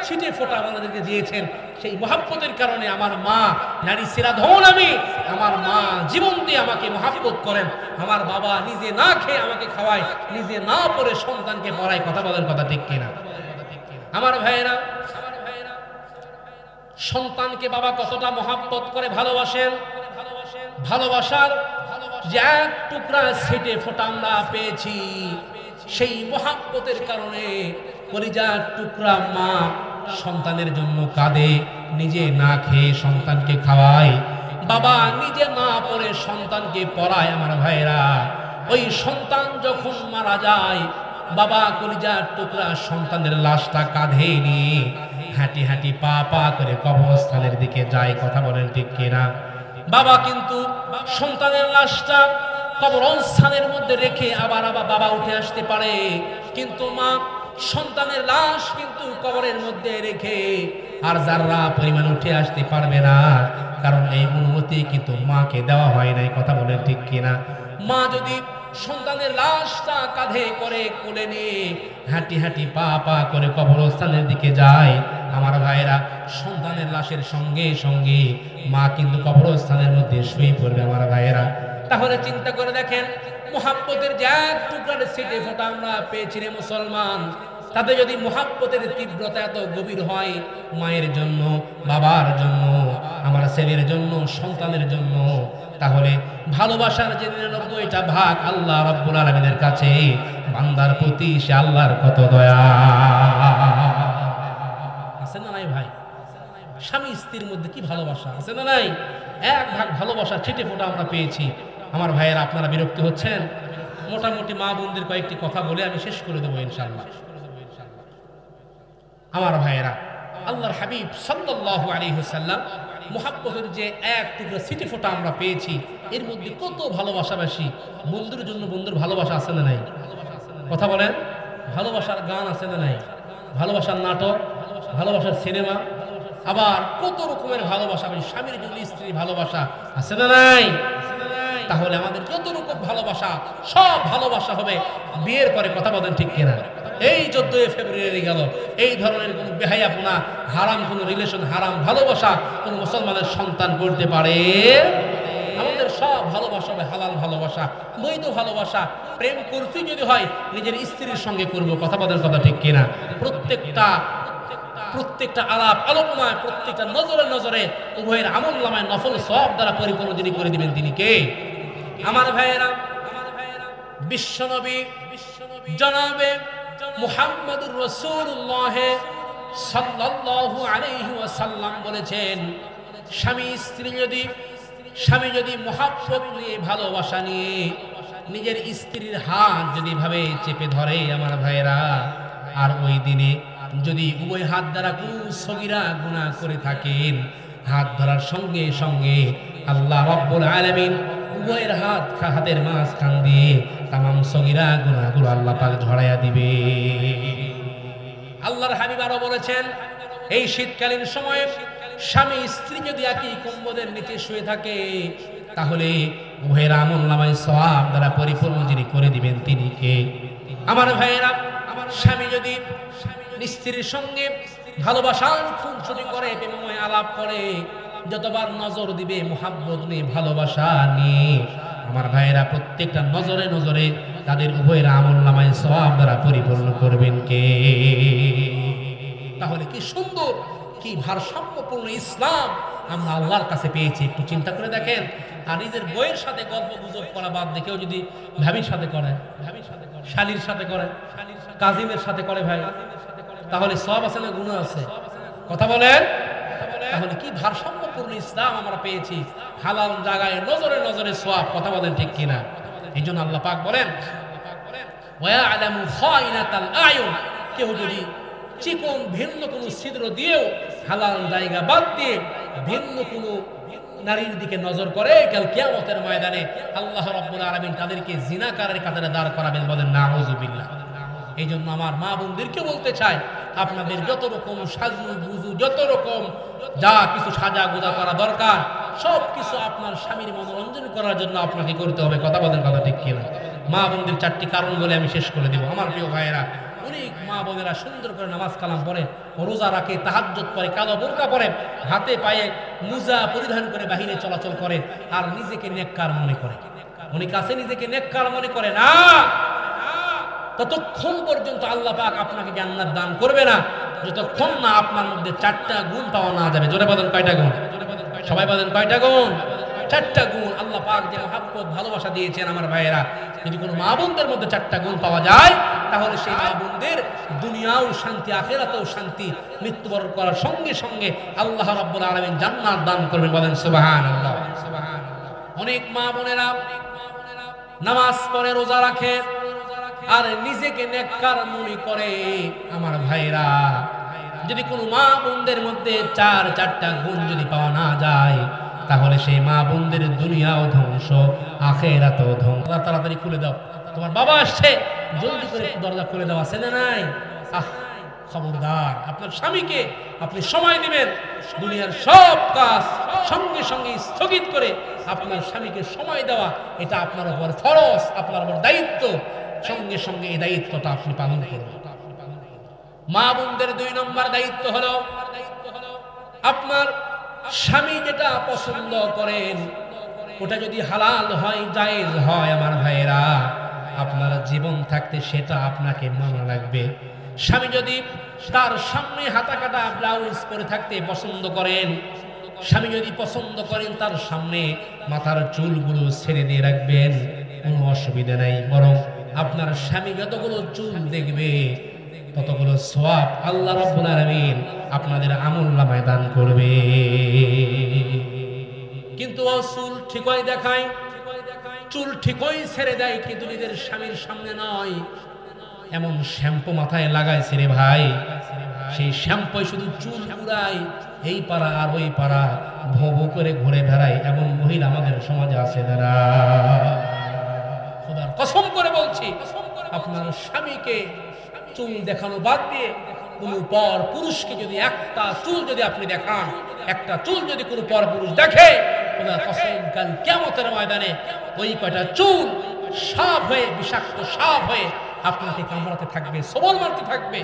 S1: ছিটে ফোঁটা আমাদেরকে দিয়েছেন। সেই মহব্বতের কারণে আমার মা নারী সিরাধন, আমি আমার মা জীবন দিয়ে আমাকে মহব্বত করেন। আমার বাবা নিজে না খেয়ে আমাকে খাওয়ায়, নিজে না পড়ে সন্তানকে পড়ায়। কথা বলেন, কথা ঠিক কিনা? আমার ভাইয়েরা, সন্তানকে বাবা কতটা মহব্বত করে ভালোবাসেন। ভালোবাসার যে এক টুকরা ছিটে ফোঁটা আমরা পেয়েছি, সেই মহব্বতের কারণে কলিজার টুকরা মা সন্তানের জন্য কাঁদে, নিজে না খেয়ে সন্তানকে খাওয়ায়, বাবা নিজে না পড়ে সন্তানকে পড়ায়। আমার ভাইরা, ওই সন্তান যখন মারা যায়, বাবা কলিজার টুকরা সন্তানের লাশটা কাঁধে নিয়ে হাঁটি হাঁটি পা পা করে কবরস্থানের দিকে যায়। কথা বলেন ঠিক কিনা? বাবা কিন্তু সন্তানের লাশটা কবরস্থানের মধ্যে রেখে আবার বাবা উঠে আসতে পারে, কিন্তু মা সন্তানের লাশ কিন্তু কবরের মধ্যে রেখে আর যারা পরিমাণ উঠে আসতে পারবে না, কারণ এই অনুমতি কিন্তু মাকে দেওয়া হয় নাই। কথা বলেন ঠিক কিনা? মা যদি সন্তানের লাশটা কাঁধে করে কোলে নিয়ে হাঁটি হাঁটি পা পা করে কবরস্থানের দিকে যায়, আমার ভাইরা সন্তানের লাশের সঙ্গে সঙ্গে মা কিন্তু কবরস্থানের মধ্যে শুয়ে পড়বে। আমার ভাইয়েরা, তাহলে চিন্তা করে দেখেন, মুহাব্বতের যে এক টুকরার ছিটে ফোঁটা আমরা পেয়েছি রে মুসলমান, তাতে যদি মুহাব্বতের তীব্রতা এত গভীর হয়, মায়ের জন্য, বাবার জন্য, আমার ছেলের জন্য, সন্তানের জন্য, তাহলে ভালোবাসার যে ৯৯টা ভাগ আল্লাহ রাব্বুল আলামিনের কাছে বান্দার প্রতি, সে আল্লাহর কত দয়া আছে না নাই ভাই? স্বামী স্ত্রীর মধ্যে কি ভালোবাসা আছে না নাই? এক ভাগ ভালোবাসা ছিটে ফোঁটা আমরা পেয়েছি। আমার ভাইয়েরা, আপনারা বিরক্ত হচ্ছেন? মোটামুটি মা বোনদের কয়েকটি কথা বলে আমি শেষ করে দেবো ইনশাআল্লাহ। আমার ভাইয়েরা, আল্লাহর হাবিব সাল্লাল্লাহু আলাইহি ওয়াসাল্লাম মুহাব্বতের যে এক টুকরা ছিটে ফোঁটা আমরা পেয়েছি, এর মধ্যে কত ভালোবাসাবাসী। বন্ধুর জন্য বন্ধুর ভালোবাসা আছে না নাই? কথা বলেন। ভালোবাসার গান আছে না নাই? ভালোবাসার নাটক, ভালোবাসার সিনেমা, আবার কত রকমের ভালোবাসা। স্বামীর জন্য স্ত্রীর ভালোবাসা আছে না নাই? তাহলে আমাদের যত রকম ভালোবাসা, সব ভালোবাসা হবে বিয়ের পরে। কথা বলেন ঠিক কিনা? এই 14 ফেব্রুয়ারি গেল, এই ধরনের কোন বেহায়াপনা, হারাম কোন রিলেশন, হারাম ভালোবাসা কোন মুসলমানের সন্তান করতে পারে? আমাদের সব ভালোবাসা হবে হালাল ভালোবাসা, বৈধ ভালোবাসা। প্রেম করতে যদি হয় নিজের স্ত্রীর সঙ্গে করব। কথা বলেন, কথা ঠিক কিনা? প্রত্যেকটা আলাপ আলোচনায়, প্রত্যেকটা নজরে নজরে উভয়ের আমলনামায় নফল সওয়াব দ্বারা পরিপূর্ণ যিনি করে দিবেন, তিনি কে? আমার ভাইয়েরা, বিশ্বনবী জনাবে মুহাম্মদুর রাসূলুল্লাহ সাল্লাল্লাহু আলাইহি ওয়াসাল্লাম বলেছেন, স্বামী যদি মুহাব্বত নিয়ে, ভালোবাসা নিয়ে নিজের স্ত্রীর হাত যদি ভাবে চেপে ধরে আমার ভাইরা, আর ওই দিনে যদি উভয় হাত দ্বারা কোনো সগীরা গুনাহ করে থাকেন, হাত ধরার সঙ্গে সঙ্গে আল্লাহ রাব্বুল আলামিন উভয়ের হাতের মাঝখান দিয়ে তামাম সগীরা গুনাহগুলো আল্লাহ পাক ঝরাইয়া দিবে। আল্লাহর হাবিব আরো বলেছেন, এই শীতকালীন সময়ে স্বামী স্ত্রী যদি একই কম্বলের নিচে শুয়ে থাকে, তাহলে উভয়ের আমলনামায় সওয়াব দ্বারা পরিপূর্ণ যিনি করে দিবেন তিনি কে? আমার ভাইয়েরা, স্বামী যদি স্ত্রীর সঙ্গে ভালোবাসার খুনসুটি করে, প্রেমময় আলাপ করে, যতবার নজর দিবে মুহাব্বত নিয়ে, ভালোবাসা নিয়ে, আমার ভাইয়েরা প্রত্যেকটা নজরে নজরে তাদের উভয়ের আমলনামায় সওয়াব দ্বারা পরিপূর্ণ করবেন কে? তাহলে কি সুন্দর, কি ভারসাম্যপূর্ণ ইসলাম আমরা আল্লাহর কাছে পেয়েছি, একটু চিন্তা করে দেখেন। আর নিজের বইয়ের সাথে গল্প গুজব করা বাদ দেখেও যদি ভাবির সাথে করে, শালীর সাথে করে, কাজিমের সাথে করে ভাই, তাহলে সওয়াব আছে না গুনাহ আছে? কথা বলেন। তাহলে কি ভারসাম্যপূর্ণ ইসলাম আমরা পেয়েছি, হালাল জায়গায় নজরে নজরে সওয়াব। কথা বলেন ঠিক কিনা? এই জন্য আল্লাহ পাক বলেন, ওয়া আলামু খাইনাতাল আয়ুন, কেউ যদি চিকন ভিন্ন কোনো ছিদ্র দিয়েও হালাল জায়গা বাদ দিয়ে ভিন্ন কোনো নারীর দিকে নজর করে, কাল কিয়ামতের ময়দানে আল্লাহ রাব্বুল আলামিন তাদেরকে জিনাকারের কাতারে দাঁড় করাবেন। বলেন নাউযুবিল্লাহ। এই জন্য আমার মা বোনদেরকে বলতে চাই, আপনাদের যত রকম সাজু গুজু, যত রকম যা কিছু সাজা গোজা করা দরকার, সব কিছু আপনার স্বামীর মনোরঞ্জন করার জন্য আপনাকে করতে হবে। কথা বলেন, কথা ঠিক কিনা? মা বোনদের 4টি কারণ বলে আমি শেষ করে দেব। আমার প্রিয় ভাইয়েরা, অনেক মা বোনেরা সুন্দর করে নামাজ কালাম পড়ে, রোজা রাখে, তাহাজ্জুদ পড়ে, কালো বোরকা পরে, হাতে পায়ে মুজা পরিধান করে বাহিরে চলাচল করে, আর নিজেকে নেককার মনে করে। অনেক আছে নিজেকে নেককার মনে করে না, ততক্ষণ পর্যন্ত আল্লাহ পাক আপনাকে জান্নাত দান করবে না, যতক্ষণ না আপনার মধ্যে 4টা গুণ পাওয়া না যাবে। জোরে বলেন কয়টা গুণ? সবাই বলেন কয়টা গুণ? 4টা গুণ আল্লাহ পাক যে মহব্বত ভালোবাসা দিয়েছেন আমার ভাইয়েরা, যদি কোনো মা বোনদের মধ্যে 4টা গুণ পাওয়া যায়, তাহলে সেই মা বোনদের দুনিয়াও শান্তি, আখিরাতেও শান্তি। মৃত্যুবরণ করার সঙ্গে সঙ্গে আল্লাহ রাব্বুল আলামিন জান্নাত দান করবেন। বলেন সুবহানাল্লাহ। অনেক মা বোনেরা নামাজ পড়ে, রোজা রাখে, আর নিজেকে নেককার মনে করে। আমার ভাইরা, যদি কোনো মা বোনদের মধ্যে 4টা গুণ যদি পাওয়া না যায়, তাহলে সেই মা বোনদের দুনিয়াও ধ্বংস, আখিরাতও ধ্বংস। তাড়াতাড়ি খুলে দাও, তোমার বাবা আসছে, জলদি করে দরজা খুলে দাও, আছে না নাই? খবরদার, আপনার স্বামীকে আপনি সময় দিবেন। দুনিয়ার সব কাজ সঙ্গে সঙ্গে স্থগিত করে আপনার স্বামীকে সময় দেওয়া, এটা আপনার উপর ফরজ, আপনার উপর দায়িত্ব। সঙ্গে সঙ্গে এই দায়িত্বটা আপনি পালন করবেন। মা বোনদের 2 নম্বর দায়িত্ব হলো, আপনার স্বামী যেটা পছন্দ করেন ওটা যদি হালাল হয়, জায়েজ হয়, আমার ভাইয়েরা, আপনার জীবন থাকতে সেটা আপনাকে মানা লাগবে। স্বামী যদি তার সামনে হাতা কাটা ব্লাউজ পরে থাকতে পছন্দ করেন, স্বামী যদি পছন্দ করেন তার সামনে মাথার চুলগুলো ছেড়ে দিয়ে রাখবেন, কোনো অসুবিধা নাই। বরং আপনার স্বামী যতগুলো চুল দেখবে ততগুলো সওয়াব আল্লাহ রাব্বুল আলামিন আপনাদের আমলনামায় দান করবে। কিন্তু ও চুল ঠিকই দেখায়, চুল ঠিকই ছেড়ে দেয়, কিন্তু নিজের স্বামীর সামনে নয়। এমন শ্যাম্পু মাথায় লাগাইছে রে ভাই, সেই শ্যাম্পুই শুধু চুল উড়ায়, এই পাড়া আর ওই পাড়া ভো ভো করে ঘুরে বেড়ায়। এমন মহিলা আমাদের সমাজে আছে যারা, খোদার কসম করে বলছি, আপনার স্বামীকে চুল দেখানো বাদ দিয়ে কোনো পর পুরুষকে যদি একটা চুল যদি আপনি দেখান, একটা চুল যদি কোনো পর পুরুষ দেখে, খোদার কসম কাল কিয়ামতের ময়দানে ওই কয়টা চুল সাপ হয়ে, বিষাক্ত সাপ হয়ে আপনাকে কামড়াতে থাকবে, সবল মারতে থাকবে।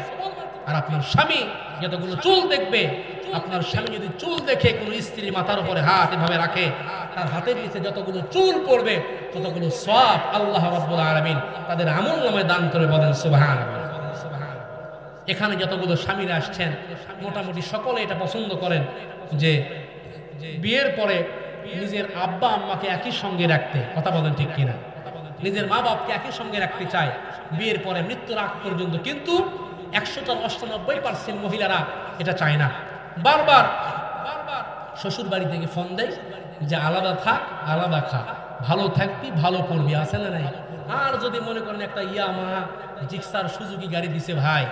S1: আর আপনার স্বামী যতগুলো চুল দেখবে, আপনার স্বামী যদি চুল দেখে কোনো স্ত্রীর মাথার উপরে হাত এভাবে রাখে, তার হাতের নিচে যতগুলো চুল পড়বে ততগুলো সওয়াব আল্লাহ রাব্বুল আলামিন তাদের আমলনামায় দান করে। বলেন সুবহানাল্লাহ। এখানে যতগুলো স্বামীরা আসছেন মোটামুটি সকলে এটা পছন্দ করেন যে বিয়ের পরে নিজের আব্বা আম্মাকে একই সঙ্গে রাখতে। কথা বলেন ঠিক কিনা? নিজের মা বাপকে একই সঙ্গে রাখতে চায় বিয়ের পরে মৃত্যুর আগ পর্যন্ত। কিন্তু 198% মহিলারা এটা চায় না। বারবার শ্বশুর বাড়ি থেকে ফোন দেয় যে আলাদা থাক, আলাদা খা, ভালো থাকবি, ভালো পড়বি, আছে না নাই? আর যদি মনে করেন একটা ইয়ামা জিক্সার সুজুকি গাড়ি দিছে ভাই,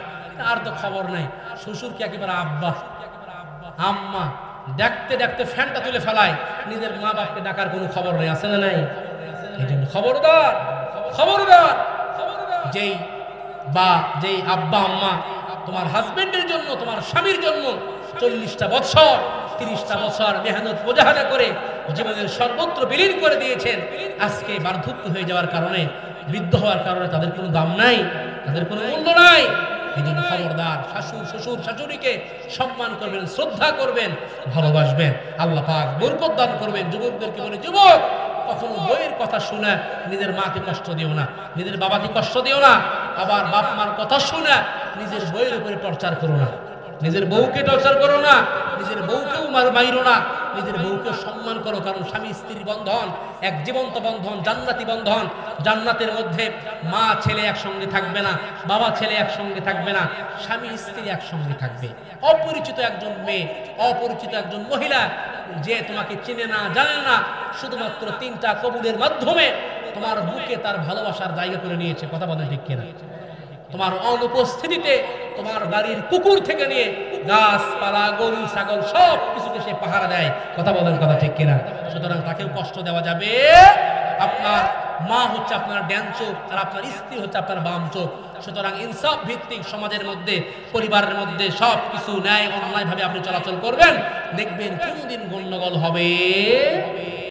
S1: আর তো খবর নাই, শ্বশুরকে একেবারে আব্বা আম্মা দেখতে দেখতে ফ্যানটা তুলে ফেলায়, নিজের মা বাপকে ডাকার কোনো খবর নেই, আছে না নাই? এই জন্য খবরদার, খবরদার, যেই আব্বা আম্মা তোমার হাজবেন্ডের জন্য, তোমার স্বামীর জন্য 40টা বছর 30টা বছর মেহনত মুজাহাদা করে জীবনের সর্বত্র বিলীন করে দিয়েছেন, আজকে বার্ধক্য হয়ে যাওয়ার কারণে, বৃদ্ধ হওয়ার কারণে তাদের কোনো দাম নাই, তাদের কোনো মূল্য নাই। এই জন্য খবরদার, শাশুড় শ্বশুর শাশুড়িকে সম্মান করবেন, শ্রদ্ধা করবেন, ভালোবাসবেন। আল্লাহ পাক বরকত দান করবেন। যুবকদেরকে বলে, যুবক কখনো বইয়ের কথা শুনে নিজের মাকে কষ্ট দিও না, নিজের বাবাকে কষ্ট দিও না, আবার বাপ মার কথা শুনে নিজের বইয়ের উপরে টর্চার করো না, নিজের বউকে টর্চার করো না, নিজের বউকেও মাইরো না, নিজের বউকে সম্মান করো। কারণ স্বামী স্ত্রীর বন্ধন এক জীবন্ত বন্ধন, জান্নাতি বন্ধন। জান্নাতের মধ্যে মা ছেলে একসঙ্গে থাকবে না, বাবা ছেলে একসঙ্গে থাকবে না, স্বামী স্ত্রী একসঙ্গে থাকবে। অপরিচিত একজন মেয়ে, অপরিচিত একজন মহিলা, যে তোমাকে চেনে না জানে না, শুধুমাত্র 3টা কবুলের মাধ্যমে তোমার বুকে তার ভালোবাসার জায়গা করে নিয়েছে। কথা বলেন ঠিক কিনা? তোমার অনুপস্থিতিতে তোমার বাড়ির কুকুর থেকে নিয়ে গাছপালা, গরু ছাগল সব কিছুকে সে পাহারা দেয়। কথা বলেন, কথা ঠিক কিনা? সুতরাং তাকেও কষ্ট দেওয়া যাবে। আপনার মা হচ্ছে আপনার ডান চোখ, আর আপনার স্ত্রী হচ্ছে আপনার বাম চোখ। সুতরাং ইনসাফ ভিত্তিক সমাজের মধ্যে, পরিবারের মধ্যে সব কিছু ন্যায় অন্যায় ভাবে আপনি চলাচল করবেন, দেখবেন কোনদিন গন্ডগোল হবে